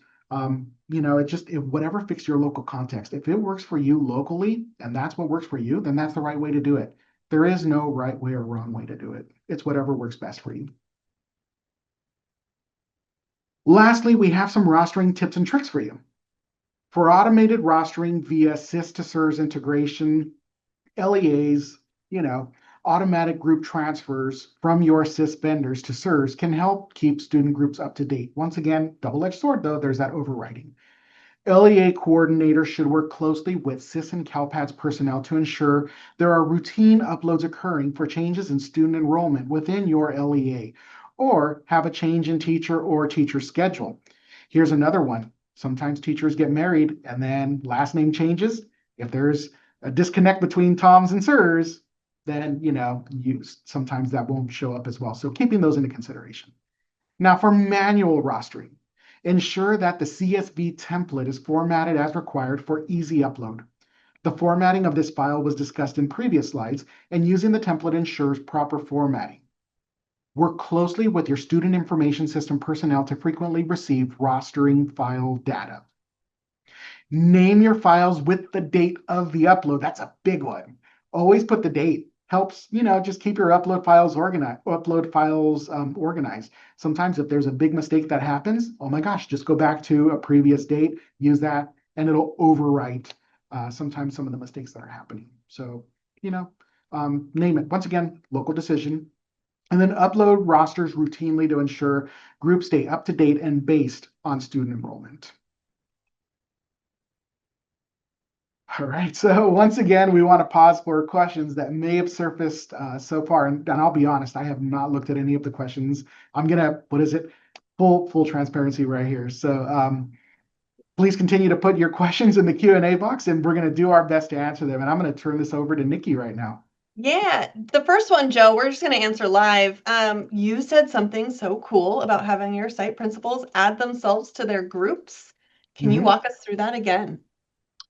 Whatever fits your local context. If it works for you locally and that's what works for you, then that's the right way to do it. There is no right way or wrong way to do it. It's whatever works best for you. Lastly, we have some rostering tips and tricks for you. For automated rostering via SIS to CERS integration, LEAs, automatic group transfers from your SIS vendors to CERS can help keep student groups up to date. Once again, double-edged sword though, there's that overwriting. LEA coordinators should work closely with SIS and CalPADS personnel to ensure there are routine uploads occurring for changes in student enrollment within your LEA, or have a change in teacher or teacher schedule. Here's another one. Sometimes teachers get married and then last name changes. If there's a disconnect between Toms and Sirs, then sometimes that won't show up as well. So keeping those into consideration. Now for manual rostering, ensure that the CSV template is formatted as required for easy upload. The formatting of this file was discussed in previous slides, and using the template ensures proper formatting. Work closely with your student information system personnel to frequently receive rostering file data. Name your files with the date of the upload. That's a big one. Always put the date. Helps, just keep your upload files organized. Sometimes if there's a big mistake that happens, oh my gosh, just go back to a previous date, use that, and it'll overwrite sometimes some of the mistakes that are happening. So, name it. Once again, local decision. And then upload rosters routinely to ensure groups stay up to date and based on student enrollment. All right, so once again, we want to pause for questions that may have surfaced so far. And I'll be honest, I have not looked at any of the questions. I'm gonna, full transparency right here. So please continue to put your questions in the Q&A box, and we're gonna do our best to answer them. And I'm gonna turn this over to Nikki right now. Yeah, the first one, Joe, we're just going to answer live. You said something so cool about having your site principals add themselves to their groups. Can you walk us through that again?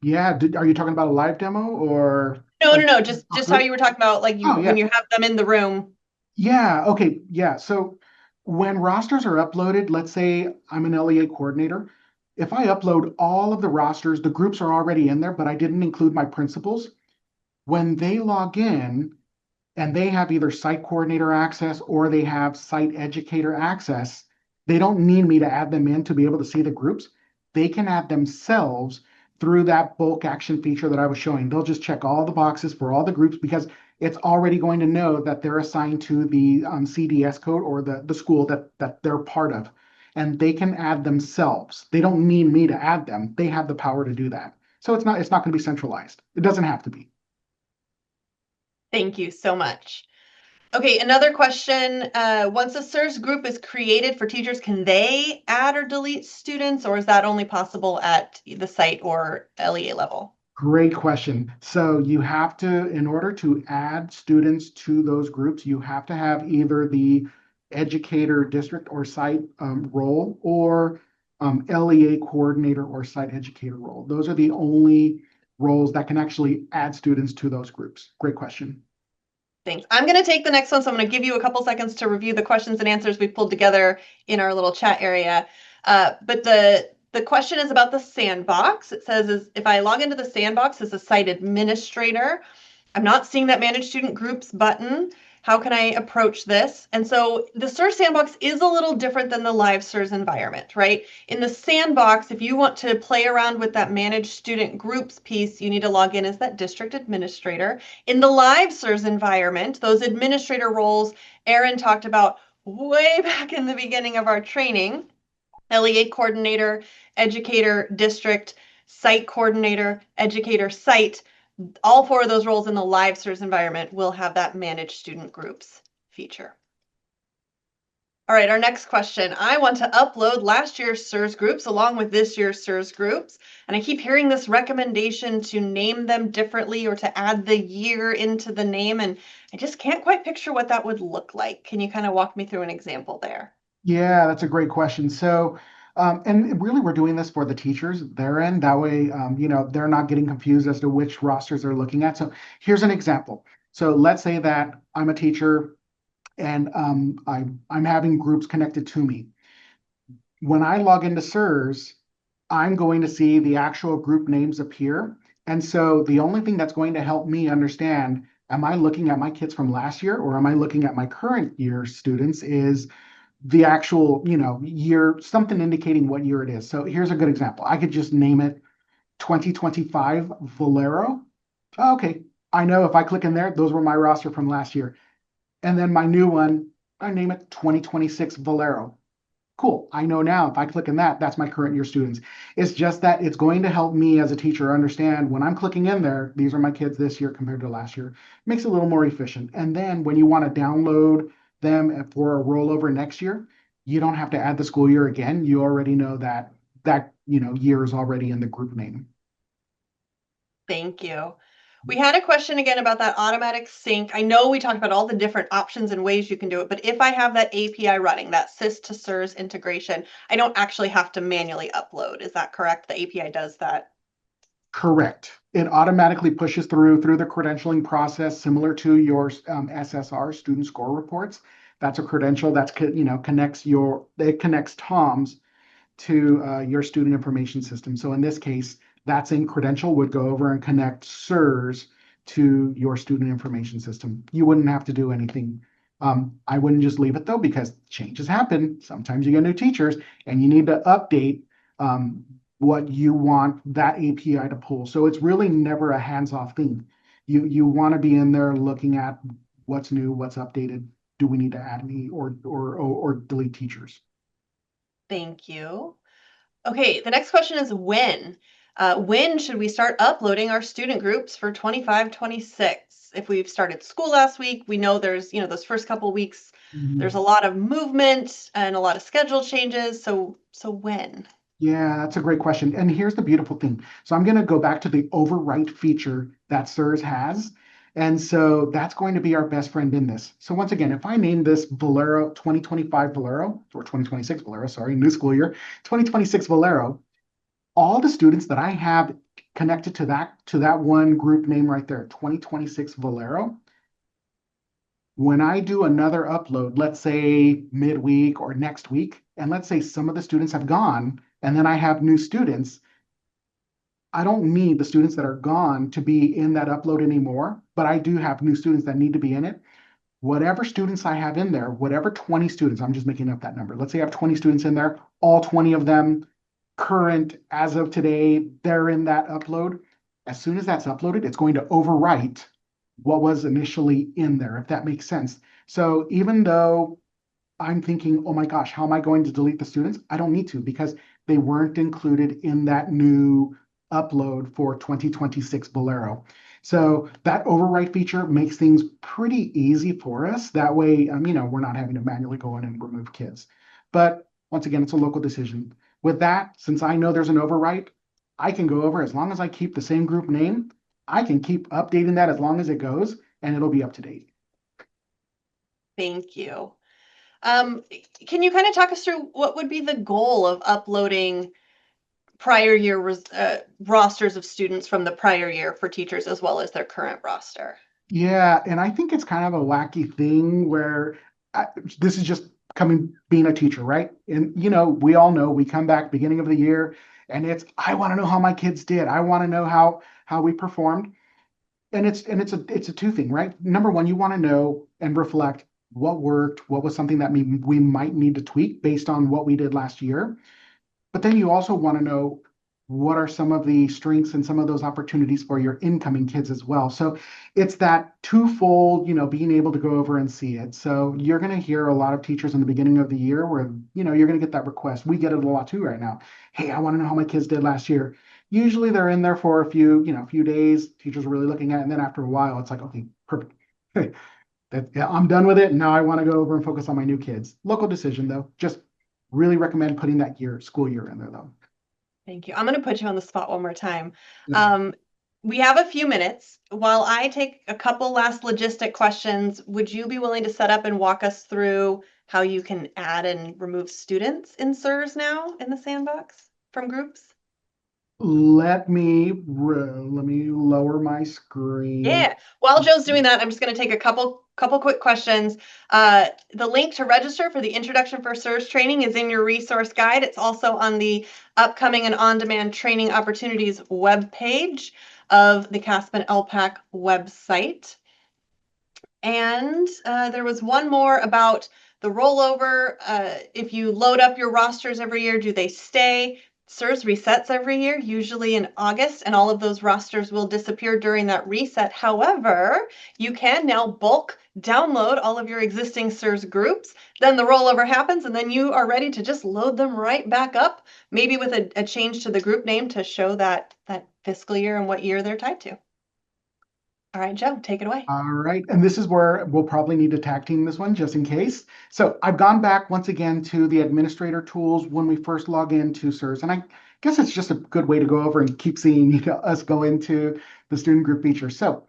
Yeah, are you talking about a live demo or? No, just how you were talking about, like when you have them in the room. Yeah, okay, yeah. So when rosters are uploaded, let's say I'm an LEA coordinator. If I upload all of the rosters, the groups are already in there, but I didn't include my principals. When they log in and they have either site coordinator access or they have site educator access, they don't need me to add them in to be able to see the groups. They can add themselves through that bulk action feature that I was showing. They'll just check all the boxes for all the groups because it's already going to know that they're assigned to the CDS code or the school that they're part of. And they can add themselves. They don't need me to add them. They have the power to do that. So it's not going to be centralized. It doesn't have to be. Thank you so much. Okay, another question. Once a CERS group is created for teachers, can they add or delete students, or is that only possible at the site or LEA level? Great question. So you have to, in order to add students to those groups, you have to have either the educator district or site role or LEA coordinator or site educator role. Those are the only roles that can actually add students to those groups. Great question. Thanks. I'm going to take the next one, so I'm going to give you a couple seconds to review the questions and answers we pulled together in our little chat area. But the question is about the sandbox. It says, if I log into the sandbox as a site administrator, I'm not seeing that manage student groups button. How can I approach this? And so the CERS sandbox is a little different than the live CERS environment, right? In the sandbox, if you want to play around with that manage student groups piece, you need to log in as that district administrator. In the live CERS environment, those administrator roles Aaron talked about way back in the beginning of our training, LEA coordinator, educator, district, site coordinator, educator, site, all four of those roles in the live CERS environment will have that manage student groups feature. All right, our next question. I want to upload last year's CERS groups along with this year's CERS groups, and I keep hearing this recommendation to name them differently or to add the year into the name, and I just can't quite picture what that would look like. Can you kind of walk me through an example there? Yeah, that's a great question. So, and really we're doing this for the teachers, their end. That way, they're not getting confused as to which rosters they're looking at. So here's an example. So let's say that I'm a teacher and I'm having groups connected to me. When I log into CERS, I'm going to see the actual group names appear. And so the only thing that's going to help me understand, am I looking at my kids from last year or am I looking at my current year students, is the actual, year, something indicating what year it is. So here's a good example. I could just name it 2025 Valero. Oh, okay, I know if I click in there, those were my roster from last year. And then my new one, I name it 2026 Valero. Cool, I know now if I click in that, that's my current year students. It's just that it's going to help me as a teacher understand when I'm clicking in there, these are my kids this year compared to last year. Makes it a little more efficient. And then when you want to download them for a rollover next year, you don't have to add the school year again. You already know that that year is already in the group name. Thank you. We had a question again about that automatic sync. I know we talked about all the different options and ways you can do it, but if I have that API running, that SIS to CERS integration, I don't actually have to manually upload. Is that correct? The API does that. Correct. It automatically pushes through the credentialing process, similar to your SSR, student score reports. That's a credential that's connects TOMS to your student information system. So in this case, that same credential would go over and connect CERS to your student information system. You wouldn't have to do anything. I wouldn't just leave it though, because changes happen. Sometimes you get new teachers and you need to update what you want that API to pull. So it's really never a hands-off thing. You want to be in there looking at what's new, what's updated. Do we need to add any or delete teachers? Thank you. Okay, the next question is when? When should we start uploading our student groups for 25-26? If we've started school last week, we know there's, those first couple weeks, there's a lot of movement and a lot of schedule changes. So when? Yeah, that's a great question. And here's the beautiful thing. So I'm going to go back to the overwrite feature that CERS has. And so that's going to be our best friend in this. So once again, if I name this Valero 2025 Valero, or 2026 Valero, sorry, new school year, 2026 Valero, all the students that I have connected to that one group name right there, 2026 Valero, when I do another upload, let's say midweek or next week, and let's say some of the students have gone, and then I have new students, I don't need the students that are gone to be in that upload anymore, but I do have new students that need to be in it. Whatever students I have in there, whatever 20 students, I'm just making up that number. Let's say I have 20 students in there, all 20 of them current as of today, they're in that upload. As soon as that's uploaded, it's going to overwrite what was initially in there, if that makes sense. So even though I'm thinking, oh my gosh, how am I going to delete the students? I don't need to, because they weren't included in that new upload for 2026 Bolero. So that overwrite feature makes things pretty easy for us. That way, we're not having to manually go in and remove kids. But once again, it's a local decision. With that, since I know there's an overwrite, I can go over, as long as I keep the same group name, I can keep updating that as long as it goes, and it'll be up to date. Thank you. Can you kind of talk us through what would be the goal of uploading prior year rosters of students from the prior year for teachers as well as their current roster? Yeah, and I think it's kind of a wacky thing where this is just being a teacher, right? And we all know we come back beginning of the year and I want to know how my kids did. I want to know how we performed. And it's a two thing, right? Number one, you want to know and reflect what worked, what was something that we might need to tweak based on what we did last year. But then you also want to know what are some of the strengths and some of those opportunities for your incoming kids as well. So it's that twofold, being able to go over and see it. So you're going to hear a lot of teachers in the beginning of the year where, you're going to get that request. We get it a lot too right now. Hey, I want to know how my kids did last year. Usually they're in there for a few days. Teachers are really looking at it. And then after a while, it's like, okay, perfect. I'm done with it. Now I want to go over and focus on my new kids. Local decision though. Just really recommend putting that school year in there though. Thank you. I'm going to put you on the spot one more time. Yeah. We have a few minutes. While I take a couple last logistic questions, would you be willing to set up and walk us through how you can add and remove students in CERS now in the sandbox from groups? Let me lower my screen. Yeah. While Joe's doing that, I'm just going to take a couple quick questions. The link to register for the Introduction for CERS training is in your resource guide. It's also on the upcoming and on-demand training opportunities webpage of the CAASPP and ELPAC website. And there was one more about the rollover. If you load up your rosters every year, do they stay? CERS resets every year, usually in August, and all of those rosters will disappear during that reset. However, you can now bulk download all of your existing CERS groups. Then the rollover happens, and then you are ready to just load them right back up, maybe with a change to the group name to show that fiscal year and what year they're tied to. All right, Joe, take it away. All right, and this is where we'll probably need to tag team this one just in case. So I've gone back once again to the administrator tools when we first log into CERS, and I guess it's just a good way to go over and keep seeing us go into the student group feature. So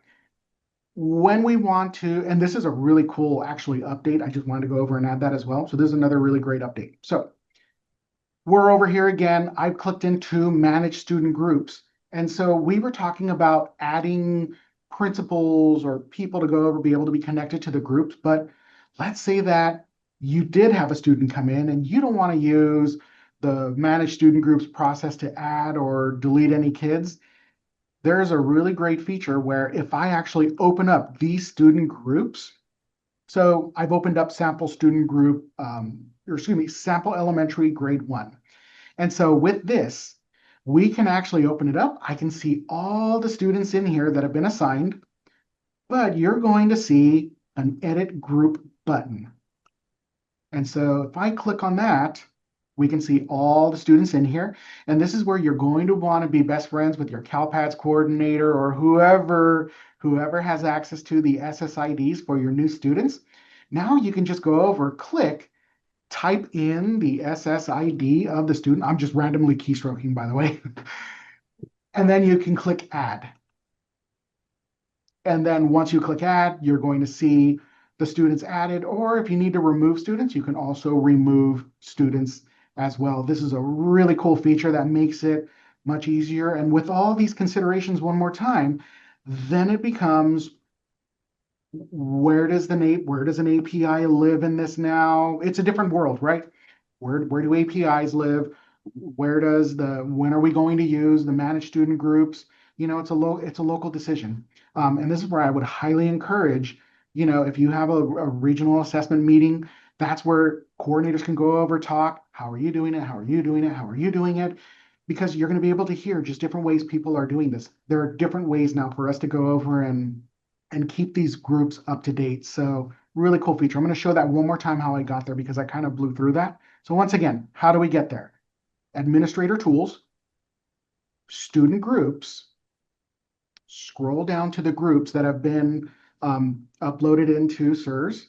when we want to, and this is a really cool actually update, I just wanted to go over and add that as well. So this is another really great update. So we're over here again. I've clicked into manage student groups. And so we were talking about adding principals or people to go over, be able to be connected to the groups. But let's say that you did have a student come in and you don't want to use the manage student groups process to add or delete any kids. There's a really great feature where if I actually open up these student groups, so I've opened up sample student group, sample elementary grade 1. And so with this, we can actually open it up. I can see all the students in here that have been assigned, but you're going to see an edit group button. And so if I click on that, we can see all the students in here. And this is where you're going to want to be best friends with your CalPADS coordinator or whoever has access to the SSIDs for your new students. Now you can just go over, click, type in the SSID of the student. I'm just randomly keystroking, by the way. And then you can click add. And then once you click add, you're going to see the students added, or if you need to remove students, you can also remove students as well. This is a really cool feature that makes it much easier. And with all these considerations one more time, then it becomes, where does an API live in this now? It's a different world, right? Where do APIs live? When are we going to use the managed student groups? It's a local decision. And this is where I would highly encourage, if you have a regional assessment meeting, that's where coordinators can go over, talk, how are you doing it? How are you doing it? How are you doing it? Because you're going to be able to hear just different ways people are doing this. There are different ways now for us to go over and keep these groups up to date. So really cool feature. I'm going to show that one more time how I got there because I kind of blew through that. So once again, how do we get there? Administrator tools, student groups, scroll down to the groups that have been uploaded into CERS,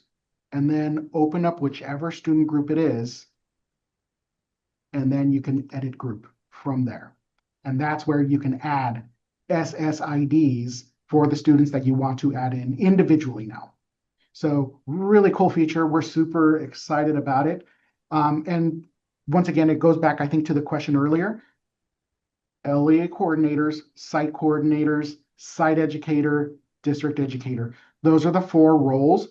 and then open up whichever student group it is, and then you can edit group from there. And that's where you can add SSIDs for the students that you want to add in individually now. So really cool feature. We're super excited about it. And once again, it goes back, I think, to the question earlier. LEA coordinators, site educator, district educator. Those are the 4 roles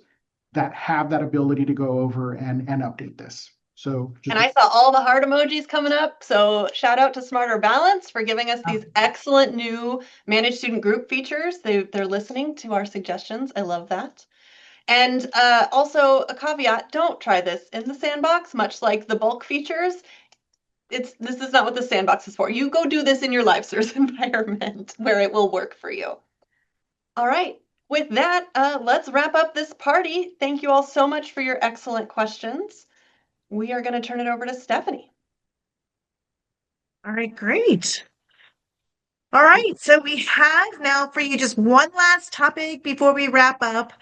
that have that ability to go over and update this. So and I saw all the heart emojis coming up. So shout out to Smarter Balance for giving us these excellent new managed student group features. They're listening to our suggestions. I love that. And also a caveat, don't try this in the sandbox, much like the bulk features. This is not what the sandbox is for. You go do this in your live CERS environment where it will work for you. All right. With that, let's wrap up this party. Thank you all so much for your excellent questions. We are going to turn it over to Stephanie. All right, great. All right, so we have now for you just one last topic before we wrap up,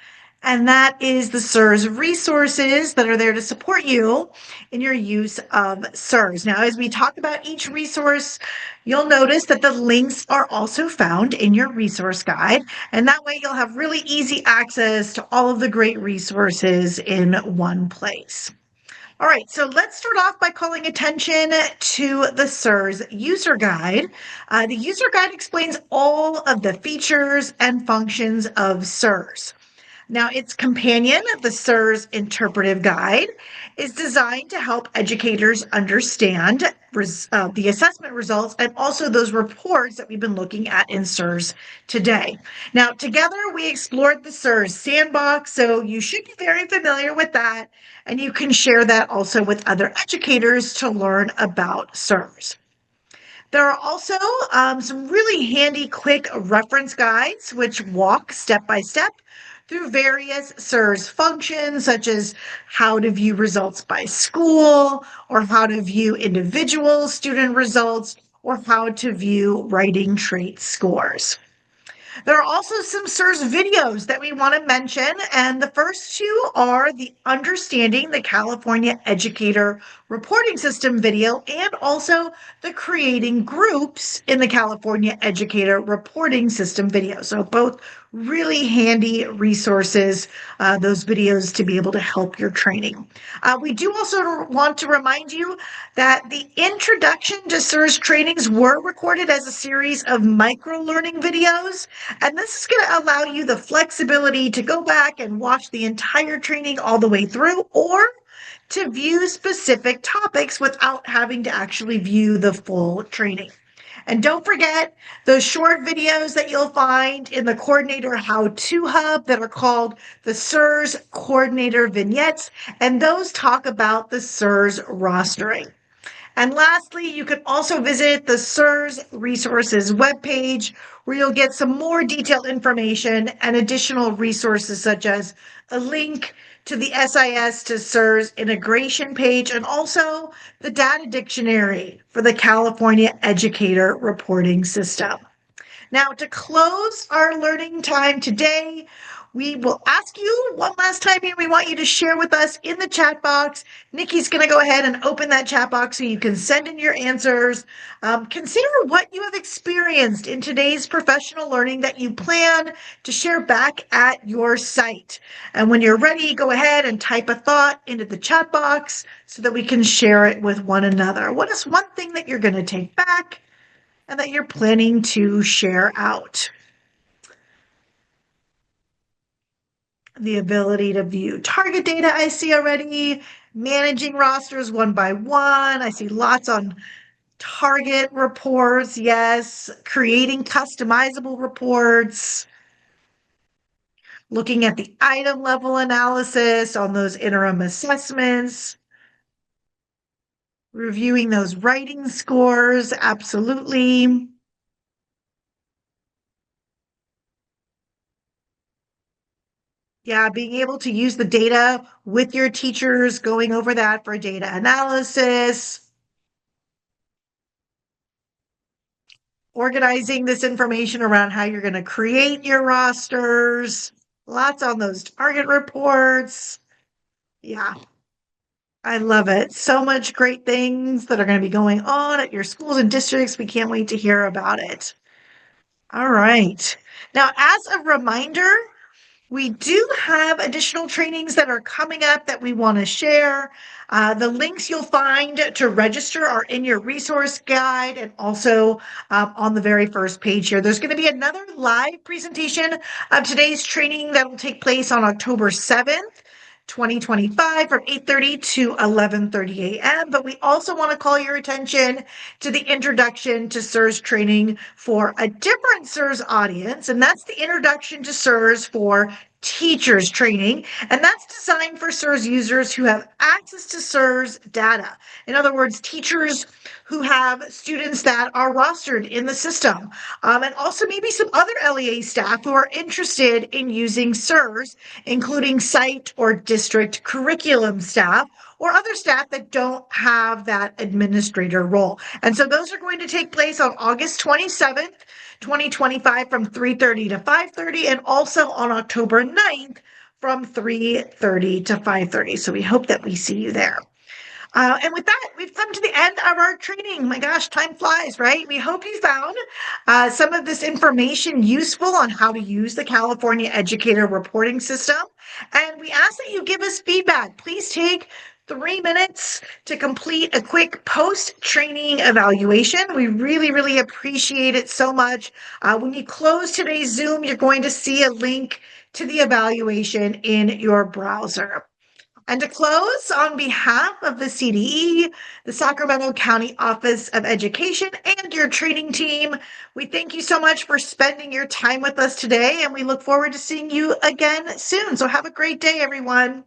and that is the CERS resources that are there to support you in your use of CERS. Now, as we talk about each resource, you'll notice that the links are also found in your resource guide, and that way you'll have really easy access to all of the great resources in one place. All right, so let's start off by calling attention to the CERS user guide. The user guide explains all of the features and functions of CERS. Now, its companion, the CERS Interpretive Guide, is designed to help educators understand the assessment results and also those reports that we've been looking at in CERS today. Now, together we explored the CERS sandbox, so you should be very familiar with that, and you can share that also with other educators to learn about CERS. There are also some really handy quick reference guides which walk step by step through various CERS functions, such as how to view results by school, or how to view individual student results, or how to view writing trait scores. There are also some CERS videos that we want to mention, and the first two are the Understanding the California Educator Reporting System video and also the Creating Groups in the California Educator Reporting System video. So both really handy resources, those videos to be able to help your training. We do also want to remind you that the introduction to CERS trainings were recorded as a series of micro-learning videos, and this is going to allow you the flexibility to go back and watch the entire training all the way through, or to view specific topics without having to actually view the full training. And don't forget those short videos that you'll find in the Coordinator How-To Hub that are called the CERS Coordinator Vignettes, and those talk about the CERS rostering. And lastly, you can also visit the CERS Resources webpage, where you'll get some more detailed information and additional resources such as a link to the SIS to CERS integration page and also the data dictionary for the California Educator Reporting System. Now, to close our learning time today, we will ask you one last time here. We want you to share with us in the chat box. Nikki's going to go ahead and open that chat box so you can send in your answers. Consider what you have experienced in today's professional learning that you plan to share back at your site. And when you're ready, go ahead and type a thought into the chat box so that we can share it with one another. What is one thing that you're going to take back and that you're planning to share out? The ability to view target data, I see already. Managing rosters one by one. I see lots on target reports, yes. Creating customizable reports. Looking at the item level analysis on those interim assessments. Reviewing those writing scores, absolutely. Yeah, being able to use the data with your teachers, going over that for data analysis. Organizing this information around how you're going to create your rosters. Lots on those target reports. Yeah, I love it. So much great things that are going to be going on at your schools and districts. We can't wait to hear about it. All right. Now, as a reminder, we do have additional trainings that are coming up that we want to share. The links you'll find to register are in your resource guide and also on the very first page here. There's going to be another live presentation of today's training that will take place on October 7th. 2025 from 8:30 to 11:30 a.m. But we also want to call your attention to the introduction to CERS training for a different CERS audience, and that's the introduction to CERS for teachers training, and that's designed for CERS users who have access to CERS data. In other words, teachers who have students that are rostered in the system, and also maybe some other LEA staff who are interested in using CERS, including site or district curriculum staff, or other staff that don't have that administrator role. And so those are going to take place on August 27th, 2025 from 3:30 to 5:30, and also on October 9th from 3:30 to 5:30. So we hope that we see you there. And with that, we've come to the end of our training. My gosh, time flies, right? We hope you found some of this information useful on how to use the California Educator Reporting System. And we ask that you give us feedback. Please take 3 minutes to complete a quick post-training evaluation. We really, really appreciate it so much. When you close today's Zoom, you're going to see a link to the evaluation in your browser. And to close, on behalf of the CDE, the Sacramento County Office of Education, and your training team, we thank you so much for spending your time with us today, and we look forward to seeing you again soon. So have a great day, everyone.